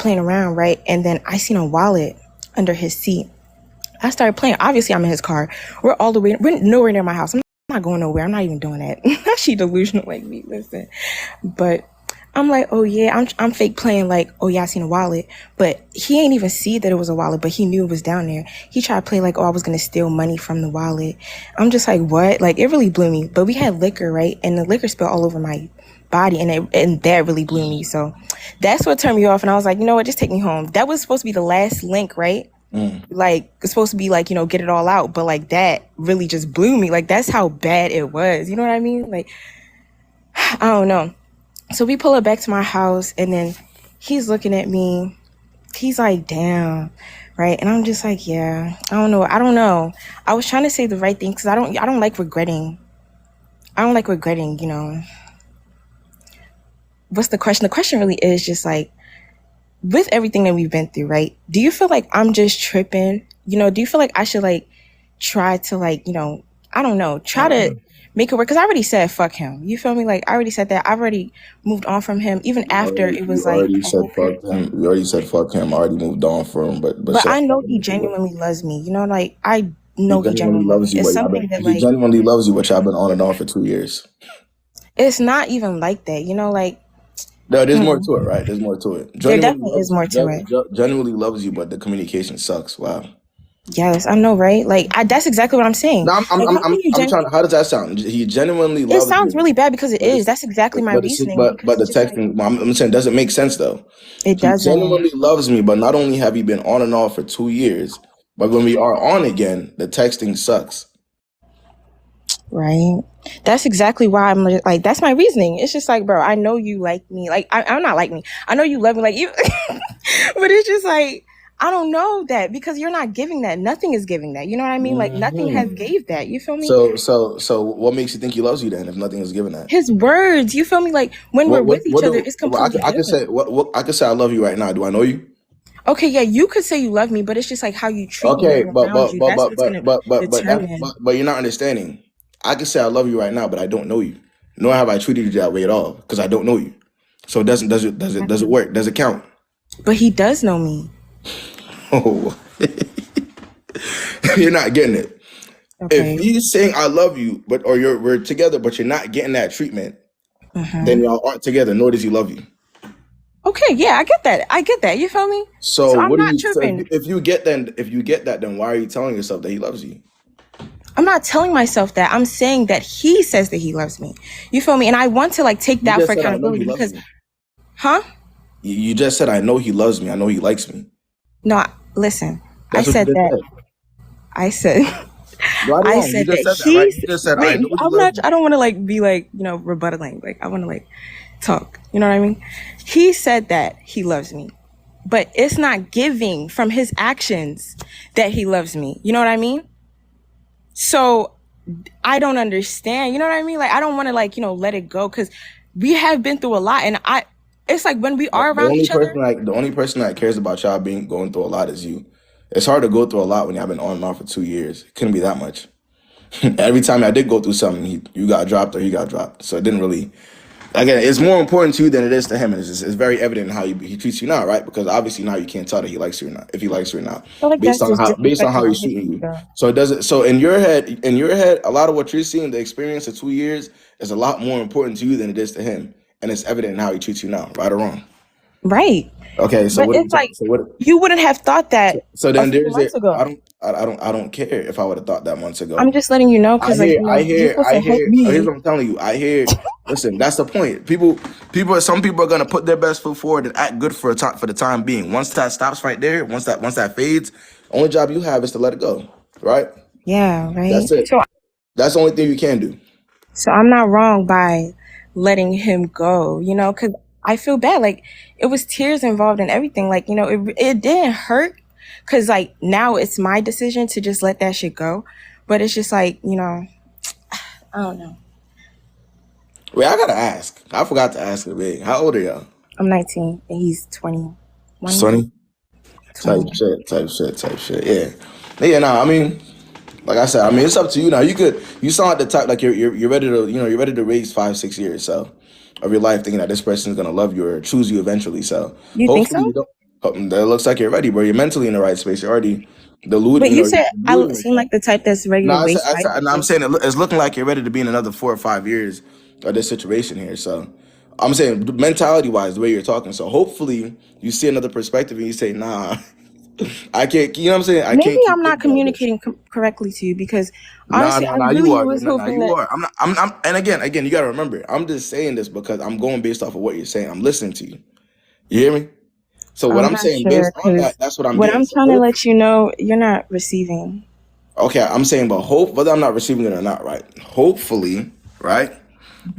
playing around, right? And then I seen a wallet under his seat. I started playing. Obviously, I'm in his car. We're nowhere near my house. I'm not going nowhere. I'm not even doing that. She delusional like me. Listen, but I'm like, oh yeah, I'm fake playing like, oh yeah, I seen a wallet, but he ain't even see that it was a wallet, but he knew it was down there. He tried to play like, oh, I was gonna steal money from the wallet. I'm just like, what? Like, it really blew me. But we had liquor, right? And the liquor spilled all over my body, and that really blew me. So that's what turned me off. And I was like, you know what? Just take me home. That was supposed to be the last link, right? Like, it's supposed to be like, get it all out, but like that really just blew me. Like, that's how bad it was. You know what I mean? Like, I don't know. So we pull it back to my house, and then he's looking at me. He's like, damn, right? And I'm just like, yeah, I don't know. I was trying to say the right thing because I don't like regretting. What's the question? The question really is just like, with everything that we've been through, right? Do you feel like I'm just tripping? Do you feel like I should like try to like, I don't know, try to make it work? Because I already said fuck him. You feel me? Like, I already said that. I've already moved on from him. Even after it was like, you already said fuck him. I already moved on from him. But I know he genuinely loves me. Like, I know he genuinely loves you. It's something that like he genuinely loves you, which I've been on and off for 2 years. It's not even like that. Like. No, there's more to it, right? There's more to it. There definitely is more to it. Genuinely loves you, but the communication sucks. Wow. Yes, I know, right? Like, that's exactly what I'm saying. No, I'm trying. How does that sound? He genuinely loves you. It sounds really bad because it is. That's exactly my reasoning. But the texting, like, I'm saying, doesn't make sense though. It doesn't. He genuinely loves me, but not only have you been on and off for 2 years, but when we are on again, the texting sucks. Right. That's exactly why I'm like, that's my reasoning. It's just like, bro, I know you like me. Like, I'm not like me. I know you love me like you, but it's just like, I don't know that because you're not giving that. Nothing is giving that. You know what I mean? Like, nothing has gave that. You feel me? So what makes you think he loves you then if nothing is given that? His words. You feel me? Like, when we're with each other, it's completely I can say I can say I love you right now. Do I know you? Okay, yeah, you could say you love me, but it's just like how you treat me. But you're not understanding. I can say I love you right now, but I don't know you. Nor have I treated you that way at all because I don't know you. So does it work? Does it count? But he does know me. Oh, you're not getting it. Okay. If he's saying I love you, we're together, but you're not getting that treatment, then y'all aren't together. Nor does he love you. Okay, yeah, I get that. You feel me? So I'm not tripping. So if you get that, then why are you telling yourself that he loves you? I'm not telling myself that. I'm saying that he says that he loves me. You feel me? And I want to like take that for accountability because, You just said I know he loves me. I know he likes me. No, listen. I said that. I said that he just said I know he loves me. I don't want to like be like, rebuttaling. Like, I want to like talk. You know what I mean? He said that he loves me, but it's not giving from his actions that he loves me. You know what I mean? So I don't understand. You know what I mean? Like, I don't want to like, let it go because we have been through a lot. And it's like when we are around each other. The only person that cares about y'all going through a lot is you. It's hard to go through a lot when y'all been on and off for 2 years. It couldn't be that much. Every time I did go through something, you got dropped or he got dropped. So it didn't really. Again, it's more important to you than it is to him. And it's very evident how he treats you now, right? Because obviously now you can't tell that he likes you or not. If he likes you or not, like based on how he's treating you. So it doesn't. So in your head, a lot of what you're seeing, the experience of 2 years, is a lot more important to you than it is to him, and it's evident in how he treats you now, right or wrong. Right. Okay. So you wouldn't have thought that. So then I don't care if I would have thought that months ago. I'm just letting you know because I hear. Here's what I'm telling you. I hear. Listen, that's the point. Some people are gonna put their best foot forward and act good for the time being. Once that stops right there, once that fades, only job you have is to let it go. Right? Yeah. Right. That's it. So, that's the only thing you can do. So I'm not wrong by letting him go. Because I feel bad. Like, it was tears involved in everything. Like, it didn't hurt because like now it's my decision to just let that shit go. But it's just like, I don't know. Wait, I gotta ask. I forgot to ask it, big. How old are y'all? I'm 19 and he's 21. 20? Type shit. Yeah. Yeah, I mean, like I said, it's up to you now. You sound like the type like you're ready to, you're ready to raise 5-6 years of your life thinking that this person is gonna love you or choose you eventually. So you think so? That looks like you're ready, bro. You're mentally in the right space. You're already But deluding. you said You're I deluding seem yourself. like the type that's ready No, to waste life. and I'm saying it's looking like you're ready to be in another 4 or 5 years of this situation here. So I'm saying mentality wise, the way you're talking. So hopefully you see another perspective and you say, nah, I can't. You know what I'm saying? I Maybe can't keep I'm not living like this. communicating correctly to you because Nah, honestly, nah, I nah. You really are. was Nah, nah. hoping You that are. I'm not. I'm. And again, you gotta remember. I'm just saying this because I'm going based off of what you're saying. I'm listening to you. You hear me? So what I'm I'm not saying sure based on because that, that's what I'm what getting. I'm So trying to hope. let you know, you're not receiving. Okay, I'm saying, but hope whether I'm not receiving it or not, right? Hopefully, right?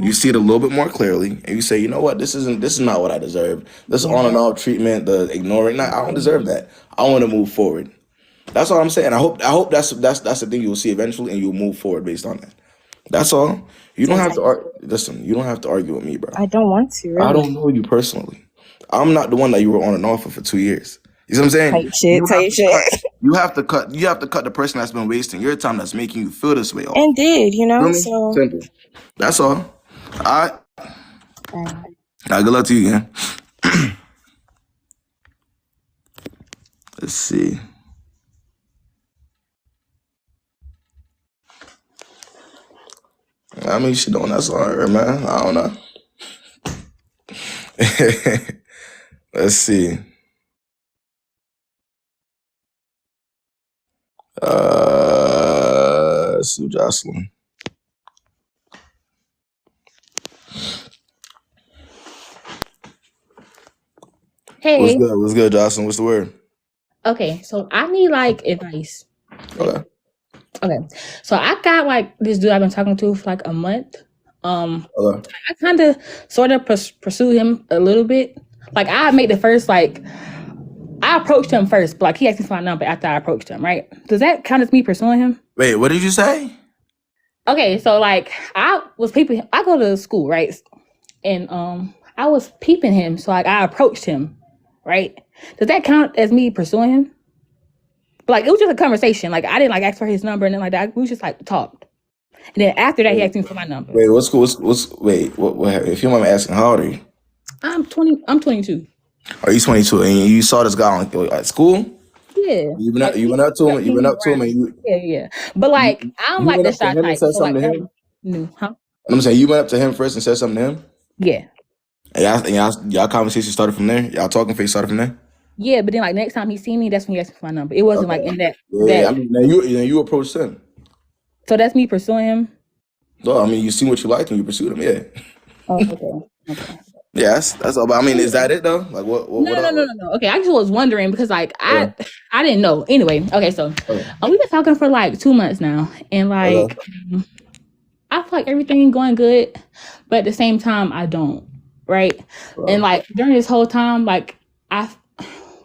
You see it a little bit more clearly, and you say, you know what, this is not what I deserve. This Yeah. on and off treatment, the ignoring, nah, I don't deserve that. I want to move forward. That's all I'm saying. I hope that's the thing you'll see eventually, and you'll move forward based on that. That's all. You don't So have tight. to argue. Listen, you don't have to argue with me, bro. I don't want to I really. don't know you personally. I'm not the one that you were on and off for 2 years. You see what I'm saying? Tight shit, You have tight to shit. cut. You have to cut the person that's been wasting your time that's making you feel this way off. And did, Feel me? so Simple. That's all. All right. Now, good luck to you again. Let's see. I mean, she doing that song, man. I don't know. Let's see. Sue Jocelyn. What's Hey, good? What's good, Jocelyn? What's the word? okay, so I need like advice. Like, Okay. okay, so I got like this dude I've been talking to for like a month. Okay. I kind of sort of pursue him a little bit. Like I made the first like I approached him first, but like he asked me for my number after I approached him. Right? Does that count as me pursuing him? Wait, what did you say? Okay, so like I was peeping. I go to school, right? And I was peeping him, so like I approached him, right? Does that count as me pursuing him? But like it was just a conversation. Like I didn't like ask for his number and then like that. We was just like talked. And then after that, he asked me for my number. Wait, what's cool? Wait, what? If you mind me asking, how old are you? I'm 20. I'm 22. Are you 22? And you saw this guy at school? Yeah. Like You he went up to him. kept You went hanging up to him, around. and Yeah, yeah. But like I'm you like went the up to shy him and type. said So like something to that him. new, huh? And I'm saying you went up to him first and said something to him. Yeah. And y'all conversation started from there. Y'all talking face started from there. Yeah, but then like next time he see me, that's when he asked me for my number. It wasn't like Okay. in that Yeah. I that mean, you approached him. so that's me pursuing him. No, I mean, you see what you like and you pursued him. Yeah. Oh, okay. Okay. Yeah, that's all. But I mean, is that it though? Like, No, what no, up? no, no, no. Okay, I just was wondering because like Okay. I didn't know. Anyway, okay, so Okay. we've been talking for like 2 months now, and Okay. like I feel like everything going good, but at the same time I don't. Right, and like during this whole time, like I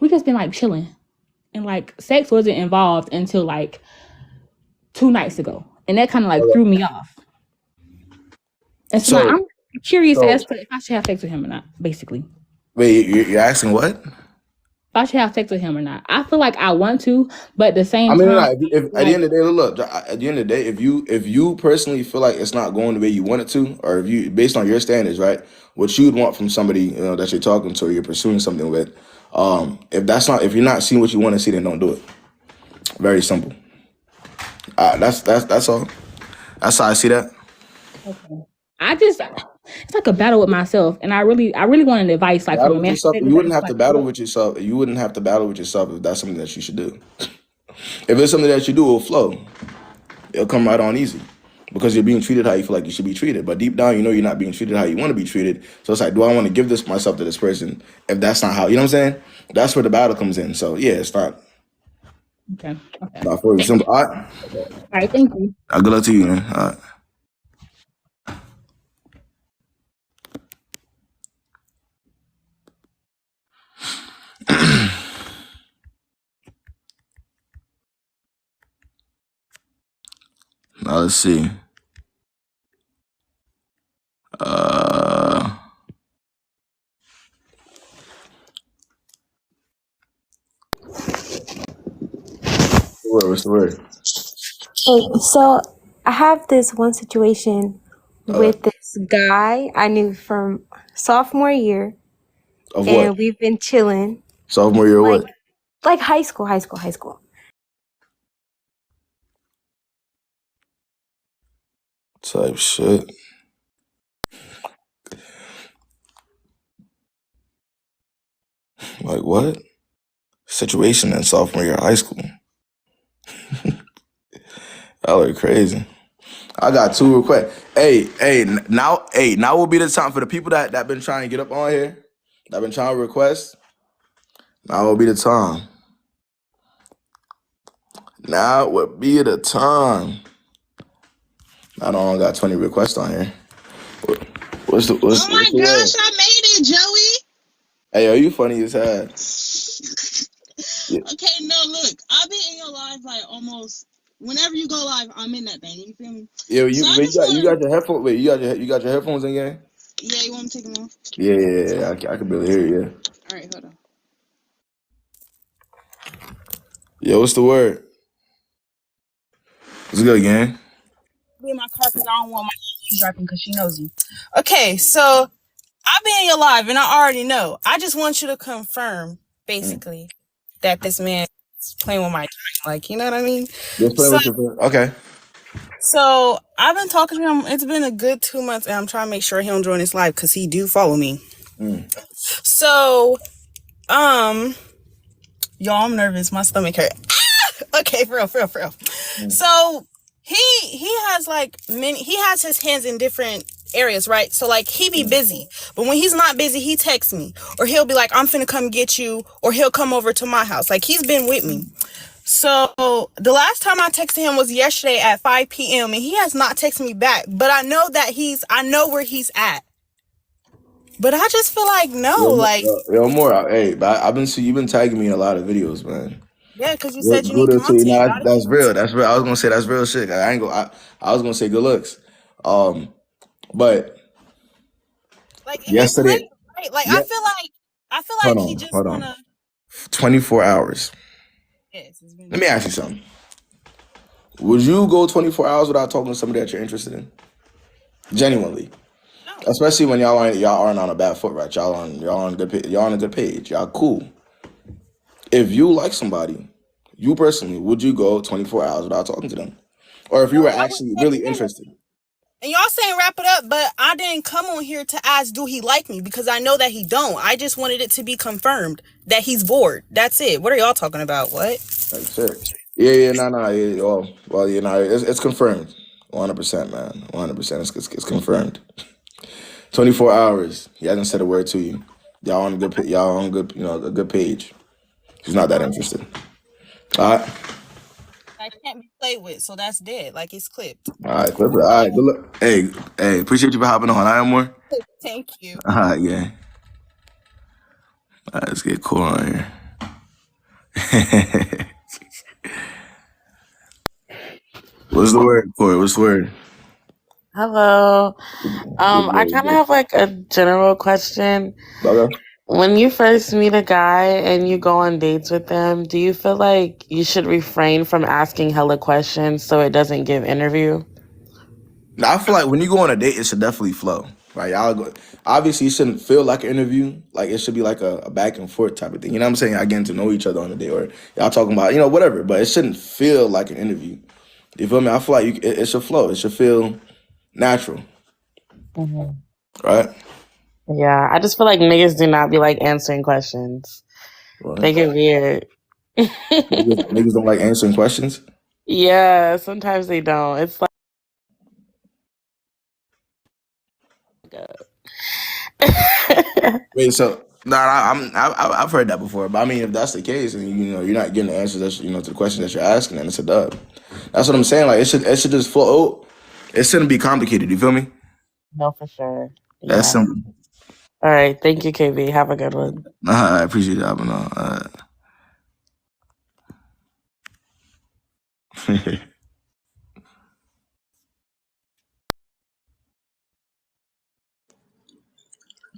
we just been like chilling, and like sex wasn't involved until like 2 nights ago, and that kind of like threw me off. And so like So, I'm curious so as to if I should have sex with him or not. Basically. wait, you're asking what? If I should have sex with him or not. I feel like I want to, but at the I same mean, time, if at the like end of the day, look, at the end of the day, if you personally feel like it's not going the way you want it to, or if you based on your standards, right, what you would want from somebody that you're talking to or you're pursuing something with, if you're not seeing what you want to see, then don't do it. Very simple. That's all. That's how I see that. okay. I just it's like a battle with myself, and I really want an advice like from Battle a with man. yourself. You Like, wouldn't have to battle what? with yourself. You wouldn't have to battle with yourself if that's something that you should do. If it's something that you do, it'll flow. It'll come right on easy because you're being treated how you feel like you should be treated. But deep down, you know you're not being treated how you want to be treated. So it's like, do I want to give this myself to this person if that's not how, you know what I'm saying? That's where the battle comes in. So yeah, it's Okay. Okay. not for you. Simple. All right. All right. Thank you. Good luck to you, man. All right. Now let's see. Uh, what's the word? So I have this one situation Okay. with this guy I knew from sophomore year, Of what? and we've been chilling. Sophomore year, Like, what? like high school. Type shit. Like what? Situation in sophomore year of high school. Y'all are crazy. I got 2 requests. Now will be the time for the people that been trying to get up on here, that been trying to request. Now will be the time. Now would be the time. I don't got 20 requests on here. What's Oh my the word? gosh, I made it, Joey. Hey, yo, you funny as hell. Yeah. Okay, no, look, I've been in your live like almost whenever you go live, I'm in that thing. You feel me? Yo, So I you just got want to. your headphones. Wait, you got your headphones in, gang? Yeah, you want me to take them off? Yeah. I can barely hear you. Yeah. All right, hold on. Yo, what's the word? What's good, gang? Be in my car because I don't want my she's rapping because she knows you. Okay, so I've been in your live and I already know. I just want you to confirm, basically, that this man is playing with my time. Like, you know what I mean? Just playing So, with your okay. so I've been talking to him. It's been a good 2 months, and I'm trying to make sure he don't join this live because he do follow me. Mm. So, y'all, I'm nervous. My stomach hurt. Okay, for real. Mm. So he has like he has his hands in different areas, right? So like he be busy, but when he's not busy, he texts me, or he'll be like, I'm finna come get you, or he'll come over to my house. Like he's been with me. So the last time I texted him was yesterday at 5 p.m. and he has not texted me back, but I know that I know where he's at. But I just feel like Yo, more. Hey, but I've been you've been tagging me in a lot of videos, man. yeah, because you said you need Good to you. content. Nah, You gotta that's get real. content. That's real. I was gonna say that's real shit. I was gonna say good looks. But Like and he played, yesterday, right? Like yeah. I feel like he just Hold on. wanna 24 hours. yes, it's been Let me ask you something. Would you go 24 hours without talking to somebody that you're interested in? Genuinely. no. Especially when y'all aren't on a bad foot, right? Y'all on a good page. Y'all cool. If you like somebody, you personally, would you go 24 hours without talking to them? Or if you were I would actually say really yes. interested? And y'all saying wrap it up, but I didn't come on here to ask do he like me because I know that he don't. I just wanted it to be confirmed that he's bored. That's it. What are y'all talking about? What? Like shit. Yeah, no. Yeah, well, it's confirmed. 100%, man. 100%. It's confirmed. 24 hours. He hasn't said a word to you. Y'all on good, a good page. He's not that interested. All right. I can't be played with, so that's dead. Like it's clipped. All right, Clipper. All right, good luck. Hey, appreciate you for hopping on. I am more. Thank you. All right, yeah. All right, let's get cool on here. What's the word, Corey? What's the word? Hello. I kind of have like a general question. Okay. When you first meet a guy and you go on dates with them, do you feel like you should refrain from asking hella questions so it doesn't give interview? Now, I feel like when you go on a date, it should definitely flow. Right? Obviously, it shouldn't feel like an interview. Like, it should be like a back and forth type of thing. You know what I'm saying? Y'all getting to know each other on a date, or y'all talking about, whatever. But it shouldn't feel like an interview. You feel me? I feel like it should flow. It should feel natural. hmm Right? Yeah, I just feel like niggas do not be like answering questions. Right. They get weird. Niggas don't like answering questions. Yeah, sometimes they don't. It's like Wait, so I've heard that before, but I mean, if that's the case, and you're not getting the answers to the questions that you're asking, then it's a dub. That's what I'm saying. Like, it should just flow. It shouldn't be complicated. You feel me? no, for sure. That's Yeah. simple. All right. Thank you, KB. Have a good one. I appreciate that, but no.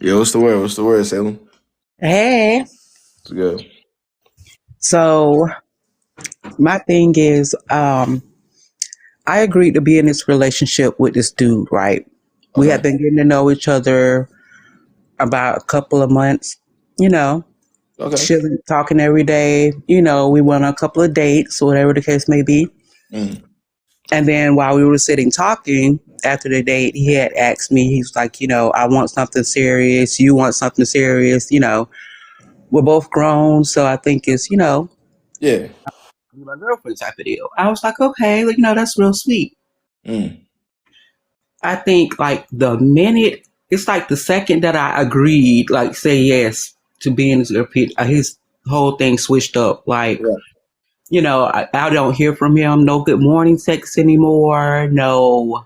Yo, what's the word? What's the word, Salem? Hey, It's good. so my thing is, I agreed to be in this relationship with this dude, right? We have Okay. been getting to know each other about a couple of months, you know. Okay. chilling, talking every day. You know, we went on a couple of dates, whatever the case may be. Mm. And then while we were sitting talking after the date, he had asked me, he's like, you know, I want something serious. You want something serious. You know, we're both grown. So I think it's, you know, Yeah. my girlfriend type of deal. I was like, okay, like, you know, that's real sweet. Mm. I think like the minute, it's like the second that I agreed, like say yes to being his whole thing switched up. Like, Yeah. you know, I don't hear from him. No good morning text anymore. No,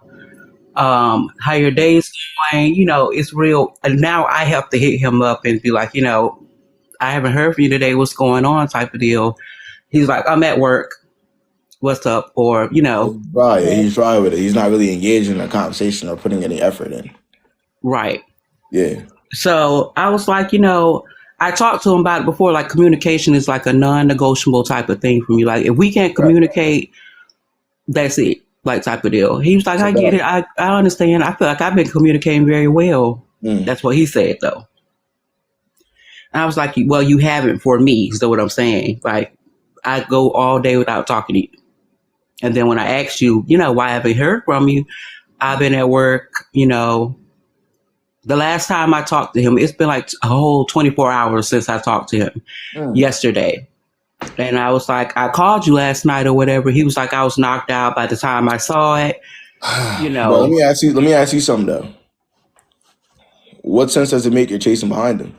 how your day's going. You know, it's real. And now I have to hit him up and be like, you know, I haven't heard from you today. What's going on? Type of deal. He's like, I'm at work. What's up? Or, you know, Right. He's dry with it. He's not really engaging in a conversation or putting any effort in. right. Yeah. So I was like, you know, I talked to him about it before, like communication is like a non-negotiable type of thing for me. Like if we can't Right. communicate, that's it, like type of deal. He was like, So I get it. I understand. I feel like I've been communicating very well. mm. That's what he said though. And I was like, well, you haven't for me. So what I'm saying, like I go all day without talking to you. And then when I asked you, you know, why haven't I heard from you? I've been at work, you know. The last time I talked to him, it's been like a whole 24 hours since I talked to him yesterday. And I was like, I called you last night or whatever. He was like, I was knocked out by the time I saw it. You know. But let me ask you something though. What sense does it make you're chasing behind him?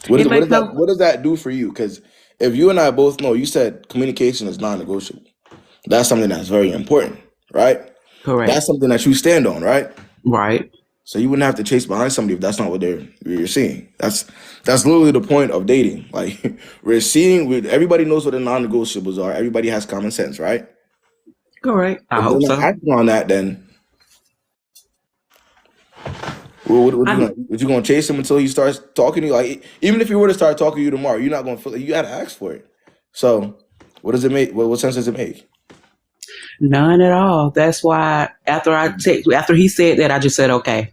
What does that do for you? Because if you and I both know, you said communication is non-negotiable. That's something that's very important, right? Correct. That's something that you stand on, right? Right. So you wouldn't have to chase behind somebody if that's not what you're seeing. That's literally the point of dating. Like everybody knows what the non-negotiables are. Everybody has common sense, right? Correct. I If hope they're not so. acting on that, then what you gonna, what you gonna chase him until he starts talking to you? Like even if he were to start talking to you tomorrow, you're not gonna feel like you gotta ask for it. So what does it make? What sense does it make? None at all. That's why after he said that, I just said, okay,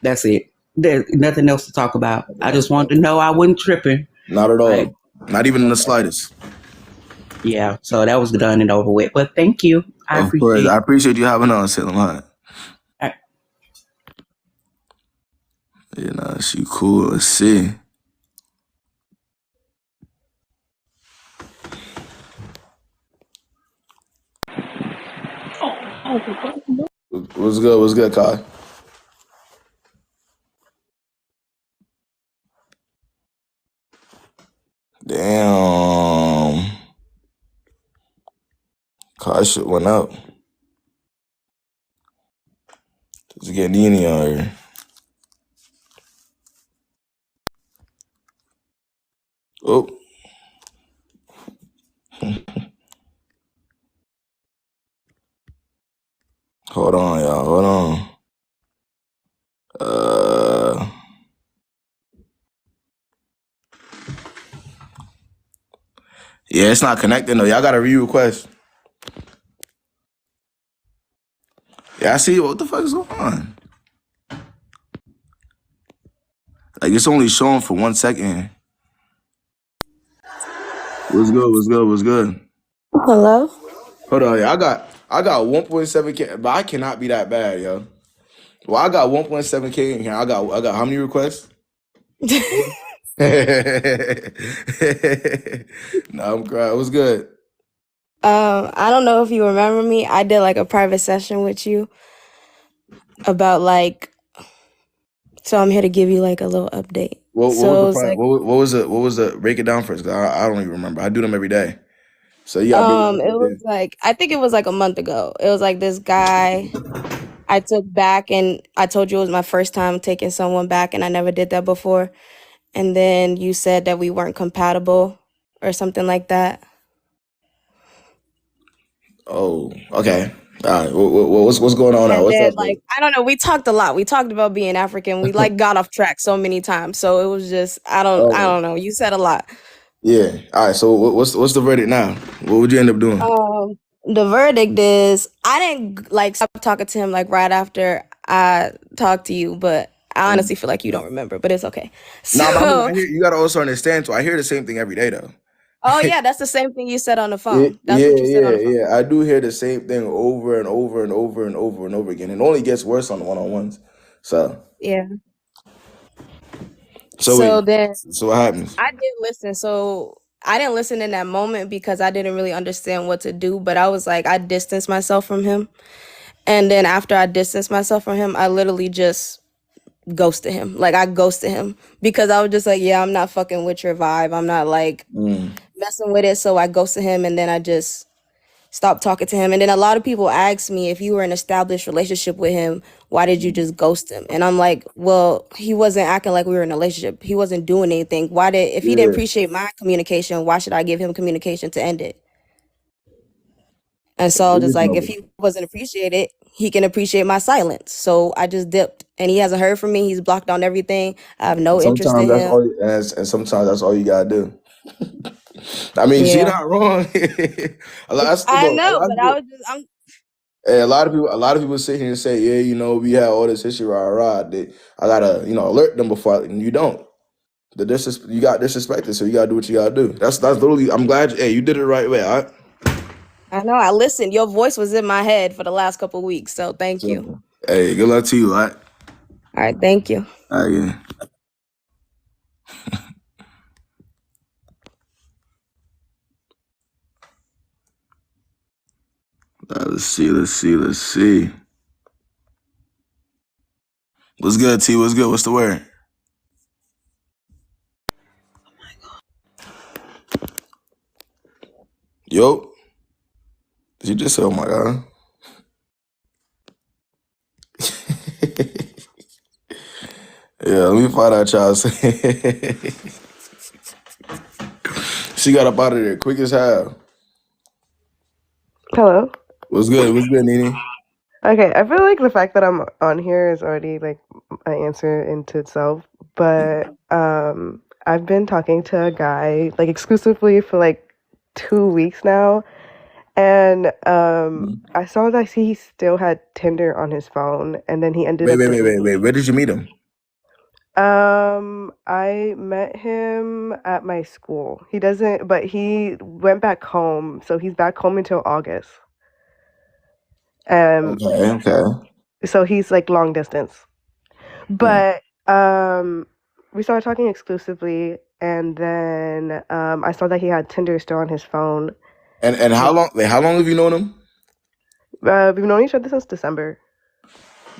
that's it. There's nothing else to talk about. I just wanted to know I wasn't tripping. Not at all. Like, Not even in the slightest. yeah. So that was done and over with. But thank you. I Of course, appreciate I appreciate you having on, Salem Hunt. it. You know, she cool. Let's see. What's good? What's good, Kai? Damn. Kai shit went up. Just get Nene on here. Oh. Hold on, y'all. Hold on. Yeah, it's not connecting though. Y'all got a re-request. Yeah, I see. What the fuck is going on? Like it's only showing for 1 second. What's good? What's good? What's good? Hello? Hold on, yeah. I got 1.7K, but I cannot be that bad, yo. Well, I got 1.7K in here. I got how many requests? No, I'm crying. What's good? I don't know if you remember me. I did like a private session with you about like, so I'm here to give you like a little update. What So it was was the like, what was the break it down first? 'Cause I don't even remember. I do them every day. So yeah, it was like, I think it was like a month ago. It was like this guy I took back, and I told you it was my first time taking someone back, and I never did that before. And then you said that we weren't compatible or something like that. Oh, okay. All right. What's going on now? And What's then up, like, babe? I don't know, we talked a lot. We talked about being African. We like got off track so many times. So it was just, I Oh, don't know. You said a lot. yeah. All right. So what's the verdict now? What would you end up doing? The verdict is I didn't like stop talking to him like right after I talked to you, but I honestly feel like you don't remember, but it's okay. Nah, but I mean, So, I hear you gotta also understand too. I hear the same thing every day though. oh yeah, that's the same thing you said on the Yeah, phone. That's what you said on the phone. yeah. I do hear the same thing over and over and over and over and over again. It only gets worse on the one-on-ones. So, Yeah. so So wait. then So what happens? I did listen. So I didn't listen in that moment because I didn't really understand what to do. But I was like, I distanced myself from him. And then after I distanced myself from him, I literally just ghosted him. Like I ghosted him because I was just like, yeah, I'm not fucking with your vibe. I'm not like messing with it. So I ghosted him and then I just stopped talking to him. And then a lot of people ask me, if you were in an established relationship with him, why did you just ghost him? And I'm like, well, he wasn't acting like we were in a relationship. He wasn't doing anything. If he didn't Yeah. appreciate my communication, why should I give him communication to end it? And so I was just like, if he wasn't appreciated, he can appreciate my silence. So I just dipped and he hasn't heard from me. He's blocked on everything. I have no interest in Sometimes that's him. all, and sometimes that's all you gotta do. I mean, she Yeah. not wrong. I know, but I was just, I'm A lot of people sit here and say, yeah, we had all this history, rah. I gotta, alert them before, and you don't. You got disrespected, so you gotta do what you gotta do. That's literally. I'm glad. Hey, you did it the right way. All right. I know. I listened. Your voice was in my head for the last couple of weeks, so thank you. Simple. Hey, good luck to you. All right. All right, thank you. All right. Yeah. Let's see. What's good, T? What's good? What's the word? Yo. Did you just say, oh my God? Yeah, let me find out y'all say. She got up out of there quick as hell. Hello. What's good? What's good, Nene? Okay, I feel like the fact that I'm on here is already like an answer into itself. But I've been talking to a guy like exclusively for like 2 weeks now, and I saw that he still had Tinder on his phone, and then he ended up. Wait. Where did you meet him? I met him at my school. But he went back home, so he's back home until August. Okay. So he's like long distance. But we started talking exclusively, and then I saw that he had Tinder still on his phone. And how long? Wait, how long have you known him? We've known each other since December.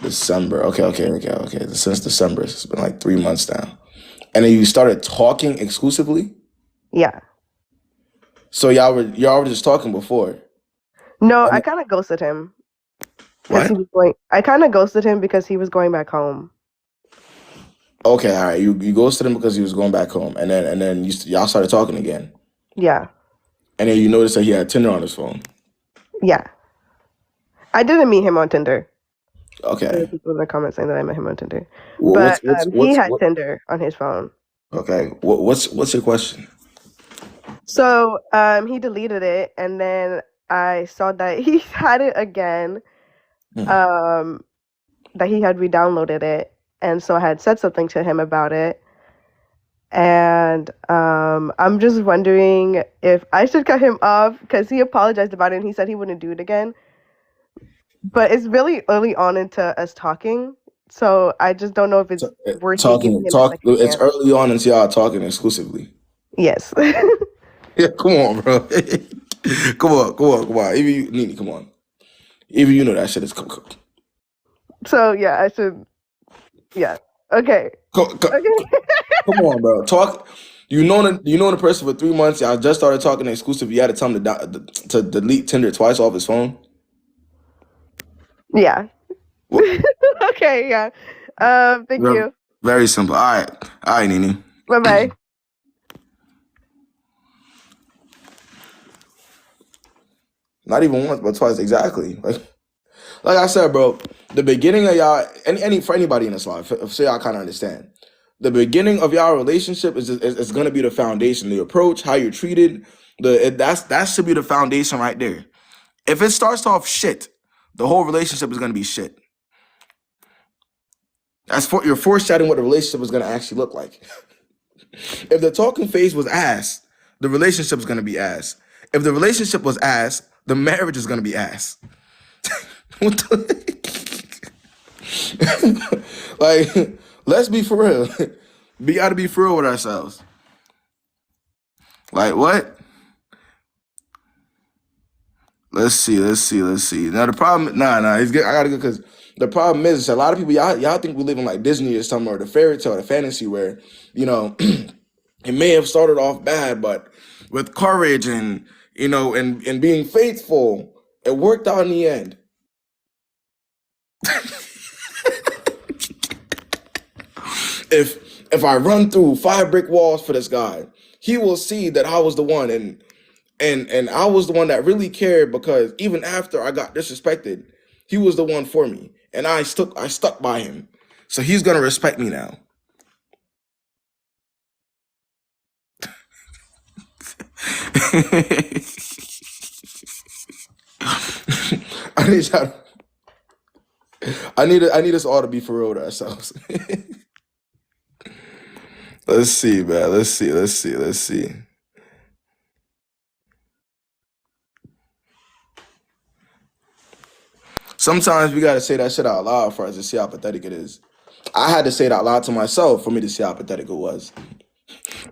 December. Okay. Since December, it's been like 3 months now. And then you started talking exclusively. Yeah. So y'all were just talking before. No, I kind of ghosted him. What? I kind of ghosted him because he was going back home. Okay, all right. You ghosted him because he was going back home, and then y'all started talking again. Yeah. And then you noticed that he had Tinder on his phone. Yeah. I didn't meet him on Tinder. Okay. There were people in the comments saying that I met him on Tinder, Well, but he had Tinder on his phone. Okay. What's your question? So he deleted it, and then I saw that he had it again. That he had re-downloaded it, and so I had said something to him about it, and I'm just wondering if I should cut him off because he apologized about it and he said he wouldn't do it again. But it's really early on into us talking, so I just don't know if it's worth giving him a second It's chance. early on until y'all talking exclusively. Yes. Yeah, come on, bro. Come on. Even you, Nene, come on. Even you know that shit is come. So yeah, I should. Yeah. Okay. Come on, bro. Talk. You know the person for 3 months. Y'all just started talking exclusive. You had to tell him to delete Tinder twice off his phone. Yeah. Okay. Yeah. Thank you. Very simple. All right, Nene. Bye. Not even once, but twice exactly. Like I said, bro. The beginning of y'all, for anybody in this life, so y'all kind of understand. The beginning of y'all relationship is gonna be the foundation. The approach, how you're treated, that should be the foundation right there. If it starts off shit, the whole relationship is gonna be shit. You're foreshadowing what the relationship is gonna actually look like. If the talking phase was ass, the relationship is gonna be ass. If the relationship was ass, the marriage is gonna be ass. What the- like, let's be for real. We gotta be for real with ourselves. Like what? Let's see. Now the problem, it's good. I gotta go because the problem is a lot of people y'all think we live in like Disney or somewhere, the fairy tale, the fantasy where it may have started off bad, but with courage and and being faithful, it worked out in the end. If I run through 5 brick walls for this guy, he will see that I was the one and I was the one that really cared because even after I got disrespected, he was the one for me. And I stuck by him. So he's gonna respect me now. I need y'all, I need us all to be for real with ourselves. Let's see, man. Let's see. Sometimes we gotta say that shit out loud for us to see how pathetic it is. I had to say it out loud to myself for me to see how pathetic it was.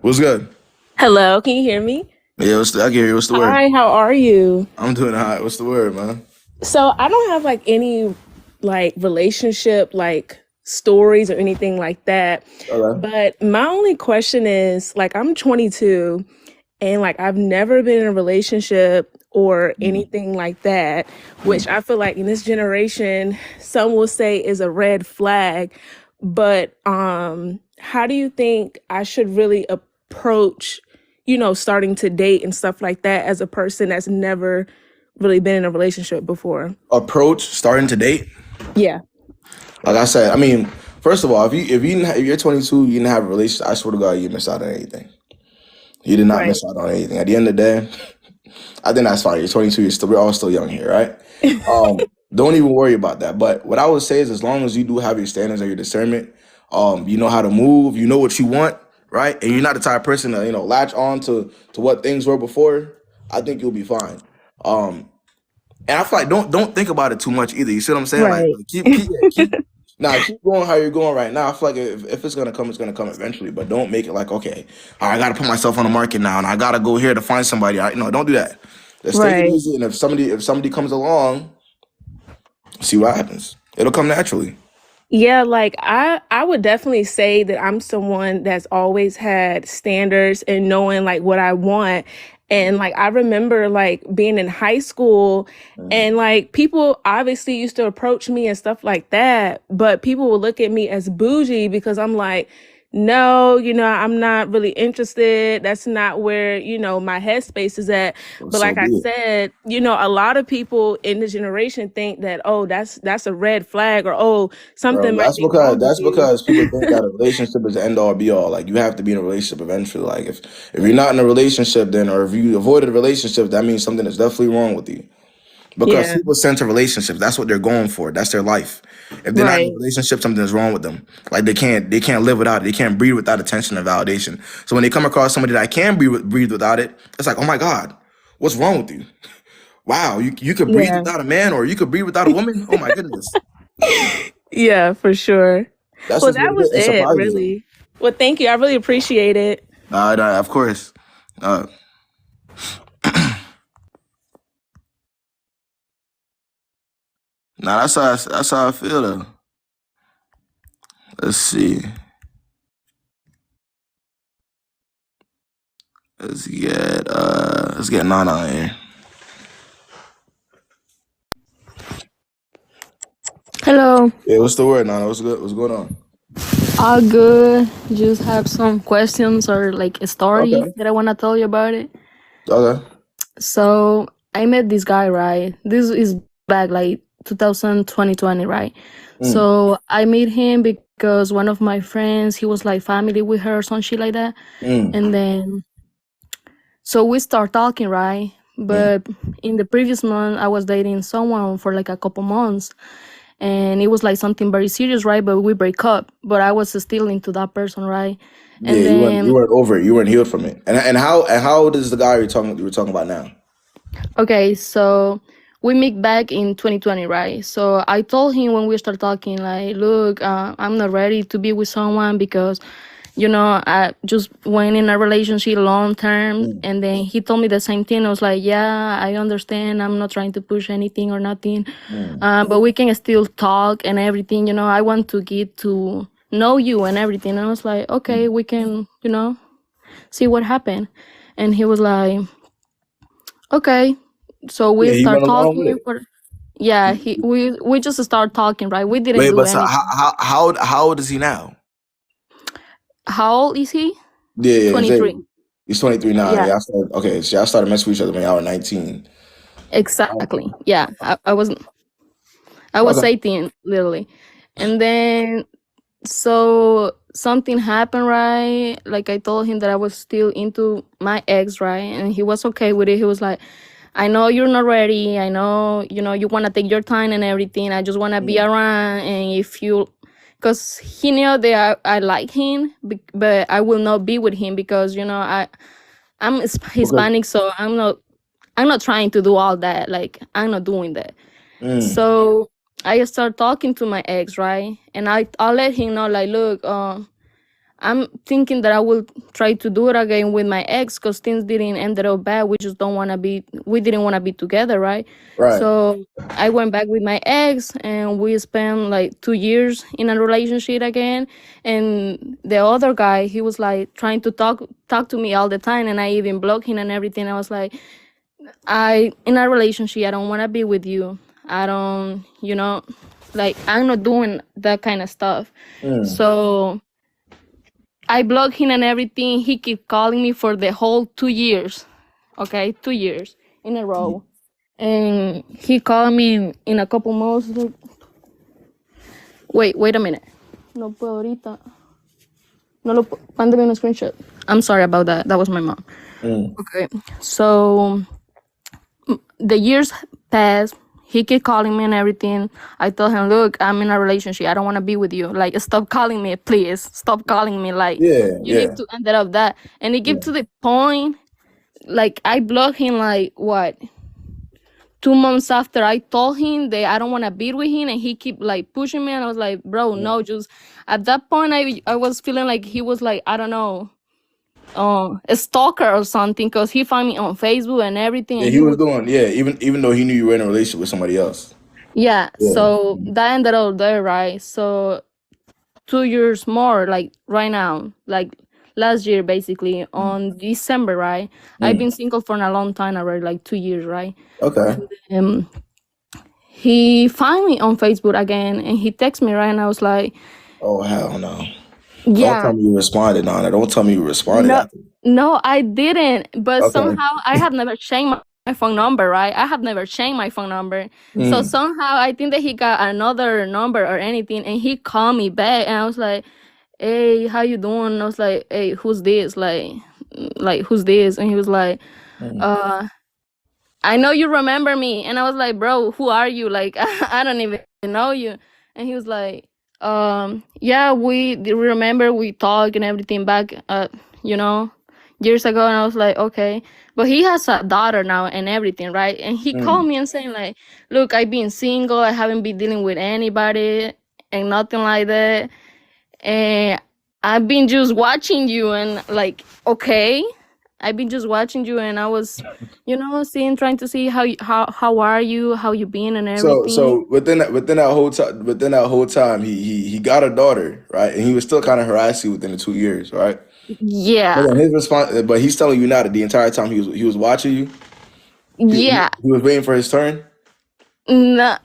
What's good? Hello, can you hear me? Yeah, I can hear you. What's the word? Hi, how are you? I'm doing all right. What's the word, man? So I don't have like any like relationship like stories or anything like that. Okay. But my only question is like I'm 22 and like I've never been in a relationship or anything like that, which I feel like in this generation some will say is a red flag. But how do you think I should really approach, starting to date and stuff like that as a person that's never really been in a relationship before? Approach starting to date. Yeah. Like I said, I mean, first of all, if you're 22, you didn't have a relationship, I swear to God, you missed out on anything. You did not Right. miss out on anything. At the end of the day, I think that's fine. You're 22. We're all still young here, right? Don't even worry about that. But what I would say is, as long as you do have your standards and your discernment, you know how to move, you know what you want, right? And you're not the type of person to latch on to what things were before. I think you'll be fine. And I feel like don't think about it too much either. You see what I'm saying? Like Right. keep going how you're going right now. I feel like if it's gonna come, it's gonna come eventually. But don't make it like, okay, all right, I gotta put myself on the market now, and I gotta go here to find somebody. No, don't do that. Just take it Right. easy, and if somebody comes along, see what happens. It'll come naturally. Yeah, like I would definitely say that I'm someone that's always had standards and knowing like what I want. And like I remember like being in high school and like people obviously used to approach me and stuff like that, but people would look at me as bougie because I'm like, no, I'm not really interested. That's not where, my headspace is at. But So like I be it. said, a lot of people in this generation think that, oh, that's a red flag or oh, Bro, something might be wrong with that's you. because people think that a relationship is the end all be all. Like you have to be in a relationship eventually. Like if you're not in a relationship, then or if you avoided a relationship, that means something is definitely wrong with you. Because Yeah, people sent to relationships, that's what they're going for. That's their life. If they're not in a right. relationship, something is wrong with them. Like they can't live without it. They can't breathe without attention and validation. So when they come across somebody that can breathe without it, it's like, oh my God, what's wrong with you? Wow, you could breathe Yeah. without a man, or you could breathe without a woman. Oh my goodness, Yeah, for sure. that's Well, just what that it was is. It's it, surprising. really. Well, thank you. I really appreciate it. Nah, of course. Uh, nah, that's how I feel though. Let's see. Let's get Nana on here. Hello, Yeah, what's the word, Nana? What's good? What's going on? all good. Just have some questions or like a story Okay. that I want to tell you about it. Okay. So I met this guy, right? This is back like 2020, right? Mm, So I met him because one of my friends, he was like family with her or some shit like that. mm, And then, so we start talking, right? mm, But in the previous month, I was dating someone for like a couple months. and it was like something very serious, right? But we break up, but I was still into that person, right? Yeah, And you then weren't over it. You weren't healed from it. And how old is the guy you were talking about now? okay, so we meet back in 2020, right? So I told him when we start talking, like, look, I'm not ready to be with someone because, I just went in a relationship long term. Mm. And then he told me the same thing. I was like, yeah, I understand. I'm not trying to push anything or nothing. But we can still talk and everything. I want to get to know you and everything. And I was like, okay, we can, see what happened. And he was like, okay. So we Yeah, he start went along with talking it. for yeah, we just start talking, right? We didn't Wait, do but so anything. how old is he now? How old is he? Yeah, 23. he's 23 now. Yeah, Yeah, so y'all started messing with each other when y'all were 19. exactly. Yeah, I was Okay. 18 literally. And then so something happened, right? Like I told him that I was still into my ex, right? And he was okay with it. He was like, I know you're not ready. I know, you want to take your time and everything. I just want to be Mm. around. And if you, because he knew that I like him, but I will not be with him because, I'm Okay. Hispanic. So I'm not trying to do all that. Like, I'm not doing that. Mm. So I start talking to my ex, right? And I'll let him know, like, look, I'm thinking that I will try to do it again with my ex because things didn't end up bad. We didn't want to be together, right? Right. So I went back with my ex and we spent like 2 years in a relationship again. And the other guy, he was like trying to talk to me all the time, and I even blocked him and everything. I was like, in a relationship, I don't want to be with you. I don't, like, I'm not doing that kind of stuff. Mm. So I blocked him and everything. He kept calling me for the whole 2 years. Okay, 2 years in a row. And he called me in a couple months. Like, wait a minute. No puedo ahorita. No lo mándame un screenshot. I'm sorry about that. That was my mom. Mm. Okay. So the years passed. He kept calling me and everything. I told him, look, I'm in a relationship. I don't want to be with you. Like, stop calling me, please. Stop calling me. Like, Yeah, you need yeah. to end it up that. And it Yeah. came to the point, like, I blocked him, like, what? 2 months after I told him that I don't want to be with him, and he keep like pushing me. And I was like, bro, no, just at that point, I was feeling like he was like, I don't know, a stalker or something, because he found me on Facebook and everything. Yeah, And he he was was, doing, even though he knew you were in a relationship with somebody else. yeah. Yeah. So that ended up there, right? So 2 years more, like right now, like last year, basically on December, right? I've been single for a long time already, like 2 years, right? Okay. And he found me on Facebook again, and he texted me, right? And I was like, Oh, hell no. Don't yeah, tell me you responded, Nana. Don't tell me you responded no, after. no, I didn't. But Okay. somehow I have never changed my phone number, right? I have never changed my phone number. So Mm. somehow I think that he got another number or anything, and he called me back, and I was like, hey, how you doing? And I was like, hey, who's this? Like who's this? And he was like, Mm. I know you remember me. And I was like, bro, who are you? Like, I don't even know you. And he was like, yeah, we remember we talked and everything back, years ago. And I was like, okay. But he has a daughter now and everything, right? And he called me and saying like, look, I've been single. I haven't been dealing with anybody and nothing like that. And I've been just watching you and like, okay. I've been just watching you, and I was, trying to see how are you, how you been, and everything. So within that whole time, he got a daughter, right? And he was still kind of harassing you within the 2 years, right? Yeah, But then his response, but he's telling you now that the entire time he was watching you. yeah, He was waiting for his turn. no,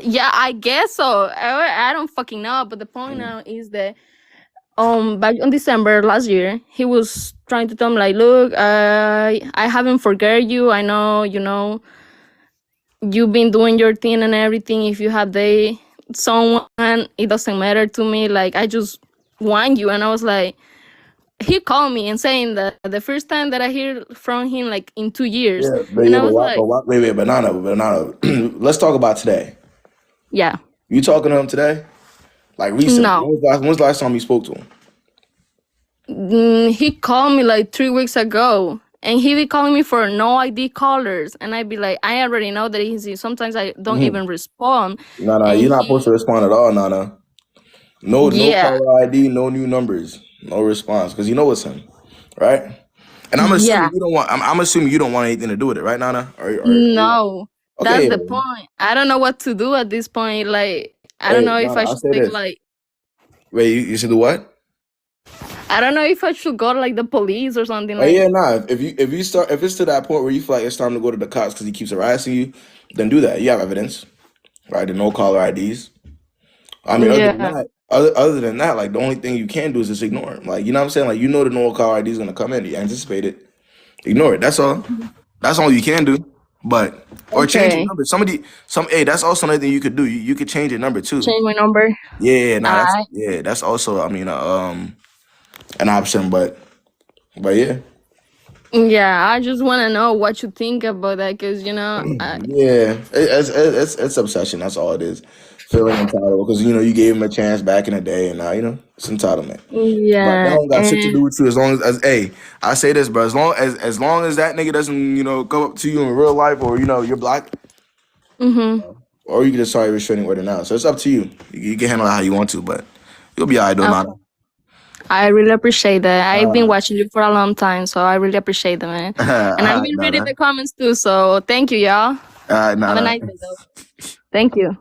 yeah, I guess so. I don't fucking know, but the point now is that back in December last year, he was trying to tell me like, look, I haven't forget you. I know, you've been doing your thing and everything. If you have someone, it doesn't matter to me. Like, I just want you. And I was like, he called me and saying that the first time that I hear from him, like in 2 years. Yeah, but And yeah, I was like, wait, banana. Let's talk about today. yeah. You talking to him today? Like recently? No. When's the last time you spoke to him? He called me like 3 weeks ago, and he be calling me for no ID callers, and I be like, I already know that he's. Sometimes I don't even respond, Nah, and you're not supposed to he, respond at all, Nana. No yeah, caller ID, no new numbers, no response, because you know it's him, right? And I'm assuming yeah. you don't want. I'm assuming you don't want anything to do with it, right, Nana? Or No, okay, that's the point. I don't know what to do at this point. Like, I don't hey, know if Nana, I I'll should say take this. like, Wait, you should do what? I don't know if I should go to like the police or something. Oh yeah, Like, nah. If it's to that point where you feel like it's time to go to the cops because he keeps harassing you, then do that. You have evidence, right? The no caller IDs. I mean, yeah, other than that, like the only thing you can do is just ignore him. Like you know what I'm saying? Like you know the no caller ID is gonna come in. You anticipate it. Ignore it. That's all. That's all you can do. But or change your okay, number. Hey, that's also another thing you could do. You could change your number too. change my number. Yeah, nah, I that's also an option. But yeah. Yeah, I just want to know what you think about that, because Yeah, it's obsession. That's all it is. Feeling entitled because you gave him a chance back in the day, and now it's entitlement. But that yeah, don't got shit to and do with you. As long as hey, I say this, bro. As long as that nigga doesn't come up to you in real life, or you're black, or you can just start a restraining order now. So it's up to you. You can handle it how you want to, but you'll be alright, though, okay. Nana. I really appreciate that. I've been Uh, watching you for a long time, so I really appreciate that, man. And I've been reading Nana. the comments too, so thank you, y'all. Have a Nana. nice day, though. Thank you.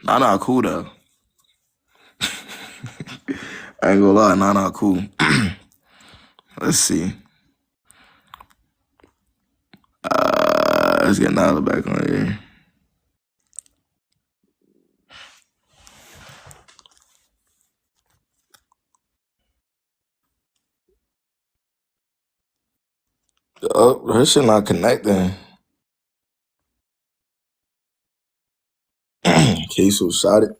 Nana, cool though. I ain't gonna lie, Nana, cool. Let's see. Let's get Nala back on here. Oh, her shit not connecting. Queso shot it.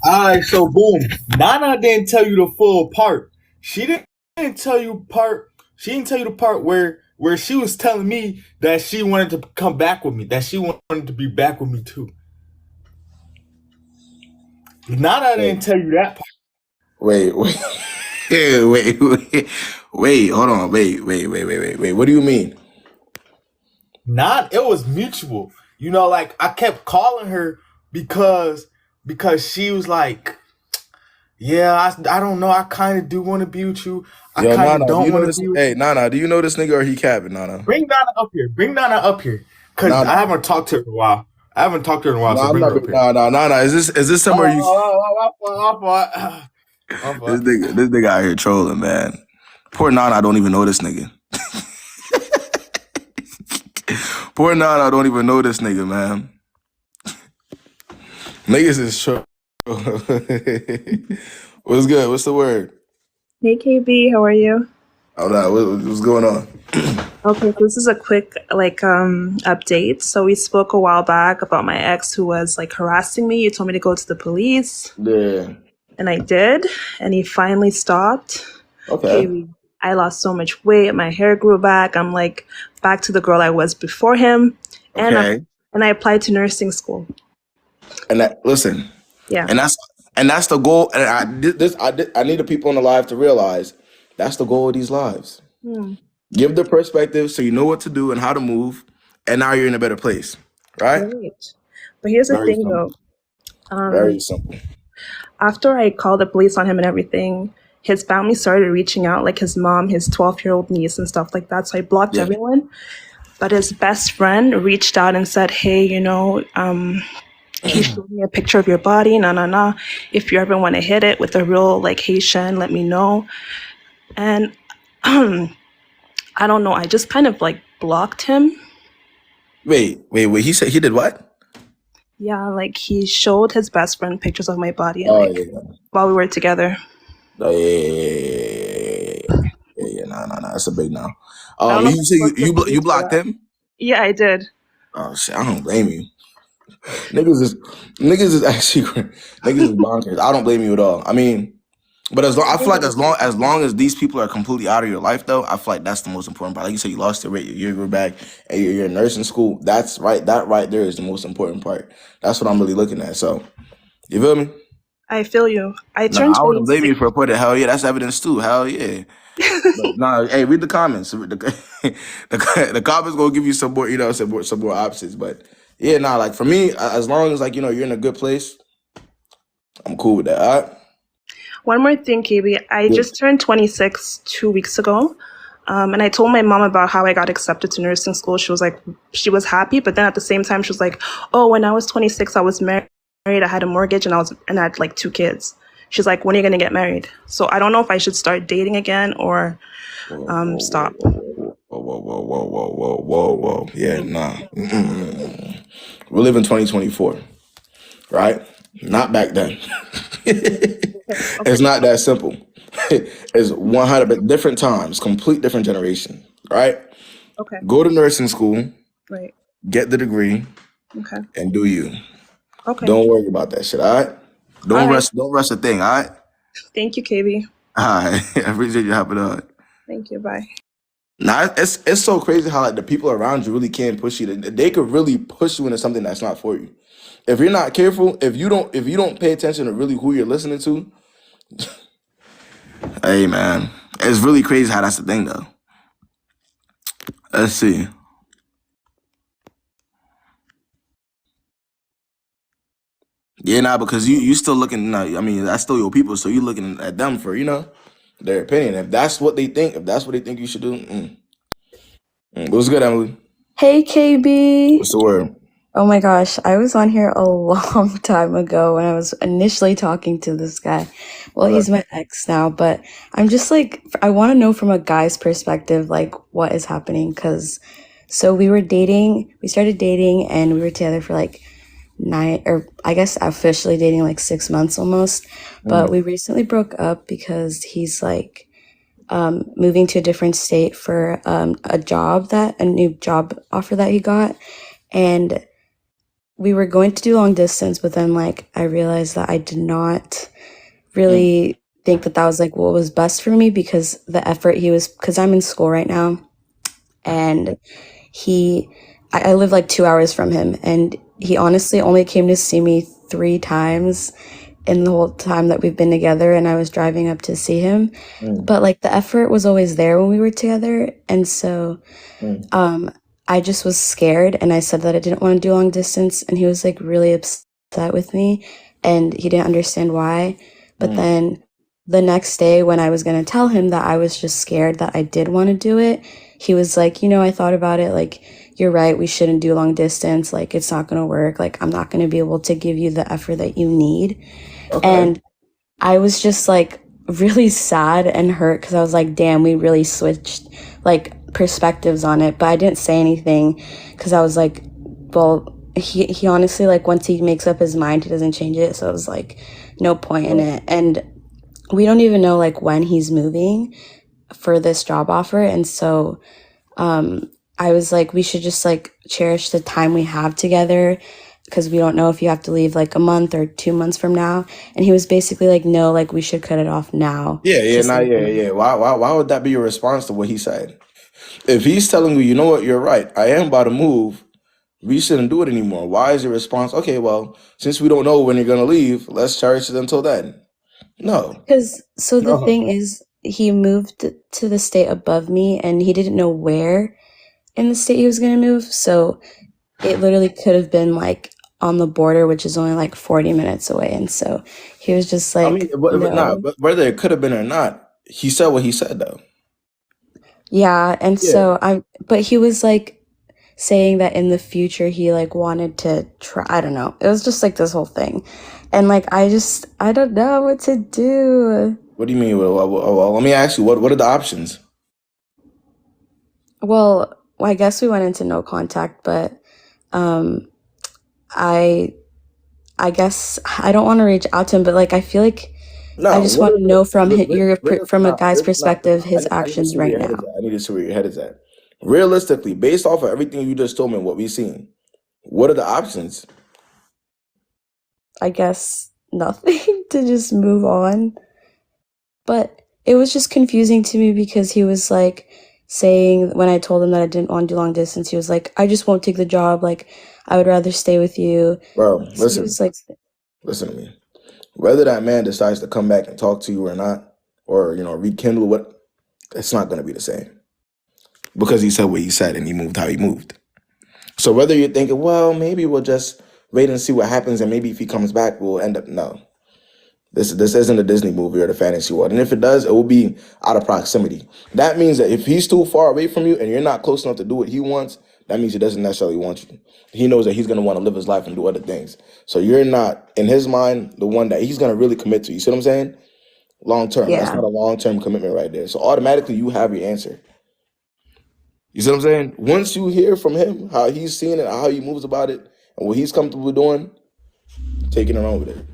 Alright, so boom. Nana didn't tell you the full part. She didn't tell you part. She didn't tell you the part where she was telling me that she wanted to come back with me. That she wanted to be back with me too. Nana didn't tell you that part. Wait. Wait, hold on. Wait. What do you mean? It was mutual. Like I kept calling her because she was like, yeah, I don't know. I kind of do want to be with you. I Yo, kind of Nana, do you don't know want to this? be with Hey, you. Nana, do you know this nigga or he capping, Nana? Bring Nana up here. Cause Nana. I haven't talked to her in a while. No, So I'm bring not. her up here. Nana. Is this somewhere you? My This fault. nigga out here trolling, man. Poor Nana, I don't even know this nigga. Poor Nana, I don't even know this nigga, man. Niggas is troll. What's good? What's the word? Hey KB, how are you? Oh no, what's going on? Okay, so this is a quick update. So we spoke a while back about my ex who was harassing me. You told me to go to the police, Yeah. and I did, and he finally stopped. Okay. KB, I lost so much weight. My hair grew back. I'm back to the girl I was before him, and Okay. I applied to nursing school. And listen, Yeah. and that's the goal. And I need the people in the live to realize that's the goal of these lives. Give the perspective so you know what to do and how to move, and now you're in a better place, right? Right. But here's the Very thing, simple. though. Very simple. After I called the police on him and everything, his family started reaching out, like his mom, his 12-year-old niece, and stuff like that. So I blocked Yeah. everyone. But his best friend reached out and said, hey, he showed me a picture of your body. Nah. If you ever want to hit it with a real Haitian, let me know. And I don't know. I just kind of blocked him. Wait. He said he did what? Yeah, he showed his best friend pictures of my body Oh yeah. while we were together. Oh yeah. Nah. That's a big no. I don't know if You I'm say supposed to you police for blocked that. him? Yeah, I did. Oh shit, I don't blame you. Niggas is actually niggas is bonkers. I don't blame you at all. I mean, But I I feel think like that is as long as these people are completely out of your life, though, I feel like that's the most important part. Like you said, you lost your rate, you're back, and you're in nursing school. That's right. That right there is the most important part. That's what I'm really looking at. So you feel me? I feel you. I No, turned I wouldn't blame 26. you for putting it. Hell yeah, that's evidence too. Hell yeah. But no, hey, read the comments. The comments gonna give you some more, some more options. But yeah, nah, like for me, as long as like you're in a good place, I'm cool with that. All right. One more thing, KB. I Yeah. just turned 26 2 weeks ago. And I told my mom about how I got accepted to nursing school. She was happy, but then at the same time, she was like, oh, when I was 26, I was married, I had a mortgage, and I had like 2 kids. She's like, when are you going to get married? So I don't know if I should start dating again or stop. Whoa. Yeah, nah. Mm-mm. We live in 2024, right? Not back then. It's not that simple. It's 100 different times, complete different generation, right? Okay. Go to nursing school, Right. get the degree, Okay. and do you. Okay. Don't worry about that shit, all right? All right. Don't rush a thing, all right? Thank you, KB. All right. I appreciate you hopping on. Thank you. Bye. Nah, it's so crazy how like the people around you really can push you. They could really push you into something that's not for you. If you're not careful, if you don't pay attention to really who you're listening to, hey man, it's really crazy how that's the thing though. Let's see. Yeah, nah, because you still looking. Nah, I mean, that's still your people, so you looking at them for their opinion. If that's what they think, you should do. What's good, Emily? Hey KB. What's the word? Oh my gosh, I was on here a long time ago when I was initially talking to this guy. Well, Okay. he's my ex now, but I'm just like, I want to know from a guy's perspective, like what is happening. So we started dating and we were together for like 9, or I guess officially dating like 6 months almost. But we recently broke up because he's like, moving to a different state for a new job offer that he got. And we were going to do long distance, but then like I realized that I did not really think that was like what was best for me because because I'm in school right now, and I live like 2 hours from him, and he honestly only came to see me 3 times in the whole time that we've been together, and I was driving up to see him. But like the effort was always there when we were together, and so I just was scared, and I said that I didn't want to do long distance, and he was like really upset with me, and he didn't understand why. But then the next day when I was going to tell him that I was just scared that I did want to do it, he was like, I thought about it, like, you're right, we shouldn't do long distance, like it's not going to work, like I'm not going to be able to give you the effort that you need. Okay. And I was just like really sad and hurt because I was like, damn, we really switched like perspectives on it. But I didn't say anything because I was like, well, he honestly, like once he makes up his mind, he doesn't change it. So it was like no point in it. And we don't even know like when he's moving for this job offer. And so I was like, we should just like cherish the time we have together, because we don't know if you have to leave like a month or 2 months from now. And he was basically like, no, like we should cut it off now. Yeah. Why would that be your response to what he said? If he's telling you, you know what, you're right, I am about to move, we shouldn't do it anymore. Why is your response, okay, well, since we don't know when you're gonna leave, let's cherish it until then? No. Because the thing is, he moved to the state above me, and he didn't know where in the state he was going to move. So it literally could have been like on the border, which is only like 40 minutes away. And so he was just like, I mean, but whether it could have been or not, he said what he said though. Yeah. And so but he was like saying that in the future he like wanted to try, I don't know. It was just like this whole thing. And like, I don't know what to do. What do you mean? Well, let me ask you, what are the options? Well, I guess we went into no contact, but I guess I don't want to reach out to him, but like I feel like I just want to know from from a guy's perspective his actions right now. I need to see where your head is at. Realistically, based off of everything you just told me and what we've seen, what are the options? I guess nothing, to just move on. But it was just confusing to me because he was like saying, when I told him that I didn't want to do long distance, he was like, I just won't take the job. Like, I would rather stay with you. Bro, So he was like, listen to me. Whether that man decides to come back and talk to you or not, or rekindle what, it's not gonna be the same. Because he said what he said and he moved how he moved. So whether you're thinking, well, maybe we'll just wait and see what happens, and maybe if he comes back, we'll end up no. This isn't a Disney movie or the fantasy world. And if it does, it will be out of proximity. That means that if he's too far away from you and you're not close enough to do what he wants, that means he doesn't necessarily want you. He knows that he's going to want to live his life and do other things. So you're not, in his mind, the one that he's going to really commit to. You see what I'm saying? Long term. That's yeah. not a long-term commitment right there. So automatically you have your answer. You see what I'm saying? Once you hear from him, how he's seeing it, how he moves about it, and what he's comfortable doing, taking it on with it.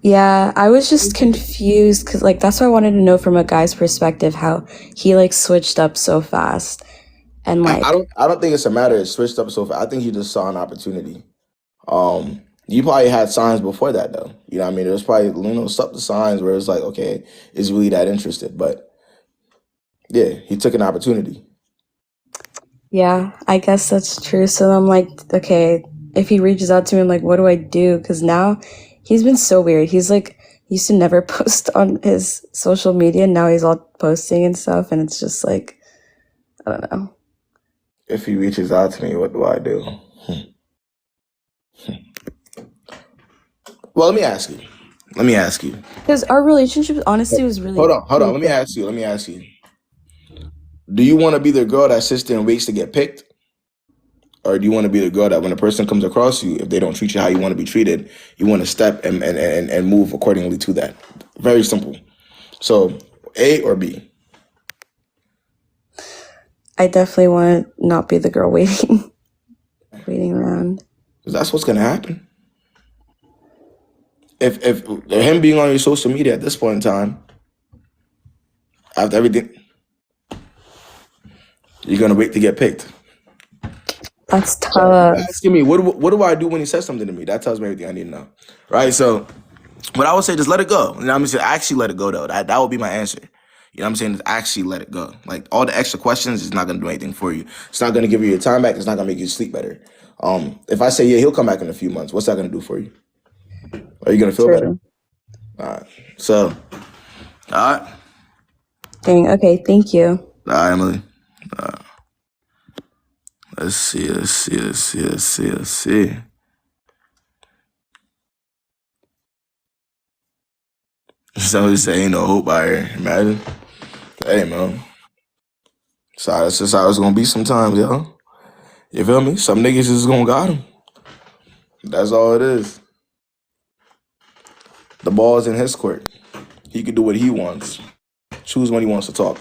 Yeah, I was just confused because, like, that's what I wanted to know from a guy's perspective, how he, like, switched up so fast. And, like, I don't think it's a matter of switched up so fast. I think he just saw an opportunity. You probably had signs before that, though. You know what I mean? There was probably, subtle signs where it's like, okay, is really that interested? But, yeah, he took an opportunity. yeah, I guess that's true. So I'm like, okay, if he reaches out to me, I'm like, what do I do? Because now he's been so weird. He's like, he used to never post on his social media. Now he's all posting and stuff. And it's just like, I don't know. If he reaches out to me, what do I do? Well, let me ask you. Because our relationship, honestly, was really. Hold on. Let me ask you. Do you want to be the girl that sits there and waits to get picked? Or do you want to be the girl that when a person comes across you, if they don't treat you how you want to be treated, you want to step and move accordingly to that? Very simple. So, A or B? I definitely want to not be the girl waiting around. Because that's what's going to happen. If him being on your social media at this point in time, after everything, you're going to wait to get picked. That's tough. Asking me, what do I do when he says something to me? That tells me everything I need to know. Right? So, what I would say, just let it go. You know what I'm saying? Actually let it go, though. That would be my answer. You know what I'm saying? Just actually let it go. Like, all the extra questions is not going to do anything for you. It's not going to give you your time back. It's not going to make you sleep better. If I say, yeah, he'll come back in a few months, what's that going to do for you? Are you going to feel better? All right. So, all right. Dang, okay, thank you. All right, Emily. Let's see. Somebody say ain't no hope out here. Imagine. Hey, man. So that's just how it's gonna be sometimes, yo. You feel me? Some niggas just gonna got him. That's all it is. The ball's in his court. He can do what he wants. Choose when he wants to talk.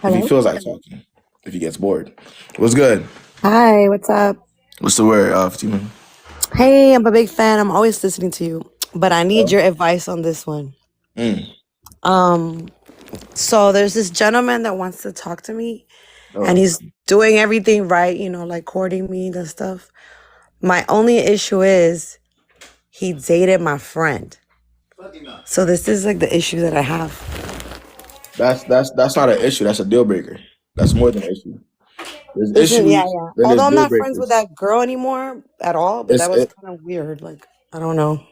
If he feels like talking. If he gets bored. What's good? Hi, what's up? What's the word, Fatima? Hey, I'm a big fan. I'm always listening to you, but I need your advice on this one. So there's this gentleman that wants to talk to me, and he's doing everything right, like courting me and stuff. My only issue is he dated my friend. So this is like the issue that I have. That's not an issue. That's a deal breaker. That's more than an issue. There's issues. Yeah. Then Although there's I'm deal not friends breakers. with that girl anymore at all, but that was kind of weird. Like, I don't know.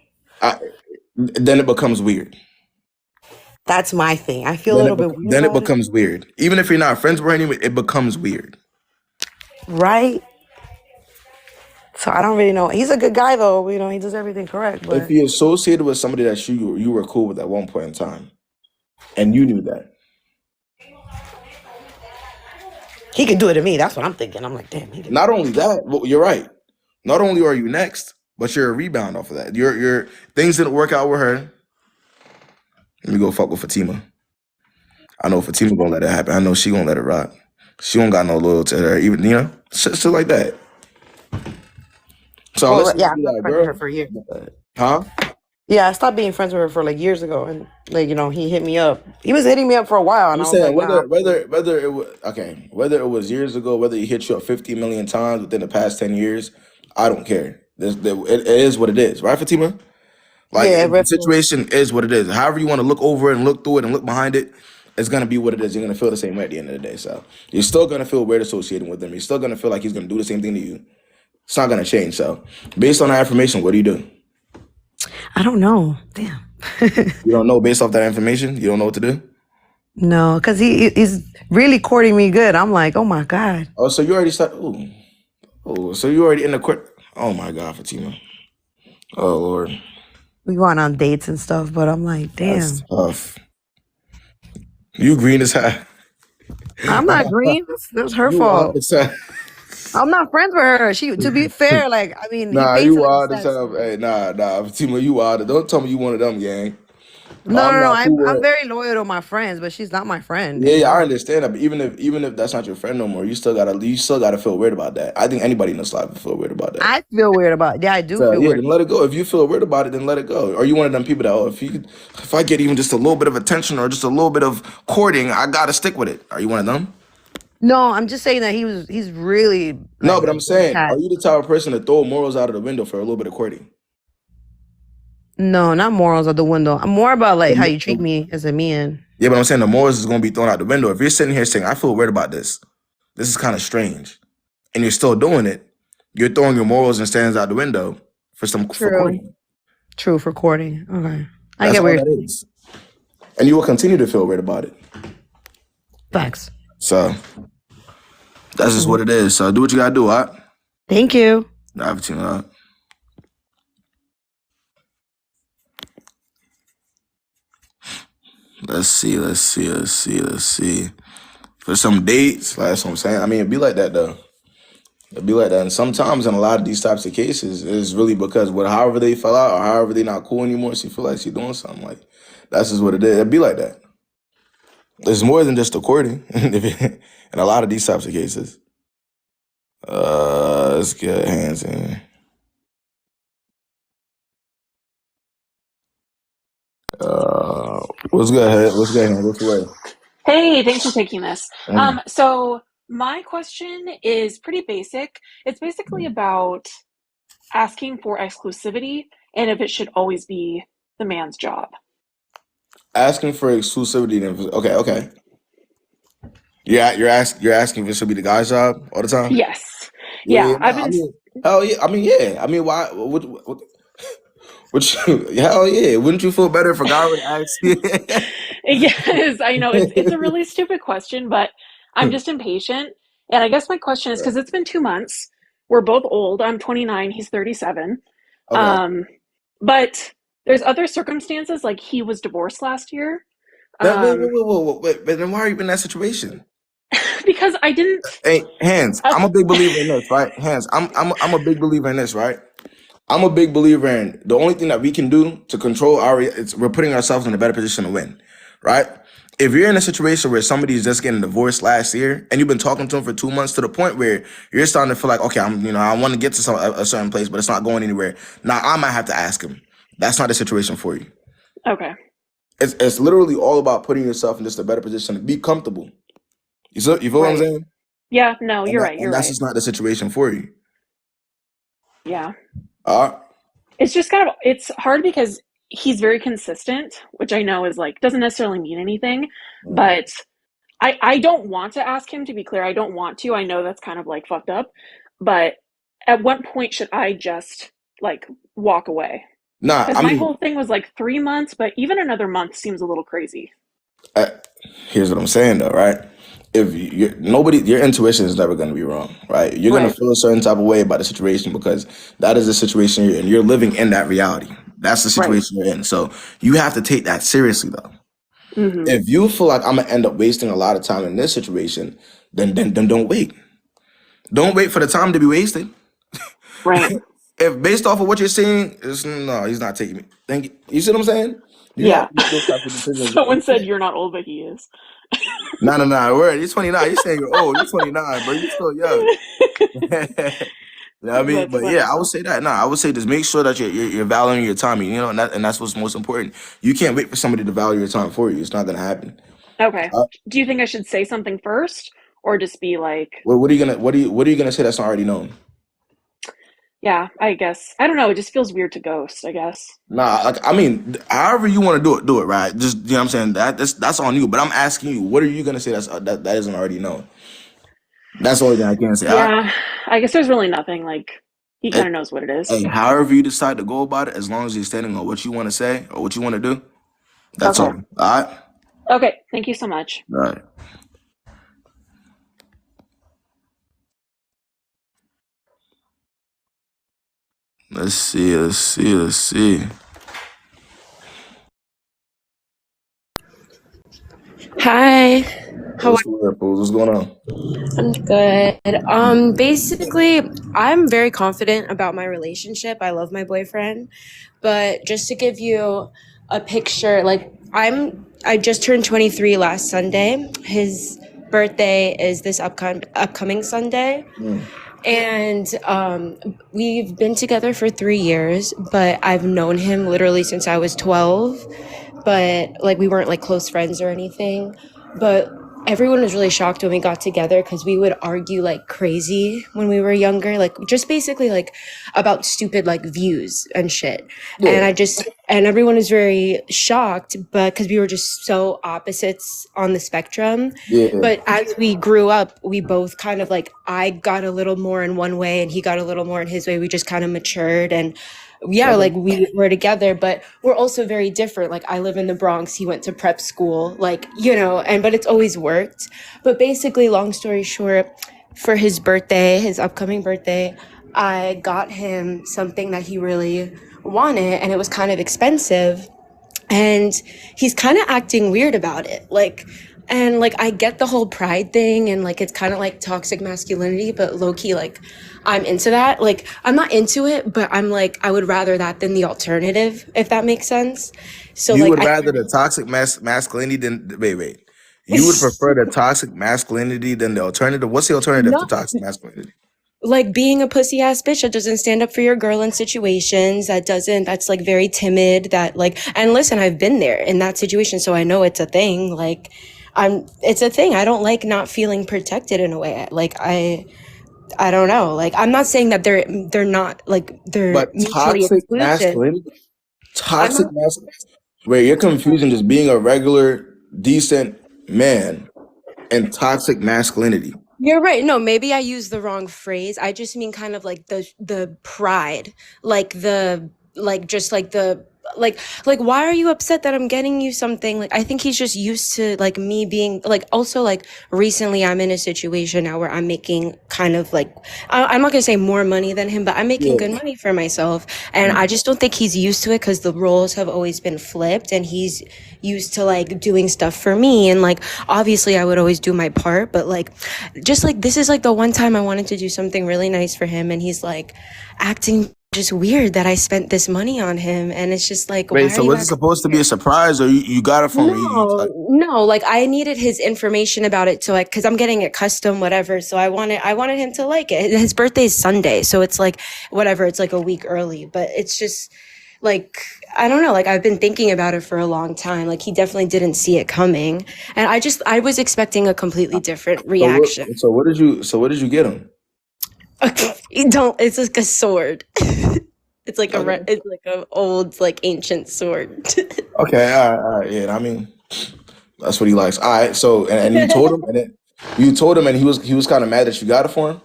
Then it becomes weird. That's my thing. I feel a little bit weird. Then it becomes weird. Even if you're not friends with her anyway, it becomes weird. Right? So I don't really know. He's a good guy though. He does everything correct. But If he associated with somebody that you were cool with at one point in time, and you knew that, he could do it to me. That's what I'm thinking. I'm like, damn. Not only that, well, you're right. Not only are you next, but you're a rebound off of that. Your things didn't work out with her. Let me go fuck with Fatima. I know Fatima gonna let it happen. I know she gonna let it rock. She don't got no loyalty to her, even shit like that. So I stopped friends with her for years. Huh? Yeah, I stopped being friends with her for like years ago, and he hit me up. He was hitting me up for a while, and I'm I was saying like, whether it was years ago, whether he hit you up 50 million times within the past 10 years, I don't care. It is what it is, right, Fatima? Like Yeah, the ripples. situation is what it is. However you want to look over it and look through it and look behind it, it's gonna be what it is. You're gonna feel the same way at the end of the day. So you're still gonna feel weird associating with him. You're still gonna feel like he's gonna do the same thing to you. It's not gonna change. So based on that information, what do you do? I don't know. Damn. You don't know based off that information. You don't know what to do. No, because he's really courting me good. I'm like, oh my God. Oh, so you already started. So you already in the court. Oh my God, Fatima. Oh Lord, We going on dates and stuff, but I'm like, that's damn. tough. You green as hell. I'm not green. That's her You wild fault. as hell. I'm not friends with her. To be fair, like, I mean, he Nah, pays you for the wild as sex. hell. Hey, nah, Fatima, you wild. Don't tell me you one of them, gang. No, I'm no, no. not cool I'm with. very loyal to my friends, but she's not my friend Yeah, I anymore. understand that. But even if that's not your friend no more, you still gotta feel weird about that. I think anybody in this life will feel weird about that. I feel weird about it. Yeah, I do So feel yeah, weird. then let it go. If you feel weird about it, then let it go. Are you one of them people that if I get even just a little bit of attention or just a little bit of courting, I gotta stick with it? Are you one of them? No, I'm just saying that he's really No, like but a I'm good saying, are cat. you the type of person to throw morals out of the window for a little bit of courting? No, not morals out the window. I'm more about like how you treat The- me as a man. Yeah, but I'm saying the morals is gonna be thrown out the window. If you're sitting here saying, I feel weird about this, this is kind of strange, and you're still doing it, you're throwing your morals and standards out the window for True. courting. True for courting. Okay. I That's get all where that you're is. And you will continue to feel weird about it. facts. So that's just what it is. So do what you gotta do, all right? Thank you. Nah, I've seen that. Let's see. For some dates, like that's what I'm saying. I mean, it'd be like that though. It'd be like that. And sometimes in a lot of these types of cases, it's really because however they fell out or however they're not cool anymore, she feel like she's doing something. Like that's just what it is. It'd be like that. It's more than just a courting in a lot of these types of cases. Let's get hands in. What's good? What's good? What's the way? Hey, thanks for taking this. Mm. So my question is pretty basic. It's basically about asking for exclusivity and if it should always be the man's job. Asking for exclusivity. Okay. You're asking if it should be the guy's job all the time. Yes. Yeah. Yeah, No, I've I been mean, hell yeah. I mean, yeah. I mean, why? Would you? Hell yeah. Wouldn't you feel better if a guy would ask you? Yes, I know it's a really stupid question, but I'm just impatient. And I guess my question is because it's been 2 months. We're both old. I'm 29, he's 37. Okay. But there's other circumstances, like he was divorced last year. Wait. But then why are you in that situation? Because I didn't. Hey, Hands. I'm a big believer in this, right? Hands. I'm a big believer in this, right? I'm a big believer in the only thing that we can do to control we're putting ourselves in a better position to win, right? If you're in a situation where somebody's just getting divorced last year and you've been talking to them for 2 months to the point where you're starting to feel like, okay, I want to get to a certain place, but it's not going anywhere. Now I might have to ask him. That's not the situation for you. Okay. It's literally all about putting yourself in just a better position to be comfortable. You feel what I'm saying? Yeah, no, you're right. And You're that's right. just not the situation for you. Yeah. Uh, It's just it's hard because he's very consistent, which I know is like, doesn't necessarily mean anything, but I don't want to ask him, to be clear. I don't want to. I know that's kind of like fucked up, but at what point should I just like walk away? Nah, Because I my mean, whole thing was like 3 months, but even another month seems a little crazy. here's what I'm saying though, right? If your intuition is never going to be wrong, right? You're going to Right. feel a certain type of way about the situation because that is the situation you're in. You're living in that reality. That's the Right. situation you're in. So you have to take that seriously though. Mhm. If you feel like I'm gonna end up wasting a lot of time in this situation, then don't wait. Don't wait for the time to be wasted. Right. If based off of what you're saying, no, he's not taking me. Thank you. You see what I'm saying? You have Yeah. to make those types of decisions. Someone said you're not old, but he is. No. Word. You're 29. You're saying you're old. You're 29, bro. You're still young. You know what I mean? That's But funny yeah, I would though. say that. I would say just make sure that you're valuing your time. You know, and that's what's most important. You can't wait for somebody to value your time for you. It's not gonna happen. Okay. Uh, Do you think I should say something first or just be like, what are you gonna say that's not already known? yeah, I guess. I don't know. It just feels weird to ghost, I guess. Nah, like I mean, however you want to do it, right? Just you know what I'm saying. That's on you. But I'm asking you, what are you gonna say that isn't already known? That's the only thing I can say. Yeah, I guess there's really nothing. Like, he kind of knows what it is. Hey, however you decide to go about it, as long as you're standing on what you want to say or what you want to do, that's Okay. all. All right. Okay. Thank you so much. All right. Let's see. Hi. How What's going on? I'm good. Basically, I'm very confident about my relationship. I love my boyfriend, but just to give you a picture, like I just turned 23 last Sunday. His birthday is this upcoming Sunday. And we've been together for 3 years, but I've known him literally since I was 12. But like we weren't like close friends or anything. But everyone was really shocked when we got together because we would argue like crazy when we were younger, like just basically like about stupid like views and shit. And everyone was very shocked, but because we were just so opposites on the spectrum. Yeah. But as we grew up, we both kind of like, I got a little more in one way and he got a little more in his way. We just kind of matured and like we were together, but we're also very different. Like I live in the Bronx, he went to prep school, like, but it's always worked. But basically, long story short, for his upcoming birthday, I got him something that he really wanted and it was kind of expensive. And he's kind of acting weird about it. And I get the whole pride thing and like it's kind of like toxic masculinity, but low key, like I'm into that. Like I'm not into it, but I'm like, I would rather that than the alternative, if that makes sense. So you would rather the toxic masculinity than wait. You would prefer the toxic masculinity than the alternative? What's the alternative to toxic masculinity? Like being a pussy ass bitch that doesn't stand up for your girl in situations, that's like very timid, that like, and listen, I've been there in that situation, so I know it's a thing. Like it's a thing. I don't like not feeling protected in a way. Like I don't know. Like I'm not saying that they're not like they're mutually toxic exclusive. masculinity. Toxic masculinity. Wait, you're confusing just being a regular, decent man and toxic masculinity. You're right. No, maybe I used the wrong phrase. I just mean kind of like the pride, like why are you upset that I'm getting you something? Like I think he's just used to like me being like, also like recently I'm in a situation now where I'm making kind of like I'm not gonna say more money than him, but I'm making good money for myself, and I just don't think he's used to it because the roles have always been flipped and he's used to like doing stuff for me, and like obviously I would always do my part, but like just like this is like the one time I wanted to do something really nice for him and he's like acting just weird that I spent this money on him, and it's just like, wait, so was it supposed to be a surprise or you got it from me? No, like I needed his information about it to like, cause I'm getting it custom, whatever. So I wanted him to like it. His birthday's Sunday, so it's like whatever, it's like a week early, but it's just like, I don't know, like I've been thinking about it for a long time. Like he definitely didn't see it coming, and I was expecting a completely different reaction. So what did you get him? It's like a sword. It's like it's like an old, like ancient sword. Okay, all right, yeah. I mean, that's what he likes. All right, so and you told him, and he was kind of mad that you got it for him.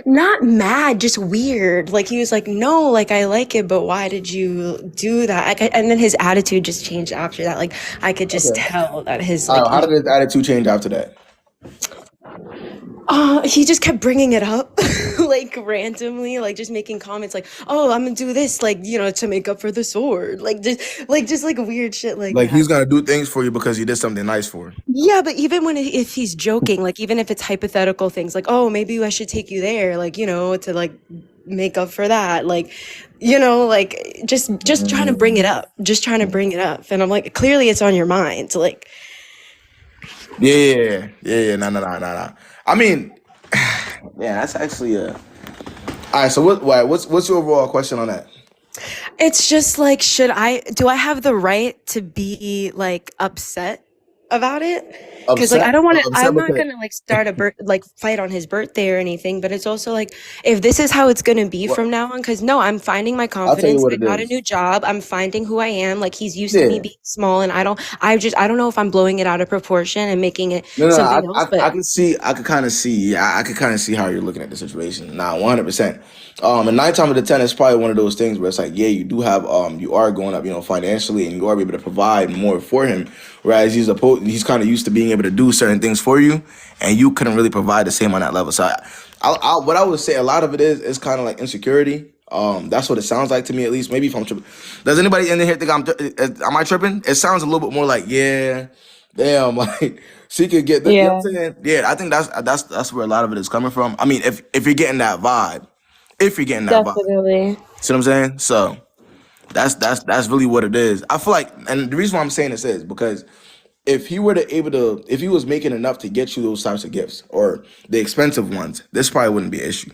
Not mad, just weird. Like he was like, no, like I like it, but why did you do that? And then his attitude just changed after that. Like I could just tell that his like. How did his attitude change after that? He just kept bringing it up, like randomly, like just making comments like, oh, I'm gonna do this, like, to make up for the sword. Like just like weird shit like that. He's gonna do things for you because you did something nice for him. Yeah, but even if he's joking, like even if it's hypothetical things like, oh, maybe I should take you there, like, to like make up for that. Like, like just trying to bring it up, And I'm like, clearly it's on your mind. Like, Yeah. No. I mean, yeah, that's actually all right. So what's your overall question on that? it's just like, do I have the right to be like upset about it. Because like Upset? I don't want to. Upset I'm not because gonna like start a like fight on his birthday or anything. But it's also like if this is how it's gonna be what? from now on. Because no, I'm finding my I'll tell you confidence. what I it got a is. new job. I'm finding who I am. Like he's used to me Yeah. being small, and I don't. I don't know if I'm blowing it out of proportion and making it No, something else. But I can see, I could kind of see, yeah, I could kind of see how you're looking at the situation. Nah, 100%. And 9 times out of 10, it's probably one of those things where it's like, yeah, you do have, you are going up, financially, and you are able to provide more for him. Whereas he's kind of used to being able to do certain things for you, and you couldn't really provide the same on that level. So, what I would say, a lot of it is kind of like insecurity. That's what it sounds like to me, at least. Maybe if I'm tripping. Does anybody in here think am I tripping? It sounds a little bit more like, yeah. Damn, like she could get the, you know yeah, what I'm saying? Yeah, I think that's where a lot of it is coming from. I mean, if you're getting that vibe, definitely. see what I'm saying? So that's really what it is. I feel like, and the reason why I'm saying this is because if he were if he was making enough to get you those types of gifts or the expensive ones, this probably wouldn't be an issue.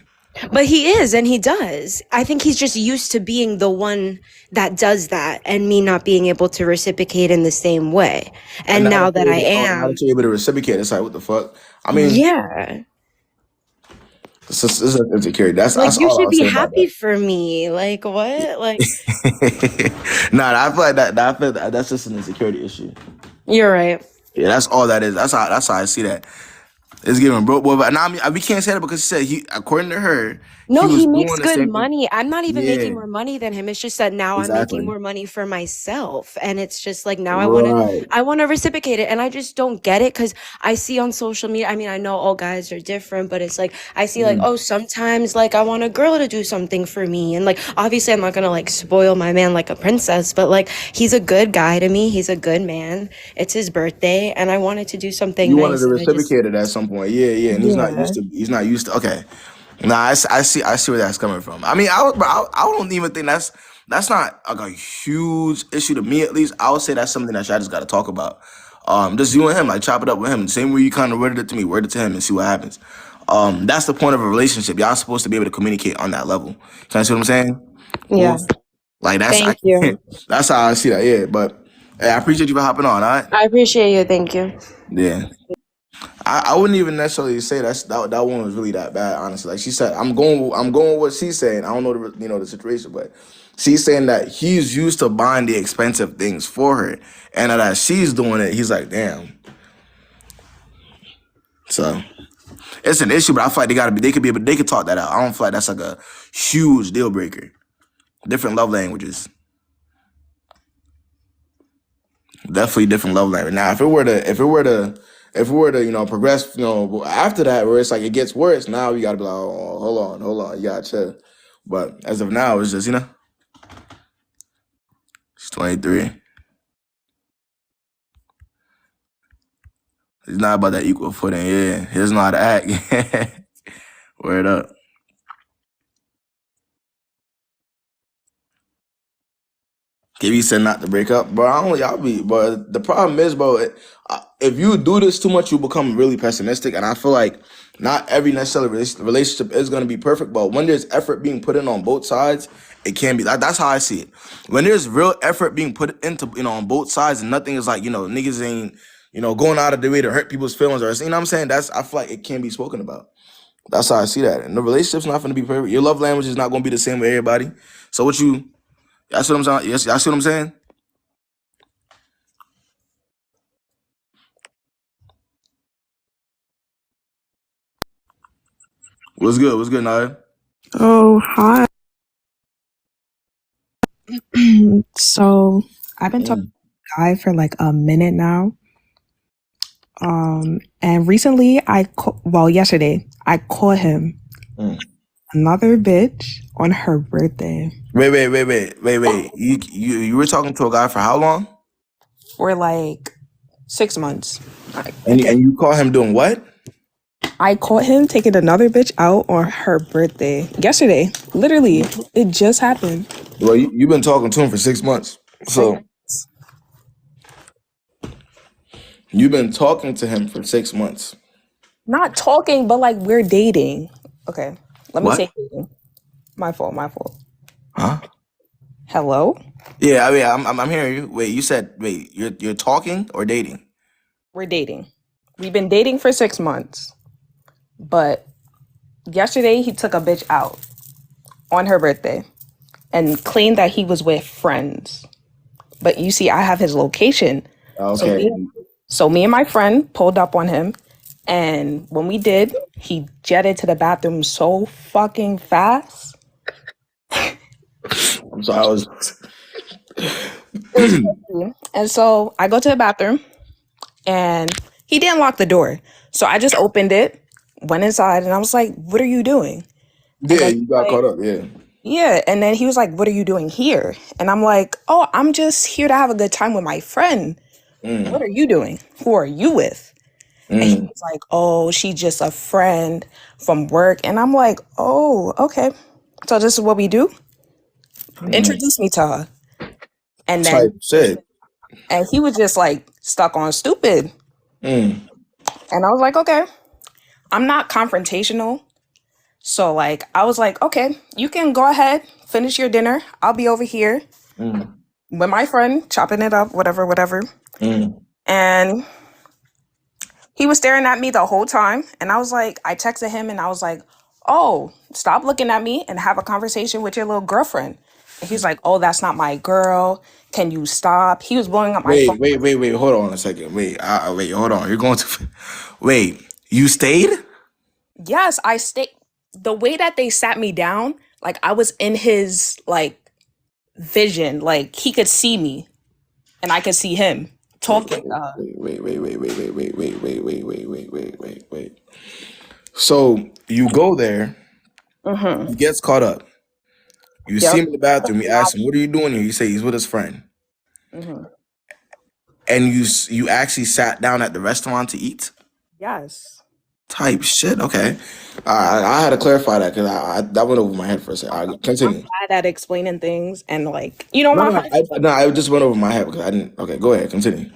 But he is, and he does. I think he's just used to being the one that does that and me not being able to reciprocate in the same way. And And now that I now that am, you're able to reciprocate, it's like, what the fuck? I mean, yeah. this is insecurity. Like That's you all should I'll be say about happy for me. Like what? Like that. Nah, I feel like that. I feel that's just an insecurity issue. you're right. Yeah, that's all that is. That's how I see that. It's giving broke boy. But now we can't say that because she said according to her, he No, was he makes doing the good same thing. money. I'm not even Yeah, making more money than him. It's just that now I'm making exactly. more money for myself. And it's just like now Right. I want to reciprocate it. And I just don't get it because I see on social media, I mean, I know all guys are different, but it's like I see like, Mm. oh, sometimes like I want a girl to do something for me. And like obviously I'm not gonna like spoil my man like a princess, but like he's a good guy to me. He's a good man. It's his birthday and I wanted to do something You wanted nice. to And I just reciprocate it at some point. Yeah, yeah. And he's not yeah. used to. He's not used to. Okay. Nah, I see where that's coming from. I mean, I don't even think that's not like a huge issue to me. At least I would say that's something that y'all just got to talk about. Just you and him, like chop it up with him. Same way you kind of worded it to me, word it to him, and see what happens. That's the point of a relationship. Y'all supposed to be able to communicate on that level. Can you see what I'm saying? Yeah. Like Thank you. that's how I see that. Yeah, but hey, I appreciate you for hopping on. All right. I appreciate you. Thank you. Yeah. I wouldn't even necessarily say that one was really that bad, honestly. Like she said, I'm going with what she's saying. I don't know the situation, but she's saying that he's used to buying the expensive things for her, and now that she's doing it, he's like, damn. So it's an issue, but I feel like they could talk that out. I don't feel like that's like a huge deal breaker. Different love languages. Definitely different love language. Now, if it were to progress, after that, where it's like it gets worse, now you gotta be like, oh, hold on, you gotta chill. But as of now, it's just, she's 23. It's not about that equal footing, yeah. He doesn't know how to act. Word up. KB said not to break up, bro. I don't y'all be, but the problem is, bro, if you do this too much, you become really pessimistic. And I feel like not every necessarily relationship is gonna be perfect, but when there's effort being put in on both sides, it can be. That's how I see it. When there's real effort being put into, on both sides, and nothing is like, niggas ain't, going out of the way to hurt people's feelings or, what I'm saying? I feel like it can be spoken about. That's how I see that. And the relationship's not gonna be perfect. Your love language is not gonna be the same with everybody. So that's what I'm saying. Yes, that's what I'm saying. What's good? What's good, Naya? Oh, hi. So I've been talking to a guy for like a minute now. And recently yesterday, I caught him another bitch on her birthday Wait. You were talking to a guy for how long? for like 6 months. And you call him doing what? I caught him taking another bitch out on her birthday yesterday. Literally, it just happened. Well, you've been talking to him for 6 months. So you've been talking to him for 6 months. Not talking, but like we're dating. Okay, let me What? say dating. My fault. Huh? Hello? Yeah, I mean, I'm hearing you. Wait, you said you're talking or dating? we're dating. We've been dating for 6 months. But yesterday he took a bitch out on her birthday and claimed that he was with friends. But you see, I have his location. Okay. So me and my friend pulled up on him. And when we did, he jetted to the bathroom so fucking fast. I'm sorry, I was. It was crazy. And so I go to the bathroom and he didn't lock the door. So I just opened it, went inside, and I was like, what are you doing? Yeah, you got caught up, yeah. Yeah. And then he was like, what are you doing here? And I'm like, oh, I'm just here to have a good time with my friend. What are you doing? Who are you with? And he was like, oh, she's just a friend from work. And I'm like, oh, okay. So this is what we do? Introduce me to her. And then Type shit. and he was just like stuck on stupid. And I was like, okay. I'm not confrontational. So like I was like, okay, you can go ahead, finish your dinner. I'll be over here with my friend, chopping it up, whatever. And he was staring at me the whole time. And I was like, I texted him and I was like, oh, stop looking at me and have a conversation with your little girlfriend. And he's like, oh, that's not my girl. Can you stop? He was blowing up my phone. Wait. Hold on a second. Wait, hold on. You're going to. Wait, you stayed? Yes, I stayed. The way that they sat me down, like I was in his like vision, like he could see me and I could see him talking. Wait. So you go there, he gets caught up. You see him in the bathroom, you ask him, what are you doing here? You say he's with his friend. And you actually sat down at the restaurant to eat? Yes. Type shit. Okay. I had to clarify that because that went over my head for a second. All right, continue. I'm bad at explaining things and like, you know, I just went over my head because I didn't. Okay, go ahead. Continue.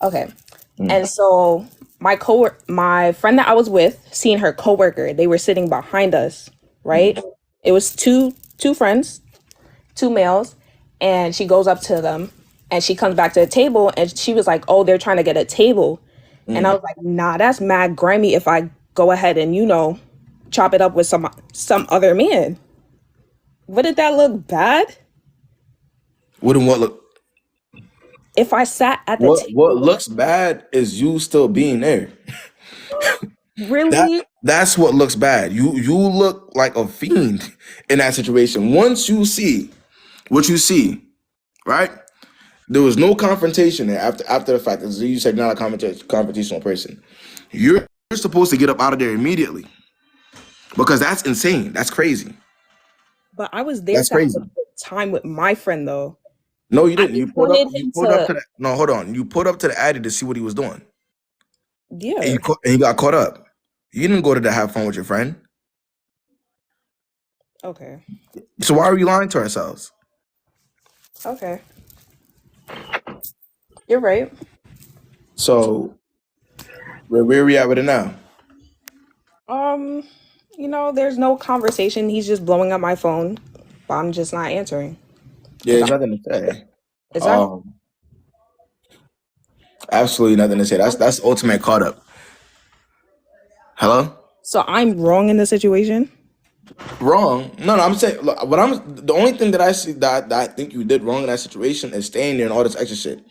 Okay. And so my friend that I was with, seeing her coworker, they were sitting behind us, right? It was two friends, two males, and she goes up to them and she comes back to the table and she was like, oh, they're trying to get a table. And I was like, nah, that's mad grimy if I go ahead and, you know, chop it up with some other man. Wouldn't that look bad? Wouldn't what look? If I sat at the table. What looks bad is you still being there. Really? That's what looks bad. You look like a fiend in that situation. Once you see what you see, right? There was no confrontation there after the fact. As you said, not a confrontational person. You're supposed to get up out of there immediately because that's insane. That's crazy. But I was there to have a good time with my friend, though. No, you didn't. You pulled up to that. No, hold on. You pulled up to the Addy to see what he was doing. Yeah. And you got caught up. You didn't go to have fun with your friend. Okay. So why are we lying to ourselves? Okay. You're right. So where are we at with it now? You know, there's no conversation. He's just blowing up my phone, but I'm just not answering. Yeah, there's nothing to say. Is that Absolutely nothing to say. That's ultimate caught up. Hello? so I'm wrong in the situation? Wrong? No, I'm saying. Look, the only thing that I see that I think you did wrong in that situation is staying there and all this extra shit.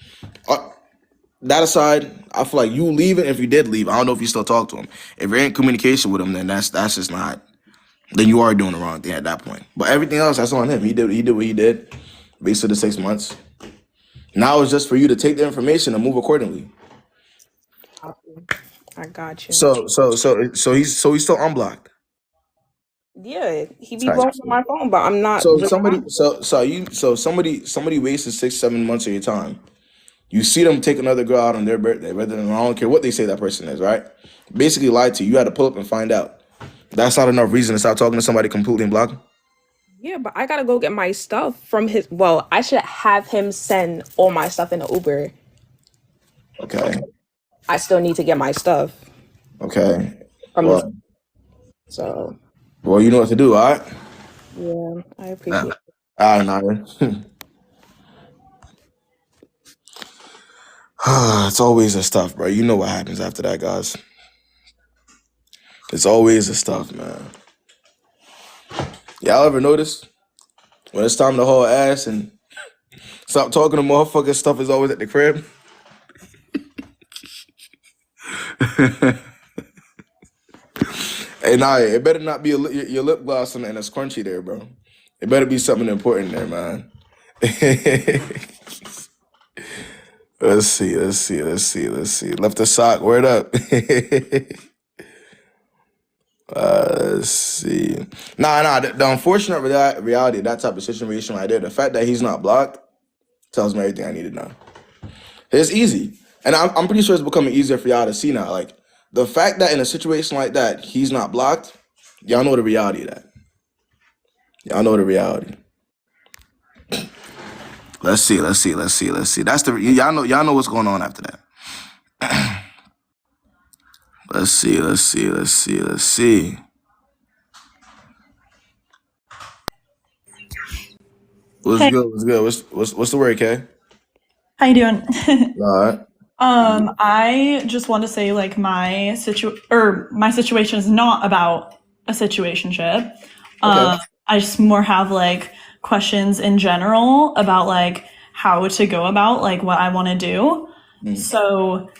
That aside, I feel like you leaving. If you did leave, I don't know if you still talk to him. If you're in communication with him, then that's just not. Then you are doing the wrong thing at that point. But everything else, that's on him. He did what he did, based on the 6 months. Now it's just for you to take the information and move accordingly. I got you. So he's still unblocked. Yeah, he be blowing up my phone, but I'm not. So somebody wasted 6-7 months of your time. You see them take another girl out on their birthday, rather than I don't care what they say that person is, right? Basically lied to you. You had to pull up and find out. That's not enough reason to stop talking to somebody completely and block them. Yeah, but I gotta go get my stuff from his. Well, I should have him send all my stuff in the Uber. Okay. I still need to get my stuff. Okay. So. Well, you know what to do, all right? Yeah, I appreciate it. Nah. It's always the stuff, bro. You know what happens after that, guys. It's always the stuff, man. Y'all ever notice when it's time to haul ass and stop talking to motherfuckers, stuff is always at the crib? Hey, nah, it better not be your lip gloss and a scrunchie there, bro. It better be something important there, man. Let's see. Left a sock, word up. Let's see. Nah. The unfortunate reality of that type of situation right there, the fact that he's not blocked, tells me everything I need to know. It's easy. And I'm pretty sure it's becoming easier for y'all to see now. Like, the fact that in a situation like that, he's not blocked, y'all know the reality of that. Y'all know the reality. Let's see. That's y'all know what's going on after that. Let's see. What's Hey, good? What's the word, Kay? how you doing? All right. I just want to say like my situation is not about a situationship. Okay. I just more have like questions in general about like how to go about like what I want to do. So,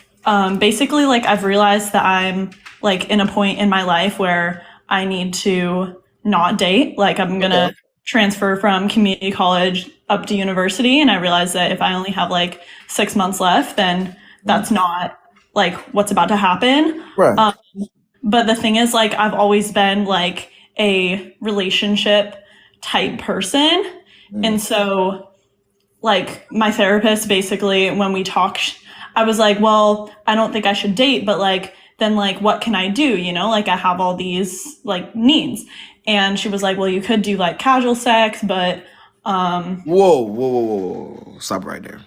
basically like I've realized that I'm like in a point in my life where I need to not date. Like I'm gonna transfer from community college up to university, and I realized that if I only have like 6 months left, then that's not like what's about to happen. Right. But the thing is, like, I've always been like a relationship type person. And so, like, my therapist basically, when we talked, I was like, well, I don't think I should date, but like, then like, what can I do? You know, like I have all these like needs. And she was like, well, you could do like casual sex, but Whoa. Stop right there.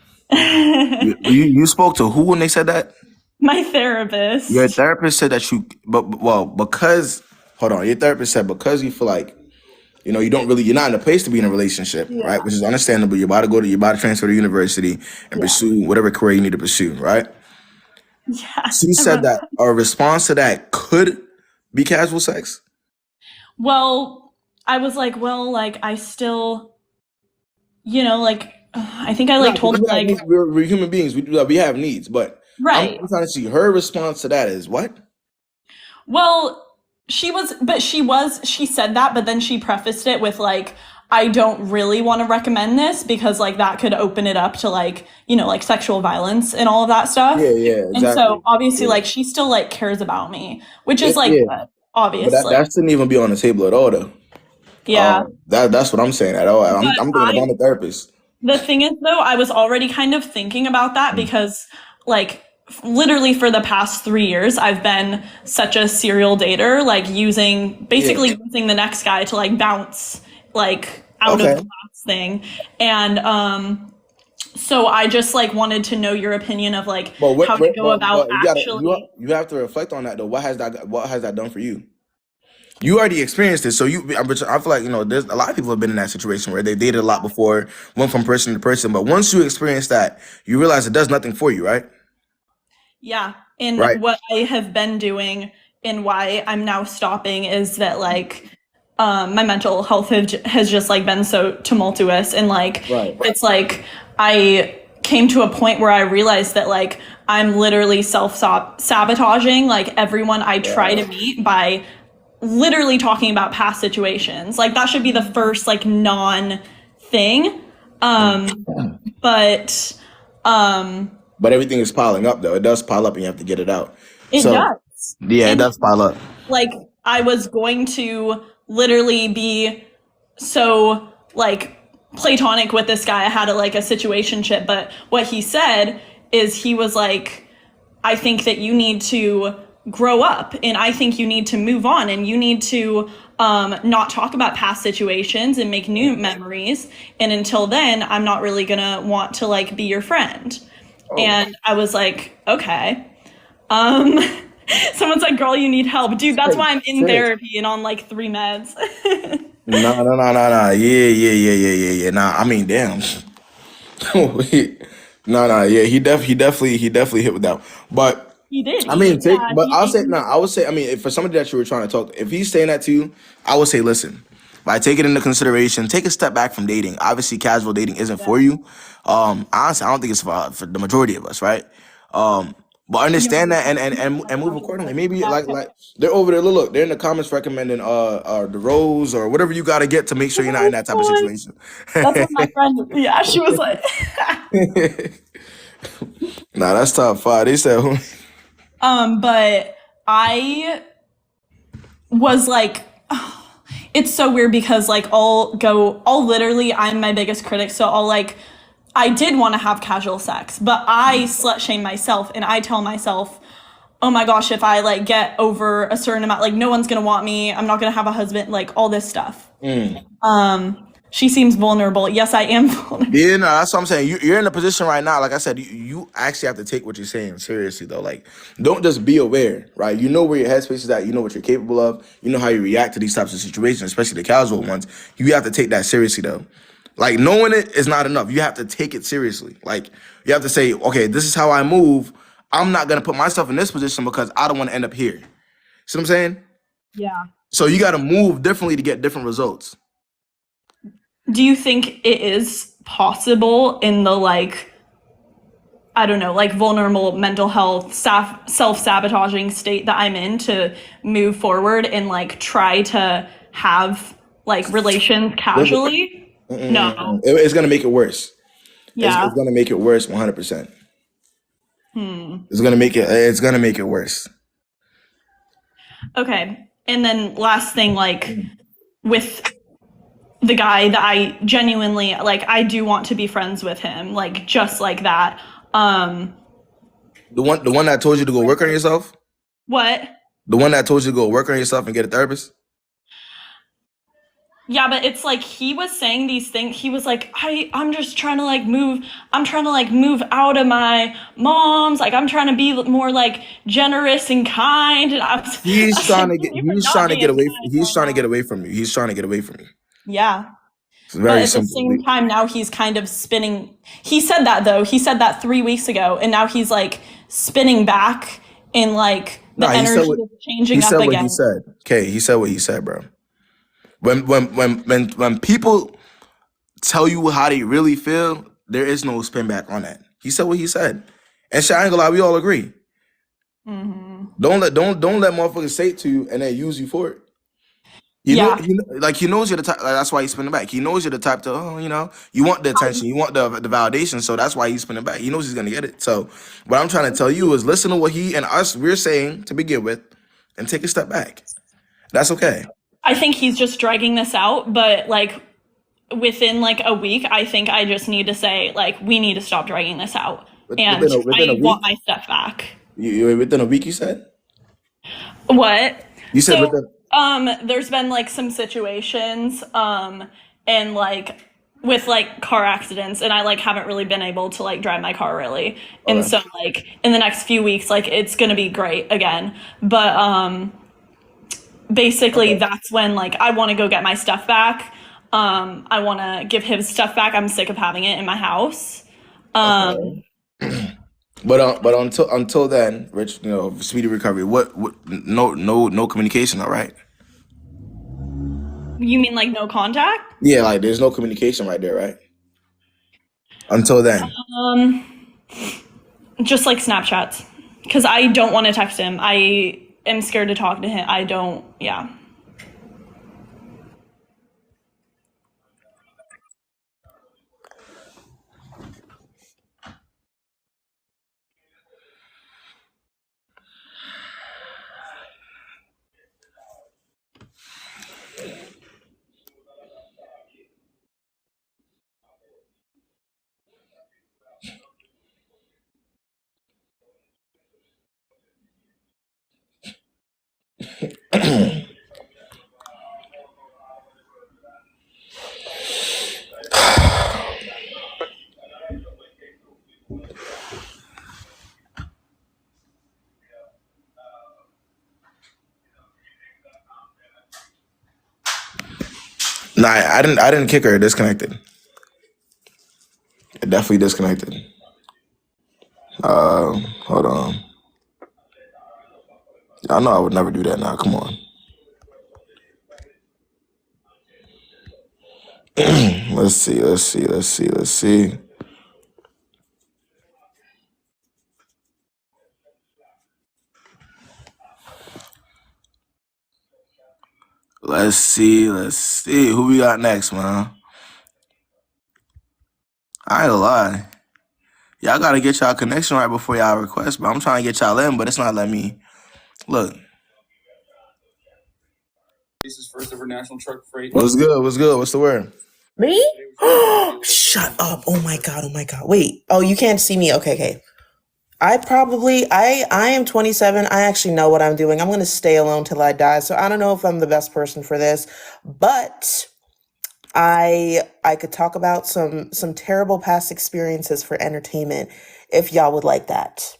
you spoke to who when they said that? my therapist. Your therapist said that because hold on, your therapist said because you feel like, you know, you're not in a place to be in a relationship, right? Which is understandable. You're about to transfer to university and pursue whatever career you need to pursue, right? Yeah. She said that a response to that could be casual sex. Well, I was like, well, like I still, you know, like I think I like told her like we're human beings. We have needs, but right. I'm trying to see her response to that is what? Well, she said that, but then she prefaced it with like, I don't really want to recommend this because like that could open it up to like, you know, like sexual violence and all of that stuff. Yeah, exactly. And so obviously like she still like cares about me, which is like obviously. But that shouldn't even be on the table at all, though. Yeah. That's what I'm saying at all. I'm thinking about the therapist. The thing is, though, I was already kind of thinking about that because, like, literally for the past 3 years, I've been such a serial dater, like using the next guy to like bounce like out of the last thing. And so I just like wanted to know your opinion of like how to go about actually. You have to reflect on that though. What has that done for you? You already experienced it, so I feel like, you know, there's a lot of people have been in that situation where they dated a lot before, went from person to person. But once you experience that, you realize it does nothing for you, right? Yeah, and what I have been doing and why I'm now stopping is that like my mental health has just like been so tumultuous, and like it's like I came to a point where I realized that like I'm literally self-sabotaging like everyone I try to meet by literally talking about past situations. Like that should be the first like non-thing. But everything is piling up though. It does pile up and you have to get it out. It does. Yeah, it does pile up. Like I was going to literally be so like platonic with this guy. I had a situationship, but what he said is he was like, I think that you need to grow up, and I think you need to move on, and you need to not talk about past situations and make new memories. And until then, I'm not really gonna want to like be your friend. And I was like, okay. Someone's like, girl, you need help. Dude, that's why I'm in therapy and on like 3 meds. No. Yeah. Nah, I mean, damn. No, yeah, he definitely hit with that. But He did. I mean, but I'll say He, no. I would say, I mean, if for somebody that you were trying to talk, if he's saying that to you, I would say, listen, by taking into consideration, take a step back from dating. Obviously, casual dating isn't for you. Honestly, I don't think it's for the majority of us, right? But understand that and move accordingly. Maybe like they're over there. Look, they're in the comments recommending the rose or whatever you got to get to make sure you're not in that type of situation. that's what my friend. Yeah, she was like. Nah, that's top 5. They said who? But I was like, it's so weird because like I'll literally, I'm my biggest critic, so I did want to have casual sex, but I slut shame myself and I tell myself, oh my gosh, if I like get over a certain amount, like no one's gonna want me, I'm not gonna have a husband, like all this stuff. She seems vulnerable. Yes, I am vulnerable. Yeah, no, that's what I'm saying. You're in a position right now. Like I said, you actually have to take what you're saying seriously, though. Like, don't just be aware, right? You know where your headspace is at. You know what you're capable of. You know how you react to these types of situations, especially the casual ones. You have to take that seriously, though. Like, knowing it is not enough. You have to take it seriously. Like, you have to say, okay, this is how I move. I'm not gonna put myself in this position because I don't want to end up here. See what I'm saying? Yeah. So you got to move differently to get different results. Do you think it is possible in the like, I don't know, like vulnerable mental health, self-sabotaging state that I'm in to move forward and like try to have like relations casually? No. It's gonna make it worse. Yeah. It's gonna make it worse 100%. It's gonna make it worse. Okay. And then last thing, like with the guy that I genuinely like, I do want to be friends with him, like just like that. The one that told you to go work on yourself? What? The one that told you to go work on yourself and get a therapist? Yeah, but it's like he was saying these things. He was like, I'm just trying to like move. I'm trying to like move out of my mom's. Like I'm trying to be more like generous and kind. And He's trying to get away from you. He's trying to get away from you. Yeah. It's very but at simple. the same time, now he's kind of spinning. He said that though. He said that 3 weeks ago, and now he's like spinning back in like the energy is changing up again. He said what he said. Okay, he said what he said, bro. When people tell you how they really feel, there is no spin back on that. He said what he said, and shit, I ain't gonna lie, we all agree. Don't let motherfuckers say it to you and then use you for it. He knows you're the type. Like, that's why he's spinning back. He knows you're the type to, you want the attention, you want the validation. So that's why he's spinning back. He knows he's gonna get it. So what I'm trying to tell you is listen to what he and us we're saying to begin with, and take a step back. That's okay. I think he's just dragging this out, but like within like a week, I think I just need to say like we need to stop dragging this out, and within a I week? want my stuff back. You within a week, you said? What? You said there's been like some situations, and like with like car accidents, and I like haven't really been able to like drive my car really, and so like in the next few weeks, like it's gonna be great again, but basically that's when like I want to go get my stuff back. I want to give his stuff back. I'm sick of having it in my house. But until then, Rich, speedy recovery. What no communication, all right? You mean like no contact? Yeah, like there's no communication right there, right? Until then. Just like Snapchats, because I don't want to text him. I am scared to talk to him. Yeah. Nah, I didn't kick her. Disconnected. It definitely disconnected. Hold on. I know I would never do that now. Come on. Let's see. Let's see. Who we got next, man? I ain't gonna lie. Y'all gotta get y'all connection right before y'all request, but I'm trying to get y'all in, but it's not letting me. Look. First ever national truck freight. What's good? What's the word? Me? Shut up. Oh my god. Wait. Oh, you can't see me. Okay. I am 27. I actually know what I'm doing. I'm going to stay alone till I die. So I don't know if I'm the best person for this, but I could talk about some terrible past experiences for entertainment if y'all would like that.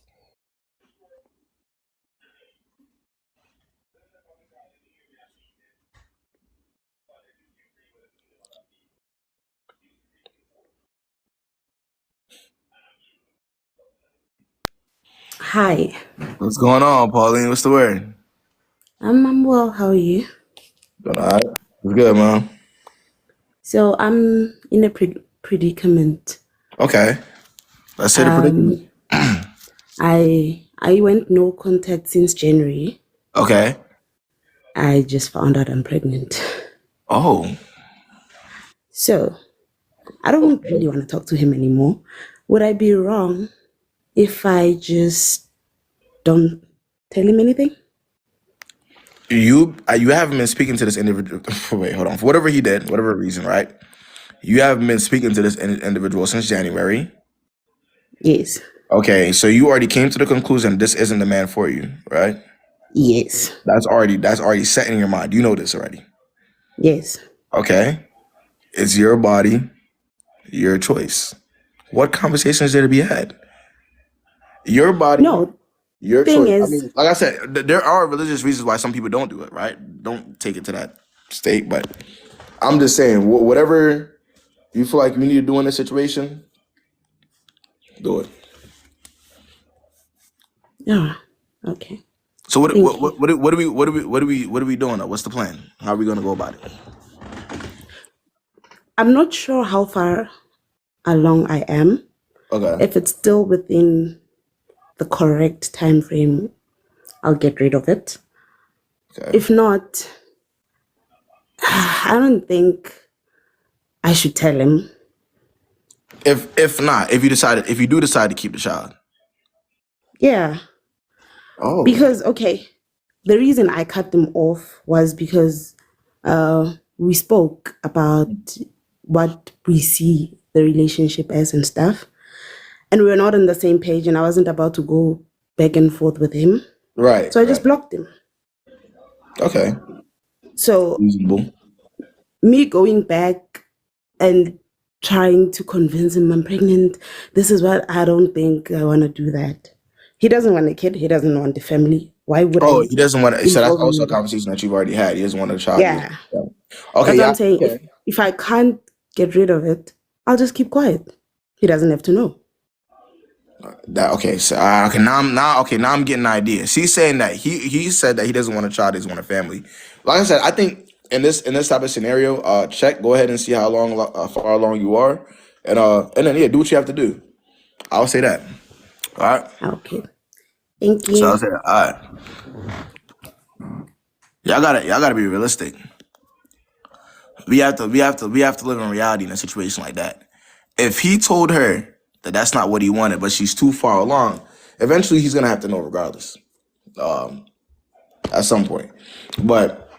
Hi. What's going on, Pauline? What's the word? I'm well. How are you? Doing all right. What's good, man? So I'm in a predicament. Okay. Let's say the predicament. I went no contact since January. Okay. I just found out I'm pregnant. Oh. So I don't really want to talk to him anymore. Would I be wrong if I just don't tell him anything? You haven't been speaking to this individual. Wait, hold on. For whatever he did, whatever reason, right? You haven't been speaking to this individual since January. Yes. Okay, so you already came to the conclusion this isn't the man for you, right? Yes. That's already set in your mind. You know this already. Yes. Okay. It's your body, your choice. What conversations there to be had? Your body, your thing choice. I is- mean, like I said, there are religious reasons why some people don't do it, right? Don't take it to that state, but I'm just saying, whatever you feel like you need to do in this situation, do it. Yeah. Okay. So what Thank are we doing? What's the plan? How are we gonna go about it? I'm not sure how far along I am. Okay. If it's still within the correct time frame, I'll get rid of it. Okay. If not, I don't think I should tell him. If you do decide to keep the child. Yeah. Oh. Because the reason I cut them off was because we spoke about what we see the relationship as and stuff. And we were not on the same page, and I wasn't about to go back and forth with him. Right. So I just blocked him. Okay. So reasonable. Me going back and trying to convince him I'm pregnant, this is what I don't think I want to do that. He doesn't want a kid. He doesn't want a family. Why would I? He doesn't want to. So that's involve also a him? conversation that you've already had. He doesn't want a child. Yeah. Okay. That's what Yeah. I'm saying. Okay. If I can't get rid of it, I'll just keep quiet. He doesn't have to know. Okay. So now I'm getting an idea. She's saying that he said that he doesn't want a child. He doesn't want a family. Like I said, I think in this type of scenario, go ahead and see how far along you are, and then do what you have to do. I'll say that. All right. Okay. Thank you. So I'll say that. All right. Y'all gotta be realistic. We have to live in reality in a situation like that. If he told her that that's not what he wanted, but she's too far along, eventually he's gonna have to know regardless. At some point. But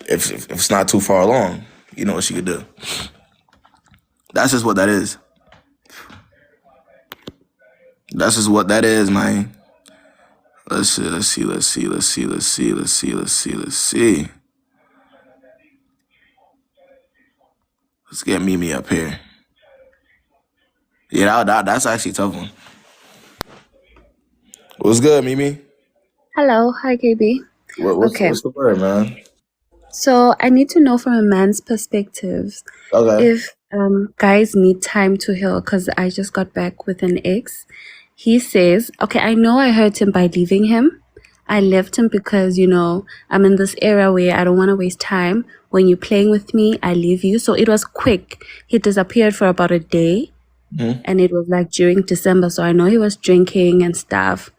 if it's not too far along, you know what she could do. That's just what that is. That's just what that is, man. Let's see. Let's get Mimi up here. Yeah, that's actually a tough one. What's good, Mimi? Hello, hi KB. What's the word, man? So I need to know from a man's perspective Okay. if guys need time to heal because I just got back with an ex. He says, okay, I know I hurt him by leaving him. I left him because, I'm in this era where I don't want to waste time. When you're playing with me, I leave you. So it was quick. He disappeared for about a day. And it was like during December. So I know he was drinking and stuff.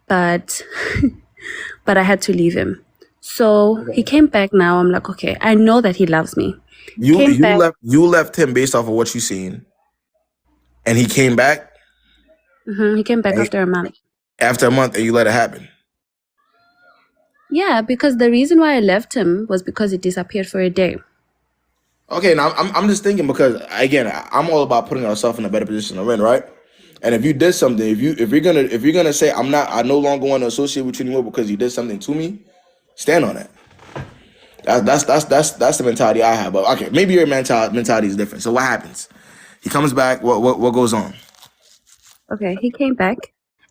But I had to leave him. So he came back now. I'm like, okay, I know that he loves me. You left him based off of what you seen, and he came back. He came back after a month. After a month, and you let it happen. Yeah, because the reason why I left him was because he disappeared for a day. Okay, now I'm just thinking because again, I'm all about putting ourselves in a better position to win, right? And if you did something, if you're gonna say I no longer want to associate with you anymore because you did something to me, stand on it. That's the mentality I have. But okay, maybe your mentality is different. So what happens? He comes back. What goes on? Okay, he came back.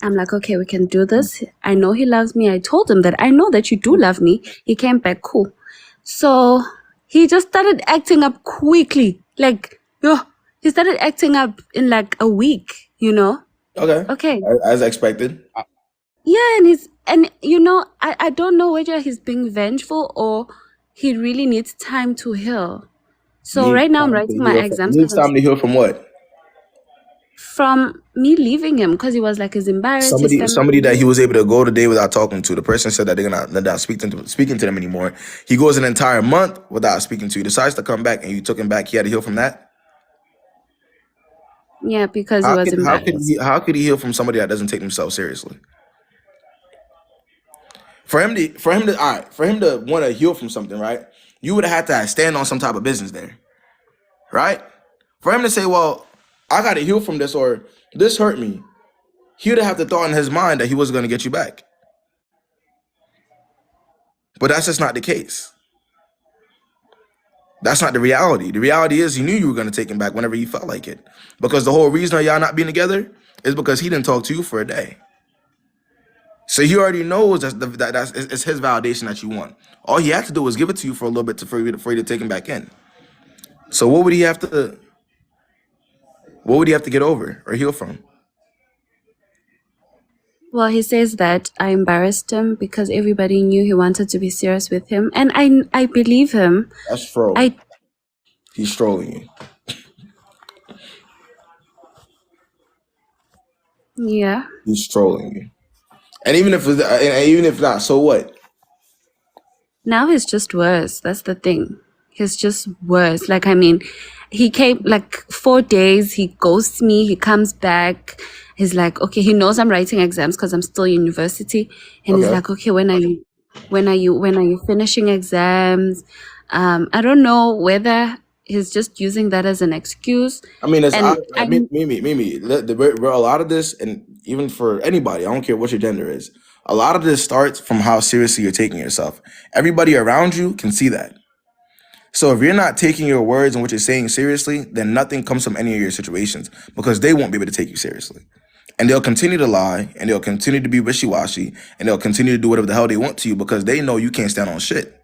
I'm like, okay, we can do this. I know he loves me. I told him that I know that you do love me. He came back, cool. So he just started acting up quickly. Like, he started acting up in like a week, Okay. As expected. Yeah, and I don't know whether he's being vengeful or he really needs time to heal. So right now I'm writing my exams. Needs time to heal from what? From me leaving him because he was like he's embarrassed. Somebody that he was able to go the day without talking to. The person said that they're not speaking to them anymore. He goes an entire month without speaking to you. Decides to come back and you took him back. He had to heal from that. Yeah, because he was embarrassed. How could he heal from somebody that doesn't take themselves seriously? For him to want to heal from something, right? You would have had to stand on some type of business there, right? For him to say, well, I got to heal from this or this hurt me, he would have the thought in his mind that he was going to get you back. But that's just not the case. That's not the reality. The reality is he knew you were going to take him back whenever he felt like it. Because the whole reason of y'all not being together is because he didn't talk to you for a day. So he already knows it's his validation that you want. All he had to do was give it to you for a little bit for you to take him back in. So what would he have to get over or heal from? Well, he says that I embarrassed him because everybody knew he wanted to be serious with him. And I believe him. That's trolling. He's trolling you. Yeah. He's trolling you. And even if not, so what? Now he's just worse. That's the thing. He's just worse. Like, I mean, he came like 4 days. He ghosts me. He comes back. He's like, okay, he knows I'm writing exams because I'm still in university. And he's like, okay, when are you finishing exams? I don't know whether he's just using that as an excuse. I mean, Mimi, a lot of this, and even for anybody, I don't care what your gender is, a lot of this starts from how seriously you're taking yourself. Everybody around you can see that. So if you're not taking your words and what you're saying seriously, then nothing comes from any of your situations because they won't be able to take you seriously. And they'll continue to lie, and they'll continue to be wishy-washy, and they'll continue to do whatever the hell they want to you because they know you can't stand on shit.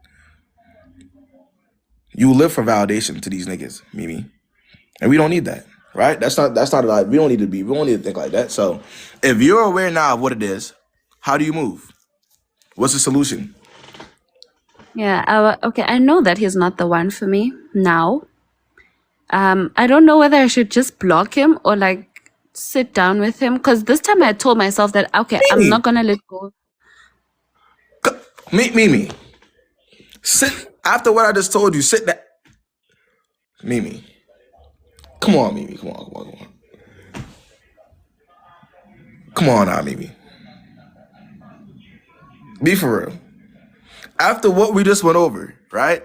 You live for validation to these niggas, Mimi. And we don't need that, right? That's not like, we don't need to think like that. So if you're aware now of what it is, how do you move? What's the solution? Yeah, okay, I know that he's not the one for me now. I don't know whether I should just block him or like sit down with him because this time I told myself that, okay, I'm not going to let go. Mimi, sit, after what I just told you, sit down. Mimi. Come on, Mimi. Come on. Come on now, Mimi. Be for real. After what we just went over, right?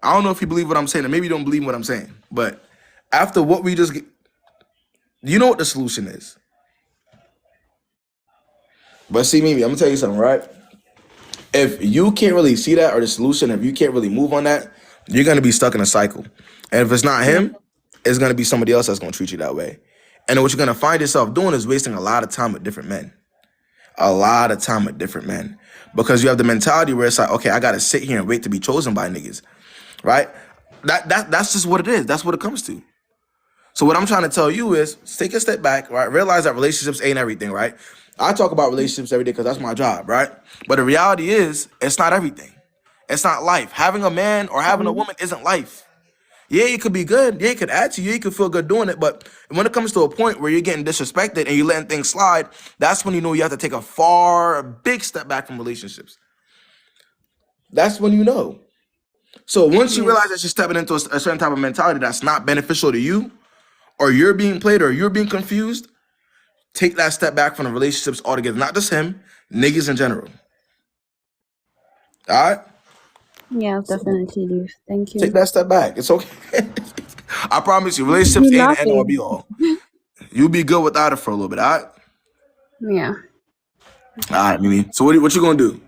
I don't know if you believe what I'm saying, or maybe you don't believe what I'm saying, but after what we just, you know what the solution is. But see, Mimi, I'm gonna tell you something, right? If you can't really see that or the solution, if you can't really move on that, you're gonna be stuck in a cycle. And if it's not him, it's gonna be somebody else that's gonna treat you that way. And what you're gonna find yourself doing is wasting a lot of time with different men. Because you have the mentality where it's like, okay, I gotta sit here and wait to be chosen by niggas, right? That's just what it is. That's what it comes to. So what I'm trying to tell you is take a step back, right? Realize that relationships ain't everything, right? I talk about relationships every day because that's my job, right? But the reality is, it's not everything. It's not life. Having a man or having a woman isn't life. Yeah, it could be good. Yeah, it could add to you. You could feel good doing it. But when it comes to a point where you're getting disrespected and you're letting things slide, that's when you know you have to take a big step back from relationships. That's when you know. So once you realize that you're stepping into a certain type of mentality that's not beneficial to you, or you're being played, or you're being confused, take that step back from the relationships altogether. Not just him, niggas in general. All right? Yeah, I'll definitely leave. Thank Take you. that step back. It's okay. I promise you, relationships You ain't the end all be laughing? all. You'll be good without it for a little bit, all right? Yeah. All right, Mimi. So what you gonna do?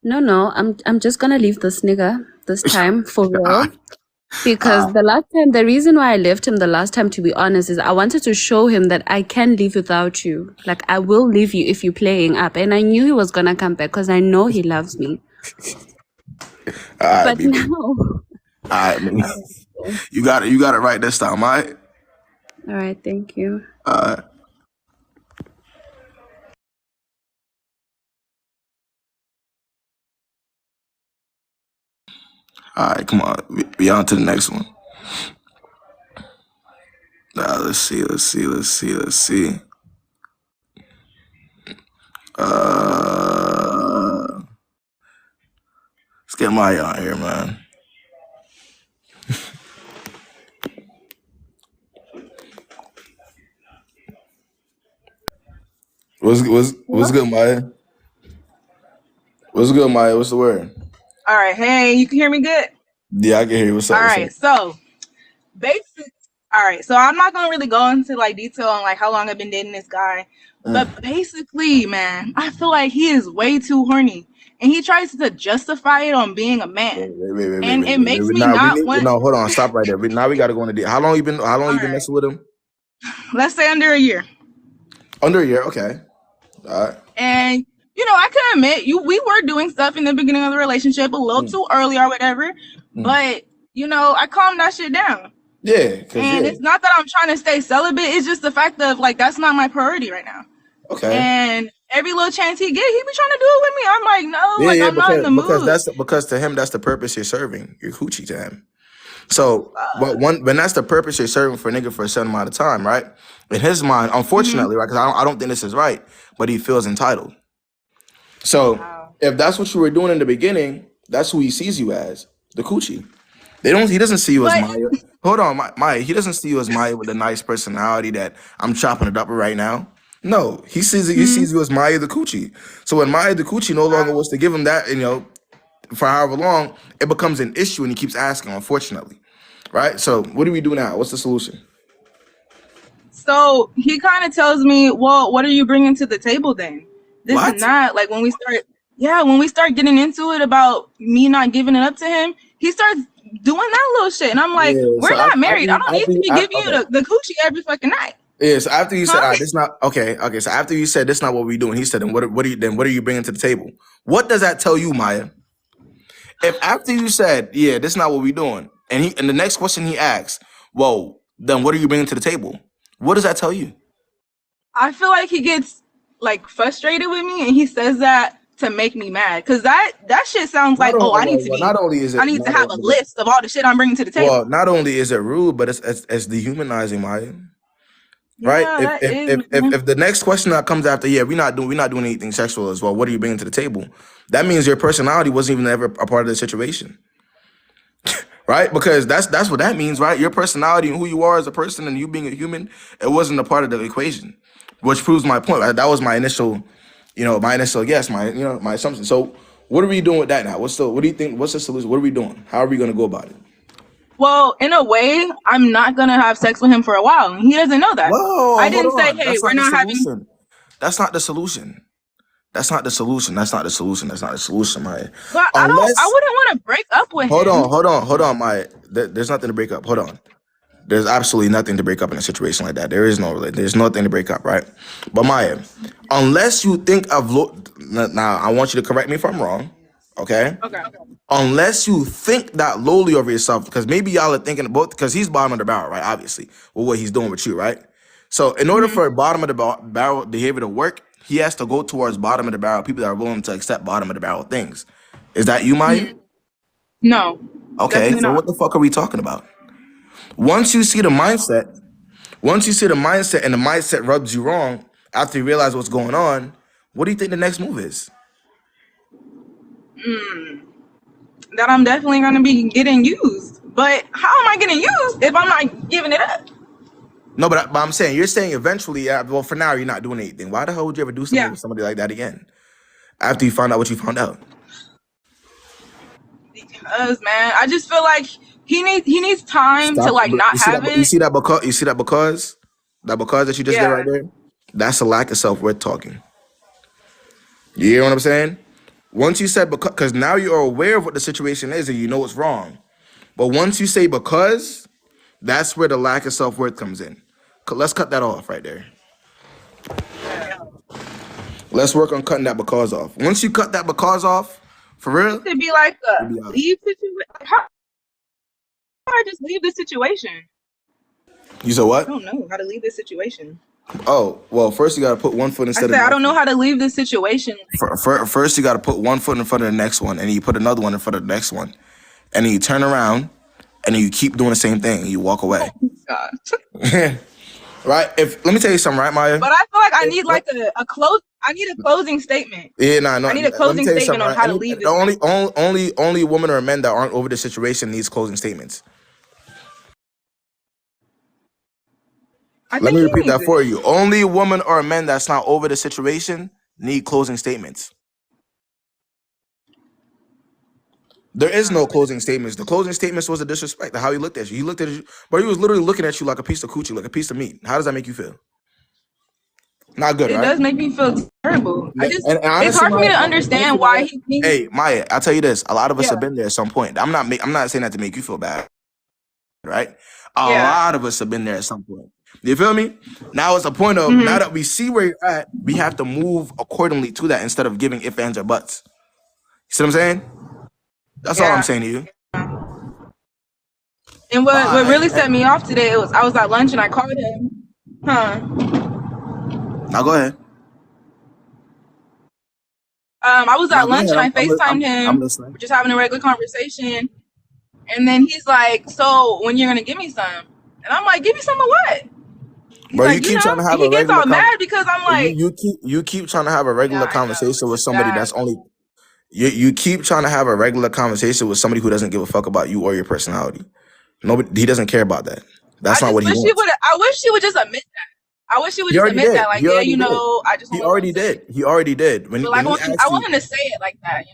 No. I'm just gonna leave this nigga this time for All real. right. Because the reason why I left him the last time, to be honest, is I wanted to show him that I can live without you. Like, I will leave you if you're playing up. And I knew he was gonna come back because I know he loves me. All right, But Mimi. now, All right, Mimi. You got it right this time, all right? all right, thank you. All right. All right, come on. We on to the next one. Let's see. Let's get Maya on here, man. What's good, Maya? What's good, Maya? What's the word? All right, hey, you can hear me good? Yeah, I can hear you. What's up? All right, so so I'm not gonna really go into like detail on like how long I've been dating this guy, but basically, man, I feel like he is way too horny, and he tries to justify it on being a man, and it makes me not want. No, hold on, stop right there. Now we got to go into detail. How long you been messing with him? Let's say under a year. Under a year, okay. All right. And I can admit we were doing stuff in the beginning of the relationship a little too early or whatever, but I calmed that shit down. Yeah, and it's not that I'm trying to stay celibate. It's just the fact of like that's not my priority right now. Okay. And every little chance he get, he be trying to do it with me. I'm like, no, I'm not in the mood. Because to him that's the purpose you're serving. You're coochie to him. So when that's the purpose you're serving for a nigga for a certain amount of time, right? In his mind, unfortunately, right? Because I don't think this is right, but he feels entitled. So if that's what you were doing in the beginning, that's who he sees you as, the coochie. He doesn't see you as Maya. Hold on, Maya. He doesn't see you as Maya with a nice personality that I'm chopping it up right now. No, he sees you as Maya the coochie. So when Maya the coochie no longer wants to give him that, for however long, it becomes an issue and he keeps asking, unfortunately. Right? So what do we do now? What's the solution? So he kind of tells me, well, what are you bringing to the table then? This is not like when we start getting into it about me not giving it up to him, he starts doing that little shit. And I'm like, we're not married. I don't need to be giving you the coochie every fucking night. Yeah, so after you said, this not okay. So after you said this not what we're doing, he said, then what are you bringing to the table? What does that tell you, Maya? If after you said, yeah, this not what we're doing, and the next question he asks, well, then what are you bringing to the table? What does that tell you? I feel like he gets like frustrated with me, and he says that to make me mad, because that shit sounds like, I need to have a list of all the shit I'm bringing to the table. Well, not only is it rude, but it's dehumanizing, Maya. Right? Yeah, if the next question that comes after, we're not doing anything sexual as well, what are you bringing to the table? That means your personality wasn't even ever a part of the situation. Right? Because that's what that means, right? Your personality and who you are as a person and you being a human, it wasn't a part of the equation. Which proves my point. Right? That was my initial guess, my assumption. So what are we doing with that now? What do you think? What's the solution? What are we doing? How are we going to go about it? Well, in a way, I'm not going to have sex with him for a while. And he doesn't know that. Whoa, I didn't say, hey, we're not having... That's not the solution. That's not the solution, Maya. But I wouldn't want to break up with him. Hold on, Maya. There's nothing to break up. Hold on. There's absolutely nothing to break up in a situation like that. There's nothing to break up, right? But Maya, unless you think now I want you to correct me if I'm wrong. Okay? Okay. Unless you think that lowly of yourself, because maybe y'all are thinking both, because he's bottom of the barrel, right? Obviously, with what he's doing with you, right? So in order for bottom of the barrel behavior to work, he has to go towards bottom of the barrel people that are willing to accept bottom of the barrel things. Is that you, Maya? No, Okay, definitely so not. what the fuck are we talking about? Once you see the mindset and the mindset rubs you wrong after you realize what's going on, what do you think the next move is? That I'm definitely gonna be getting used. But how am I getting used if I'm not giving it up? No, but I'm saying, you're saying eventually, well, for now, you're not doing anything. Why the hell would you ever do something Yeah, with somebody like that again? After you found out what you found out? because man, I just feel like he needs time to Stop. like not You see have that? You it. see that because that you just did right Yeah, there? That's a lack of self-worth talking. You hear what I'm saying? Once you said because now you're aware of what the situation is and you know what's wrong. But once you say because, that's where the lack of self-worth comes in. Let's cut that off right there. yeah. Let's work on cutting that because off. Once you cut that because off, for real, To be like you'll a be out. leave situation. How do I just leave the situation? You said I what? don't know how to leave this situation. Oh, well, first you got to put one foot I instead of said the I next don't know one. how to leave this situation. First you got to put one foot in front of the next one, and then you put another one in front of the next one. And then you turn around, and then you keep doing the same thing, and you walk away. God. Right? Let me tell you something, right, Maya? But I feel like I need like a close. I need a closing statement. Yeah, no. I need a Let me closing tell you statement something, on right? how to leave this. Only women or men that aren't over the situation needs closing statements. I Let think me he repeat needs that for it. you. Only women or men that's not over the situation need closing statements. There is no closing statements. The closing statements was a disrespect to how he looked at you. He looked at you, but he was literally looking at you like a piece of coochie, like a piece of meat. How does that make you feel? Not good, It right? does make me feel terrible. And It's honestly, hard for me Maya, to honestly, understand why Maya, he thinks. hey, Maya, I'll tell you this. A lot of us Yeah, have been there at some point. I'm not saying that to make you feel bad, right? A yeah. lot of us have been there at some point. You feel me? Now it's a point of, now that we see where you're at, we have to move accordingly to that instead of giving ifs, ands, or buts. You see what I'm saying? That's all I'm Yeah. saying to you. And what really And set me off today was I was at lunch and I called him. now go ahead. I was Now at go lunch ahead. and I FaceTimed I'm him. listening. We're just having a regular conversation. And then he's like, "So when you're gonna give me some?" And I'm like, "Give you some of what?" He's Bro, you like, keep trying to have he a gets regular all mad because I'm like, you keep trying to have a "Yeah, regular I know. conversation It's with just somebody bad." that's only you keep trying to have a regular conversation with somebody who doesn't give a fuck about you or your personality. Nobody, he doesn't care about that. That's I not just what he wish he wants. would. I wish he would just admit that. I wish he would He just already admit did. that. Like, He yeah, already did. I just He only want already sex. did. He already did. But When like, he I asks want you, him to say it like that.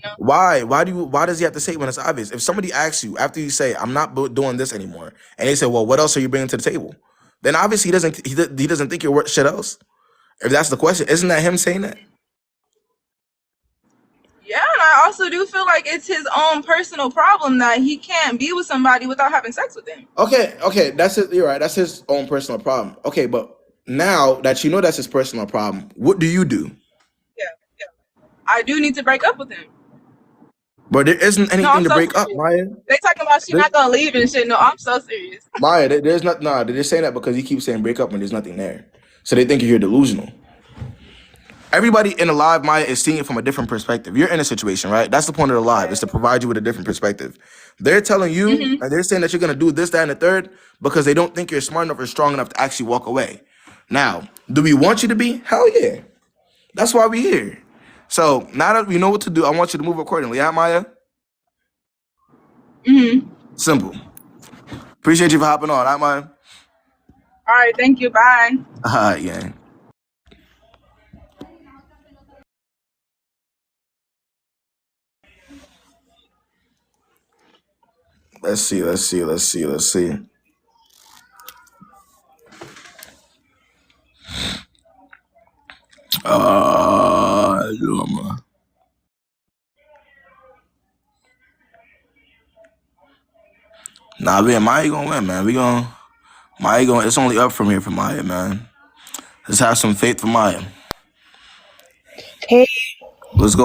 why does he have to say it when it's obvious? If somebody asks you after you say, I'm not doing this anymore, and they say, well, what else are you bringing to the table? Then obviously he doesn't think you're worth shit else. If that's the question, isn't that him saying that? Yeah, and I also do feel like it's his own personal problem that he can't be with somebody without having sex with them. Okay, that's it. You're right. That's his own personal problem. Okay, but now that you know that's his personal problem, what do you do? Yeah, I do need to break up with him. But there isn't No, I'm anything to so break up, serious. Maya. They talking about she There- not gonna leave and shit. No, I'm so serious. Maya, there's not. Nah, they're saying that because you keep saying break up when there's nothing there, so they think you're delusional. Everybody in the live, Maya, is seeing it from a different perspective. You're in a situation, right? That's the point of the live, is to provide you with a different perspective. They're telling you, and they're saying that you're gonna do this, that, and the third because they don't think you're smart enough or strong enough to actually walk away. Now, do we want you to be? Hell yeah. That's why we're here. So now that we know what to do, I want you to move accordingly. Yeah, Maya? Simple. Appreciate you for hopping on. Huh, Maya? All right, thank you. Bye. All right, yeah. Let's see. Nah, man, Maya gonna win, man. It's only up from here for Maya, man. Let's have some faith for Maya. Hey, What's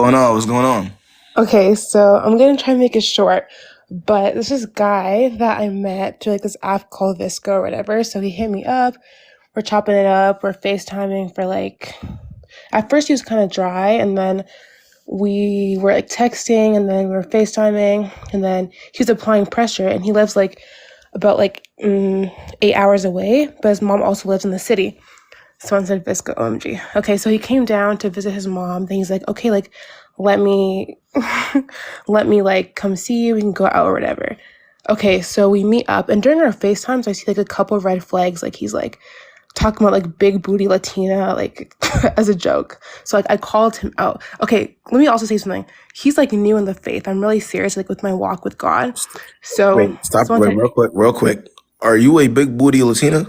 going on? Okay, so I'm gonna try and make it short, but this is guy that I met through like this app called Visco or whatever. So he hit me up. We're chopping it up. We're FaceTiming for like. At first he was kind of dry, and then we were like texting, and then we were FaceTiming, and then he was applying pressure, and he lives like about like 8 hours away, but his mom also lives in the city. Someone said Visco, OMG. Okay, so he came down to visit his mom. Then he's like, okay, like, let me, let me like come see you. We can go out or whatever. Okay, so we meet up, and during our FaceTimes, I see like a couple of red flags. Like he's like talking about like big booty Latina, like as a joke. So like I called him out. Okay, let me also say something. He's like new in the faith. I'm really serious, like with my walk with God. So Wait, stop. someone Wait, said, real quick. Are you a big booty Latina?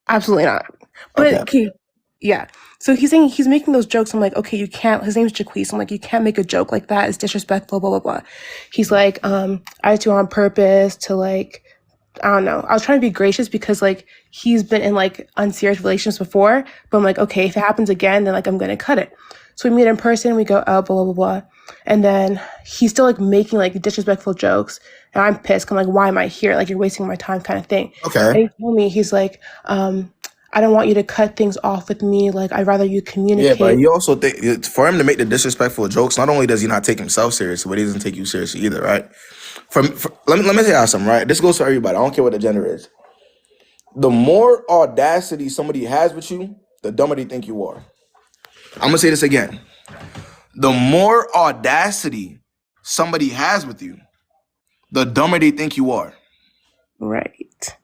absolutely not. But Okay. okay, yeah. So he's saying he's making those jokes. I'm like, okay, you can't. His name's Jaquise. I'm like, you can't make a joke like that. It's disrespectful. Blah blah blah. He's like, I do it on purpose to like, I don't know. I was trying to be gracious because like he's been in like unserious relations before. But I'm like, okay, if it happens again, then like I'm gonna cut it. So we meet in person. We go out. Blah blah blah. And then he's still like making like disrespectful jokes. And I'm pissed. I'm like, why am I here? Like you're wasting my time, kind of thing. Okay. And he told me, he's like, I don't want you to cut things off with me. Like, I'd rather you Yeah, communicate. but you also think for him to make the disrespectful jokes, not only does he not take himself seriously, but he doesn't take you seriously either, right? Let me tell you something, right? This goes for everybody. I don't care what the gender is. The more audacity somebody has with you, the dumber they think you are. I'm gonna say this again. The more audacity somebody has with you, the dumber they think you are. Right.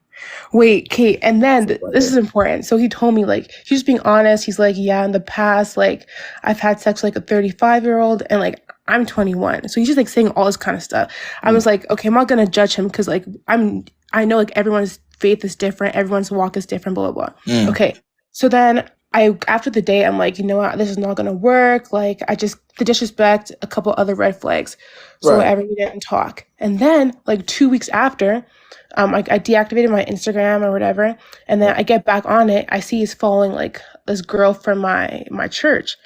Wait, Kate, and then this is important. So he told me, like, he's just being honest. He's like, yeah, in the past, like, I've had sex with like a 35-year-old, and like, I'm 21. So he's just like saying all this kind of stuff. I was like, okay, I'm not gonna judge him because like I know like everyone's faith is different, everyone's walk is different, blah blah blah. Okay. So then after the day, I'm like, you know what, this is not gonna work. Like, the disrespect, a couple other red flags. So whatever, we didn't talk. And then like 2 weeks after, I deactivated my Instagram or whatever, and then I get back on it. I see he's following like this girl from my church,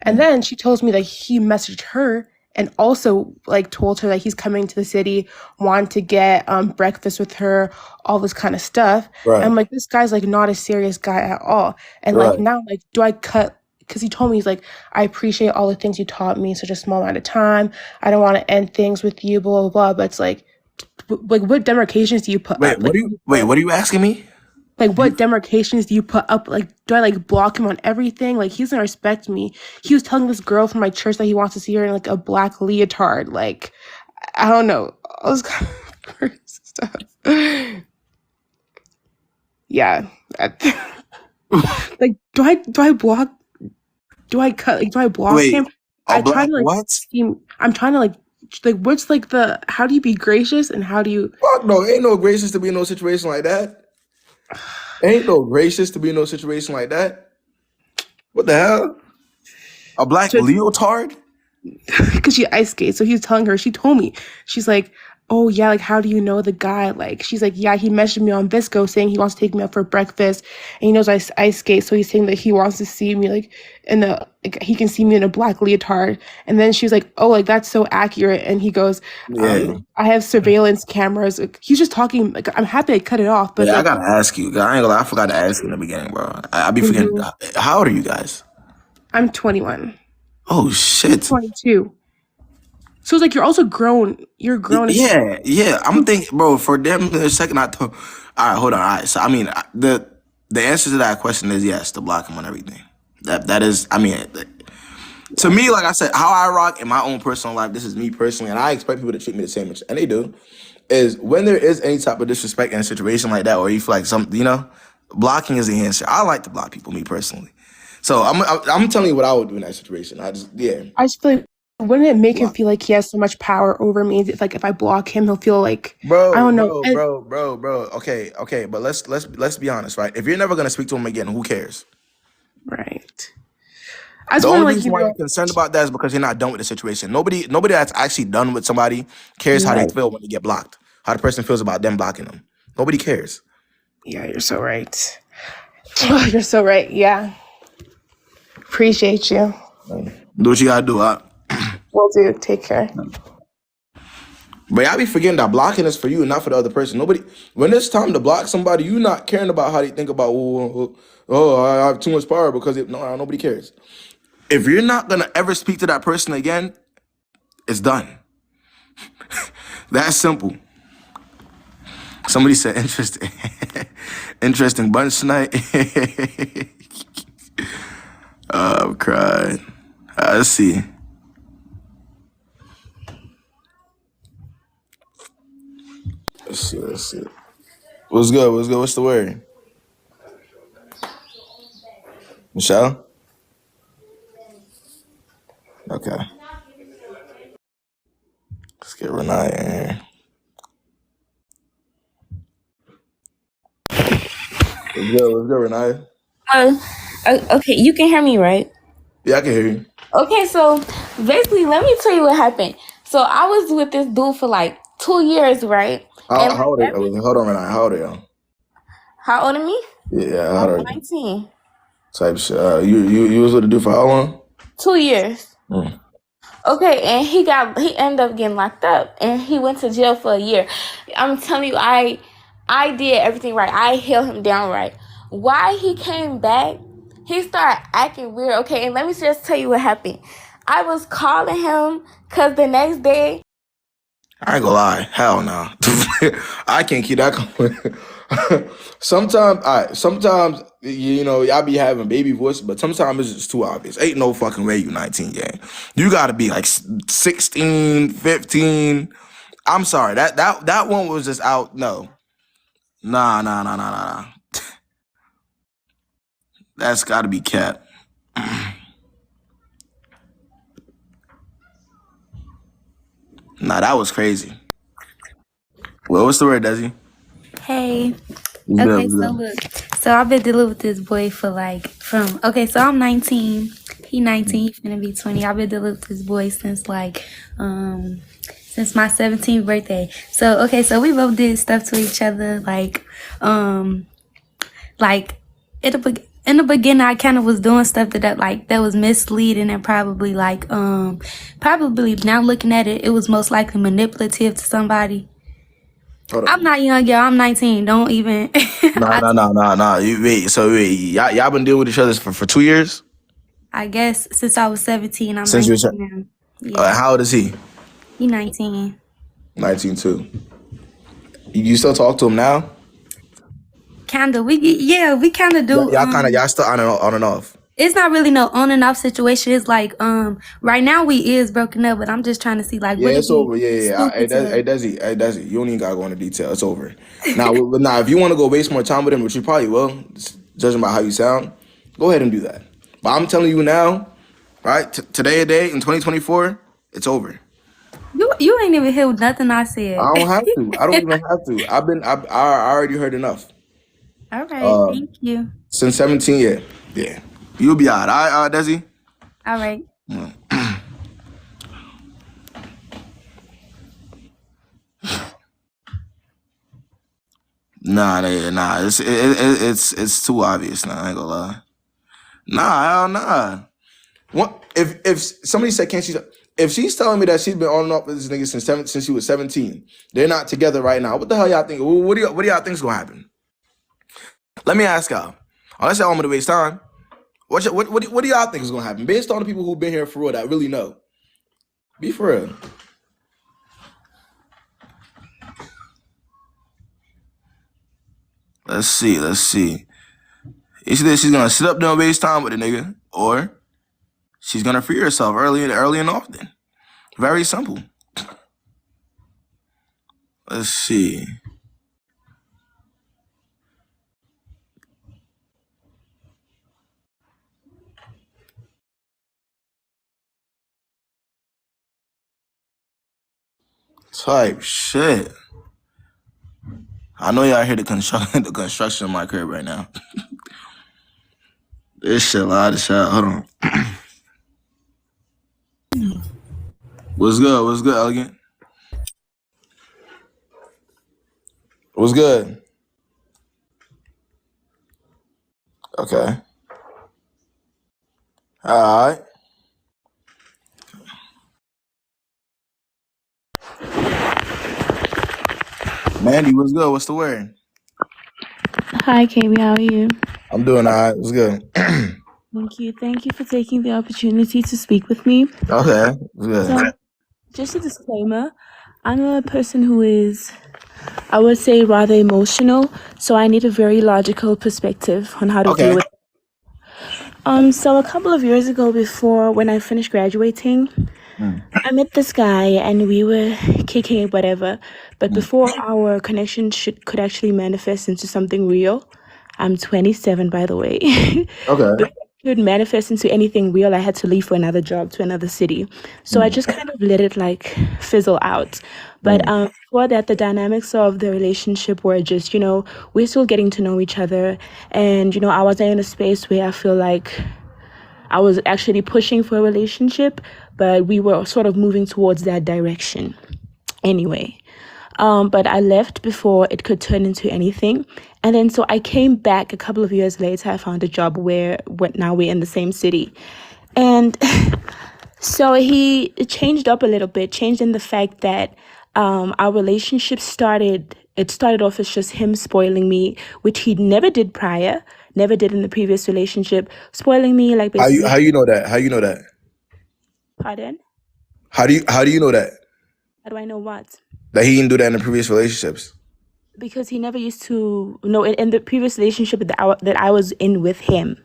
and then she tells me that he messaged her and also like told her that he's coming to the city, want to get breakfast with her, all this kind of stuff. Right. I'm like, this guy's like not a serious guy at all. And like now, like, do I cut? Because he told me, he's like, I appreciate all the things you taught me in such a small amount of time. I don't want to end things with you, blah blah blah. But it's like what demarcations do you put up? What are you asking me? Like, what demarcations do you put up? Like, do I like block him on everything? Like, he doesn't respect me. He was telling this girl from my church that he wants to see her in like a black leotard. Like, I don't know, all this kind of crazy stuff. Yeah. Like, do I block? Do I cut? Like, do I block him? I'm trying to like what? I'm trying to like what's like how do you be gracious and how do you? Fuck no, ain't no gracious to be in no situation like that. Ain't no gracious to be in no situation like that. What the hell? A black leotard? Because she ice skates. So he was telling her, she told me, she's like, oh yeah, like how do you know the guy? Like, she's like, yeah, he messaged me on Visco saying he wants to take me out for breakfast, and he knows I ice skate, so he's saying that he wants to see me like he can see me in a black leotard. And then she was like, oh, like that's so accurate. And he goes, I have surveillance cameras. Like, he's just talking. Like, I'm happy I cut it off, but yeah, like, I gotta ask you. I ain't gonna lie, I forgot to ask you in the beginning, bro. I be forgetting. How old are you guys? I'm 21. Oh shit. 22. So it's like you're also grown. You're grown. Yeah. I'm thinking, bro. For them, in a second, I thought. All right, hold on. All right. So I mean, the answer to that question is yes, to block him on everything. That is. I mean, to me, like I said, how I rock in my own personal life. This is me personally, and I expect people to treat me the same, and they do. Is when there is any type of disrespect in a situation like that, or you feel like blocking is the answer. I like to block people, me personally. So I'm telling you what I would do in that situation. I just feel like, wouldn't it make him feel like he has so much power over me? If I block him, he'll feel like, bro, I don't know, bro. Okay, but let's be honest, right? If you're never gonna speak to him again, who cares? Right. The only reason why you're concerned about that is because you're not done with the situation. Nobody that's actually done with somebody cares how they feel when they get blocked. How the person feels about them blocking them. Nobody cares. Yeah, you're so right. You're so right. Yeah. Appreciate you. Do what you gotta do. Will do. Take care. But y'all be forgetting that blocking is for you and not for the other person. Nobody, when it's time to block somebody, you not caring about how they think about, I have too much power because no, nobody cares. If you're not gonna ever speak to that person again, it's done. That's simple. Somebody said interesting, interesting bunch tonight. I'm crying. Let's see. Let's see. What's good? What's the word? Michelle? Okay. Let's get Renee in here. What's good, Renee? Okay, you can hear me, right? Yeah, I can hear you. Okay, so basically, let me tell you what happened. So I was with this dude for like 2 years, right? And How old are you? Hold on, Renee. How old are you? how old are me? Yeah, how old are you? 19. Type shit. You was with the dude for how long? 2 years. Mm. Okay, and he ended up getting locked up, and he went to jail for a year. I'm telling you, I did everything right. I held him down right. Why he came back? He started acting weird. Okay, and let me just tell you what happened. I was calling him because the next day. I ain't gonna lie. Hell no. I can't keep that going. Sometimes, y'all be having baby voice, but sometimes it's just too obvious. Ain't no fucking way you 19, gang. You gotta be like 16, 15. I'm sorry. That one was just out. No. Nah. That's gotta be cap. Nah, that was crazy. Well, what's the word, Desi? Hey. What's Okay, good? so look. So I've been dealing with this boy for so I'm 19. He 19, he finna be 20. I've been dealing with this boy since my 17th birthday. So we both did stuff to each other, in the beginning I kind of was doing stuff that was misleading and probably now looking at it, it was most likely manipulative to somebody. I'm not young, y'all. I'm 19. Don't even. Nah. Y'all been dealing with each other for 2 years? I guess since I was 17, I'm Since you 19 were now. Yeah. how old is he? He 19. 19 too. You still talk to him now? Kinda. We kinda do. Y'all still on and off. It's not really no on and off situation. It's right now we is broken up, but I'm just trying to see Yeah, would it it's be over. Yeah. stupid Hey, to. Desi, you don't even gotta go into detail. It's over. Now, if you want to go waste more time with him, which you probably will, judging by how you sound, go ahead and do that. But I'm telling you now, right? Today in 2024, it's over. You ain't even hear nothing I said. I don't have to. I don't even have to. I already heard enough. All right. Thank you. Since 17, yeah. You'll be all right, Desi? All right. Nah. It's too obvious. Nah, I ain't gonna lie. Nah. What if somebody said can't she? If she's telling me that she's been on and off with this nigga since she was 17, they're not together right now. What the hell y'all think? What do y'all think's gonna happen? Let me ask y'all. Unless y'all want me to waste time, what do y'all think is gonna happen based on the people who've been here for real that really know? Be for real. Let's see. Either she's gonna sit up there and waste time with the nigga, or she's gonna free herself early and often. Very simple. Let's see. Type shit. I know y'all hear the construction of my crib right now. This shit loud as hell. Hold on. What's good, Elegant? What's good? Okay. All right. Mandy, what's good? What's the word? Hi, Kayb. How are you? I'm doing all right. What's good? Thank you. Thank you for taking the opportunity to speak with me. Okay. What's good? So, just a disclaimer, I'm a person who is, I would say, rather emotional, so I need a very logical perspective on how to deal with it. So a couple of years ago, before when I finished graduating, I met this guy and we were kicking it, whatever. But before our connection could actually manifest into something real, I'm 27, by the way. Okay. Before it could manifest into anything real, I had to leave for another job to another city. So I just kind of let it like fizzle out. But before that, the dynamics of the relationship were just, we're still getting to know each other. And, I wasn't in a space where I feel like I was actually pushing for a relationship, but we were sort of moving towards that direction anyway. But I left before it could turn into anything. And then so I came back a couple of years later. I found a job where now we're in the same city. And so he changed up a little bit, changed in the fact that our relationship started off as just him spoiling me, which he never did prior, never did in the previous relationship, spoiling me like basically. How you know that? How you know that? Pardon? How do you know that? How do I know what? That he didn't do that in the previous relationships? Because he never used to. No, in the previous relationship that I was in with him.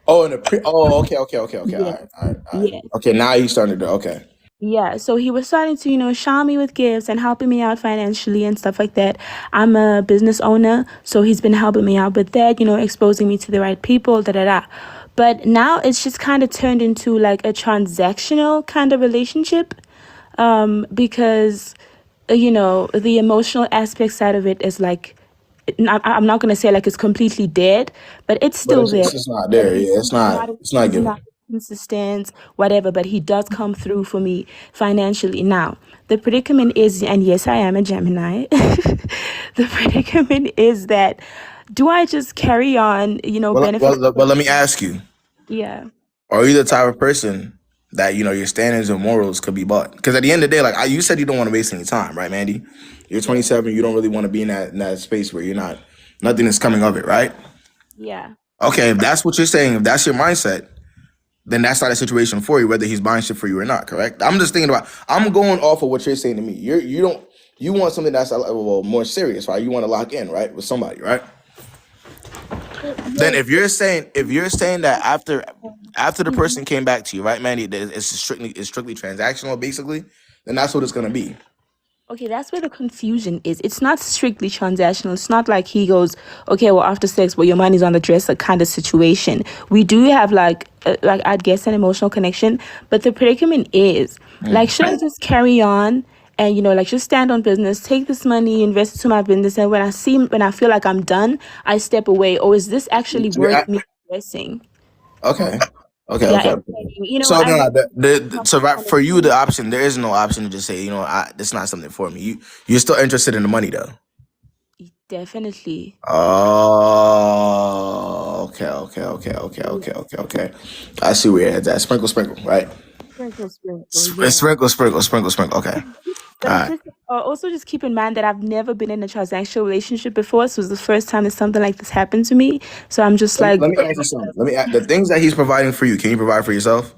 Oh, okay. All right. Yeah. Okay, now he's starting to do. Okay. Yeah, so he was starting to, shower me with gifts and helping me out financially and stuff like that. I'm a business owner, so he's been helping me out with that, exposing me to the right people, But now it's just kind of turned into like a transactional kind of relationship, because, the emotional aspect side of it is like, I'm not gonna say like it's completely dead, but it's still there. It's just not there. Yeah, it's not He's given. not consistent, whatever, but he does come through for me financially. Now, the predicament is, and yes, I am a Gemini. The predicament is that, do I just carry on, benefit? Well, let me ask you. Yeah. Are you the type of person that, your standards and morals could be bought? Because at the end of the day, like you said, you don't want to waste any time, right, Mandy? You're 27. You don't really want to be in that space where nothing is coming of it, right? Yeah. Okay, if that's what you're saying, if that's your mindset, then that's not a situation for you, whether he's buying shit for you or not, correct? I'm just thinking I'm going off of what you're saying to me. You want something that's more serious, right? You want to lock in, right, with somebody, right? Then if you're saying that after the person came back to you, right, Mandy, it's strictly transactional, basically, then that's what it's gonna be. Okay, that's where the confusion is. It's not strictly transactional. It's not like he goes, okay, well, after sex, well, your money's on the dresser kind of situation. We do have like I'd guess an emotional connection, but the predicament is like, should I just carry on and just stand on business, take this money, invest it to my business, and when I feel like I'm done, I step away, or is this actually worth me investing? Okay. Yeah, So for you, the option, there is no option to just say, it's not something for me. You're still interested in the money, though. Definitely. Oh, okay. I see where your head's at. Sprinkle, right? Sprinkle. Okay. All right. Also, just keep in mind that I've never been in a transactional relationship before. So it's the first time that something like this happened to me. So I'm just let me ask you something. The things that he's providing for you, can you provide for yourself?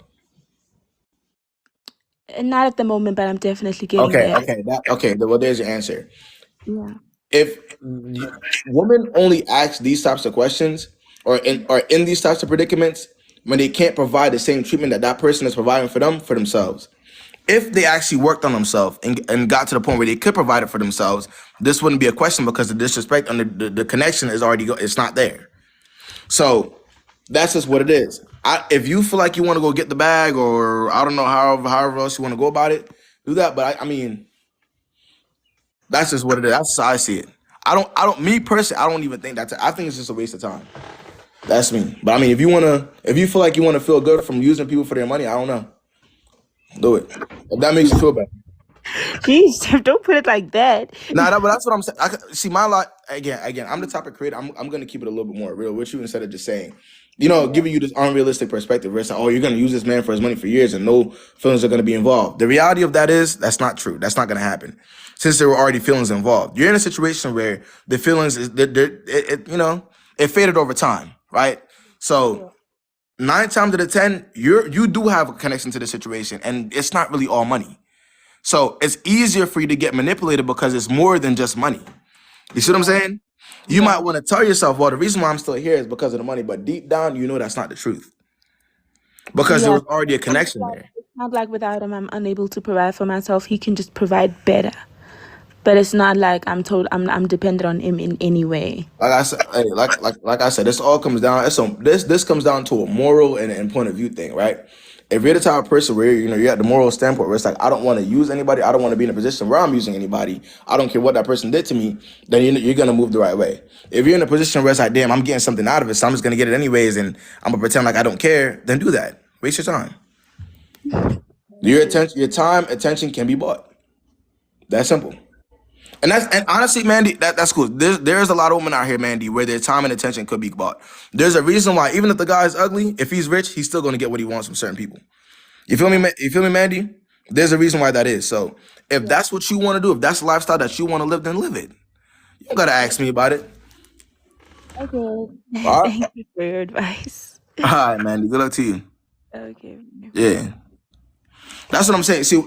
Not at the moment, but I'm definitely getting there. Okay. Well, there's your answer. Yeah. If women only ask these types of questions or in these types of predicaments when they can't provide the same treatment that person is providing for themselves. If they actually worked on themselves and got to the point where they could provide it for themselves, this wouldn't be a question because the disrespect and the connection is already it's not there. So that's just what it is. If you feel like you want to go get the bag, or I don't know, however else you want to go about it, do that. But I mean, that's just what it is. That's how I see it. Me personally, I don't even think I think it's just a waste of time. That's me. But I mean, if you feel like you want to feel good from using people for their money, I don't know. Do it. If that makes you feel better. Jeez, don't put it like that. But that's what I'm saying. See, my life again. I'm the type of creator. I'm gonna keep it a little bit more real with you instead of just saying, giving you this unrealistic perspective where it's like, oh, you're going to use this man for his money for years and no feelings are going to be involved. The reality of that is that's not true. That's not going to happen since there were already feelings involved. You're in a situation where the feelings, it faded over time, right? So 9 times out of 10, you do have a connection to the situation and it's not really all money. So it's easier for you to get manipulated because it's more than just money. You see what I'm saying? You might want to tell yourself, well, the reason why I'm still here is because of the money, but deep down, you know that's not the truth. Because there was already a connection there. It's not like without him, I'm unable to provide for myself. He can just provide better. But it's not like I'm dependent on him in any way. Like I said, like I said, this all comes down. This comes down to a moral and point of view thing, right? If you're the type of person where you're at the moral standpoint where it's like I don't want to use anybody, I don't want to be in a position where I'm using anybody, I don't care what that person did to me, then you're gonna move the right way. If you're in a position where it's like, damn, I'm getting something out of it, so I'm just gonna get it anyways, and I'm gonna pretend like I don't care, then do that. Waste your time. Your time, attention can be bought. That's simple. And honestly, Mandy, that's cool. There's a lot of women out here, Mandy, where their time and attention could be bought. There's a reason why, even if the guy is ugly, if he's rich, he's still going to get what he wants from certain people. You feel me? You feel me, Mandy? There's a reason why that is. So if that's what you want to do, if that's the lifestyle that you want to live, then live it. You don't got to ask me about it. Okay. All right? Thank you for your advice. All right, Mandy. Good luck to you. Okay. Yeah. That's what I'm saying. See,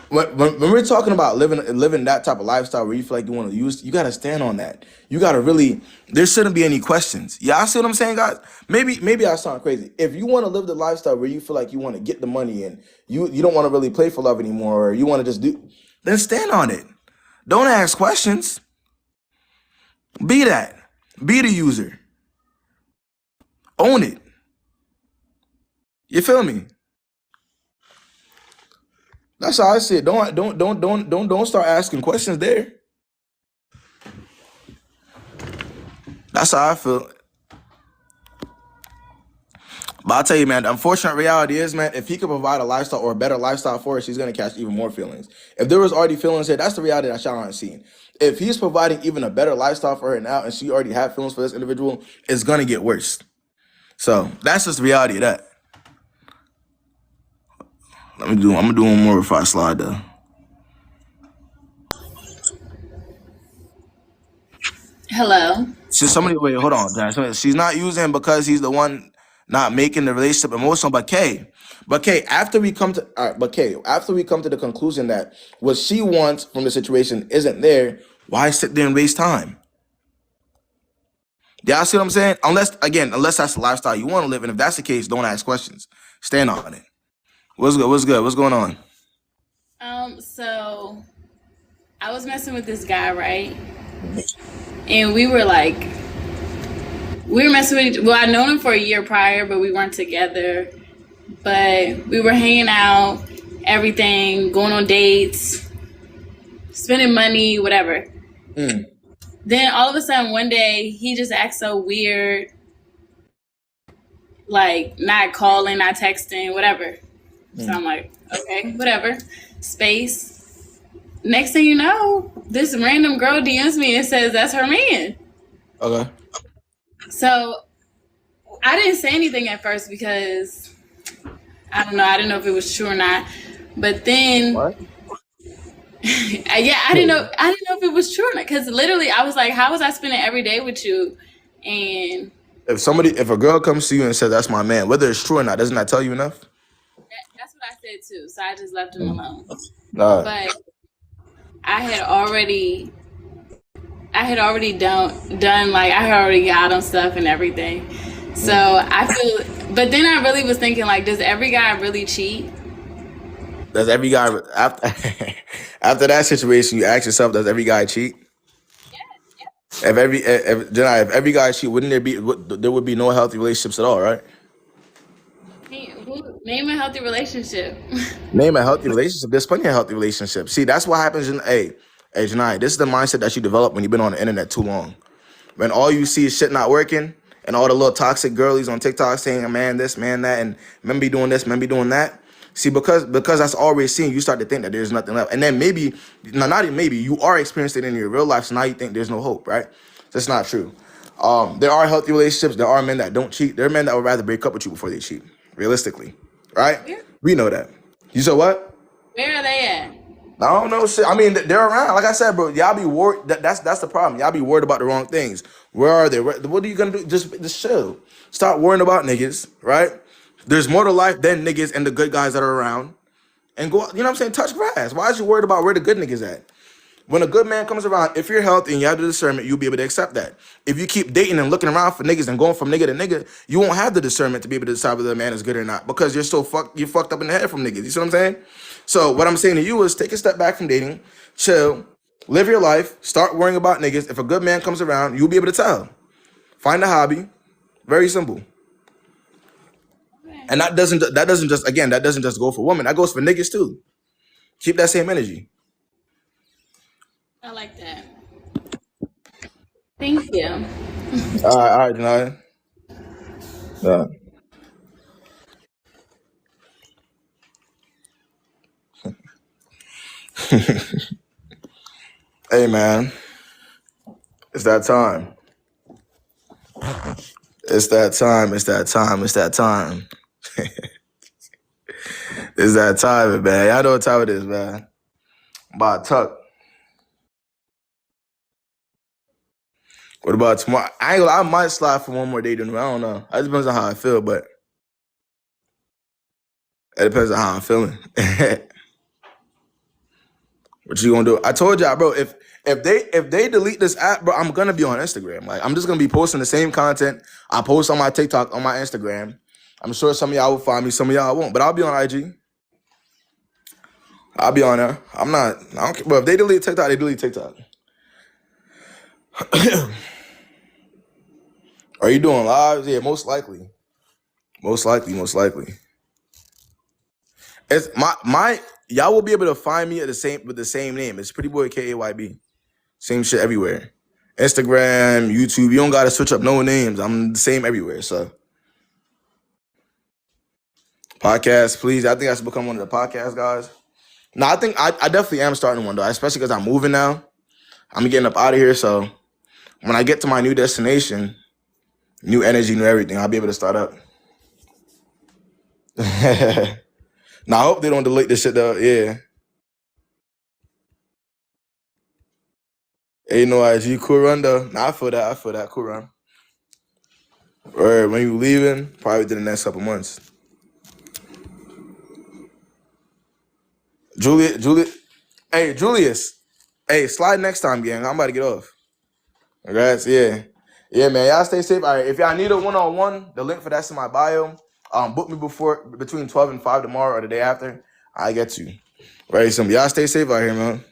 when we're talking about living that type of lifestyle where you feel like you want to use, you got to stand on that. You got to really, there shouldn't be any questions. Y'all see what I'm saying, guys? Maybe I sound crazy. If you want to live the lifestyle where you feel like you want to get the money and you don't want to really play for love anymore, or you want to just do, then stand on it. Don't ask questions. Be that. Be the user. Own it. You feel me? That's how I see it. Don't start asking questions there. That's how I feel. But I'll tell you, man, the unfortunate reality is, man, if he could provide a lifestyle or a better lifestyle for her, she's going to catch even more feelings. If there was already feelings here, that's the reality that y'all aren't seeing. If he's providing even a better lifestyle for her now and she already had feelings for this individual, it's going to get worse. So that's just the reality of that. I'm gonna do one more before I slide though. Hello. So wait, hold on, Jan. She's not using him because he's the one not making the relationship emotional. But Kay, after we come to the conclusion that what she wants from the situation isn't there, why sit there and waste time? Y'all see what I'm saying? Unless that's the lifestyle you want to live, and if that's the case, don't ask questions. Stand on it. What's good? What's going on? So I was messing with this guy, right? And we were messing with, well, I'd known him for a year prior, but we weren't together. But we were hanging out, everything, going on dates, spending money, whatever. Then all of a sudden one day he just acts so weird, like not calling, not texting, whatever. So I'm like, okay, whatever. Space. Next thing you know, this random girl DMs me and says that's her man. Okay. So I didn't say anything at first because I don't know. I didn't know if it was true or not. But then, what? I didn't know if it was true or not. Because literally, I was like, "How was I spending every day with you?" And if a girl comes to you and says that's my man, whether it's true or not, doesn't that tell you enough? That's what I said too. So I just left him alone. But I had already done like I had already got on stuff and everything. So I feel, but then I really was thinking like, does every guy really cheat? Does every guy after that situation you ask yourself, does every guy cheat? Yeah. If every guy cheat, there would be no healthy relationships at all, right? Name a healthy relationship. Name a healthy relationship. There's plenty of healthy relationships. See, that's what happens in Janai, this is the mindset that you develop when you've been on the internet too long. When all you see is shit not working and all the little toxic girlies on TikTok saying, man, this, man, that, and men be doing this, men be doing that. See, because that's all we're seeing, you start to think that there's nothing left. And then not even maybe, you are experiencing it in your real life, so now you think there's no hope, right? That's not true. There are healthy relationships. There are men that don't cheat. There are men that would rather break up with you before they cheat. Realistically, right? We know that. You said what? Where are they at? I don't know shit. I mean, they're around. Like I said, bro, y'all be worried. That's the problem. Y'all be worried about the wrong things. Where are they? What are you gonna do? Just chill. Stop worrying about niggas, right? There's more to life than niggas and the good guys that are around. And go, you know what I'm saying? Touch grass. Why is you worried about where the good niggas at? When a good man comes around, if you're healthy and you have the discernment, you'll be able to accept that. If you keep dating and looking around for niggas and going from nigga to nigga, you won't have the discernment to be able to decide whether a man is good or not because you're fucked up in the head from niggas. You see what I'm saying? So what I'm saying to you is take a step back from dating, chill, live your life, start worrying about niggas. If a good man comes around, you'll be able to tell. Find a hobby. Very simple. And that doesn't just go for women. That goes for niggas too. Keep that same energy. I like that. Thank you. All right, Janaya. Hey, man. It's that time. It's that time. It's that time. It's that time. It's that time, man. Y'all know what time it is, man. About tuck. What about tomorrow? I might slide for one more day. I don't know. It depends on how I feel, but it depends on how I'm feeling. What you gonna do? I told y'all, bro. If they delete this app, bro, I'm gonna be on Instagram. Like I'm just gonna be posting the same content I post on my TikTok, on my Instagram. I'm sure some of y'all will find me, some of y'all won't, but I'll be on IG. I'll be on there. I don't care. But if they delete TikTok, they delete TikTok. Are you doing lives? Yeah, most likely. Most likely. It's my y'all will be able to find me with the same name. It's PrettyBoyKayB. Same shit everywhere. Instagram, YouTube. You don't gotta switch up no names. I'm the same everywhere. So podcast, please. I think I should become one of the podcast guys. No, I think I definitely am starting one though, especially because I'm moving now. I'm getting up out of here. So when I get to my new destination, new energy, new everything, I'll be able to start up. Now I hope they don't delete this shit though. Yeah. Ain't no IG. Cool run though. Nah, I feel that. Cool run. Or when you leaving, probably within the next couple months. Juliet. Hey, Julius. Hey, slide next time, gang. I'm about to get off. Congrats. Yeah. Yeah, man. Y'all stay safe. All right. If y'all need a one-on-one, the link for that's in my bio. Book me between 12 and 5 tomorrow or the day after. I get you. Very simple. Y'all stay safe out here, man.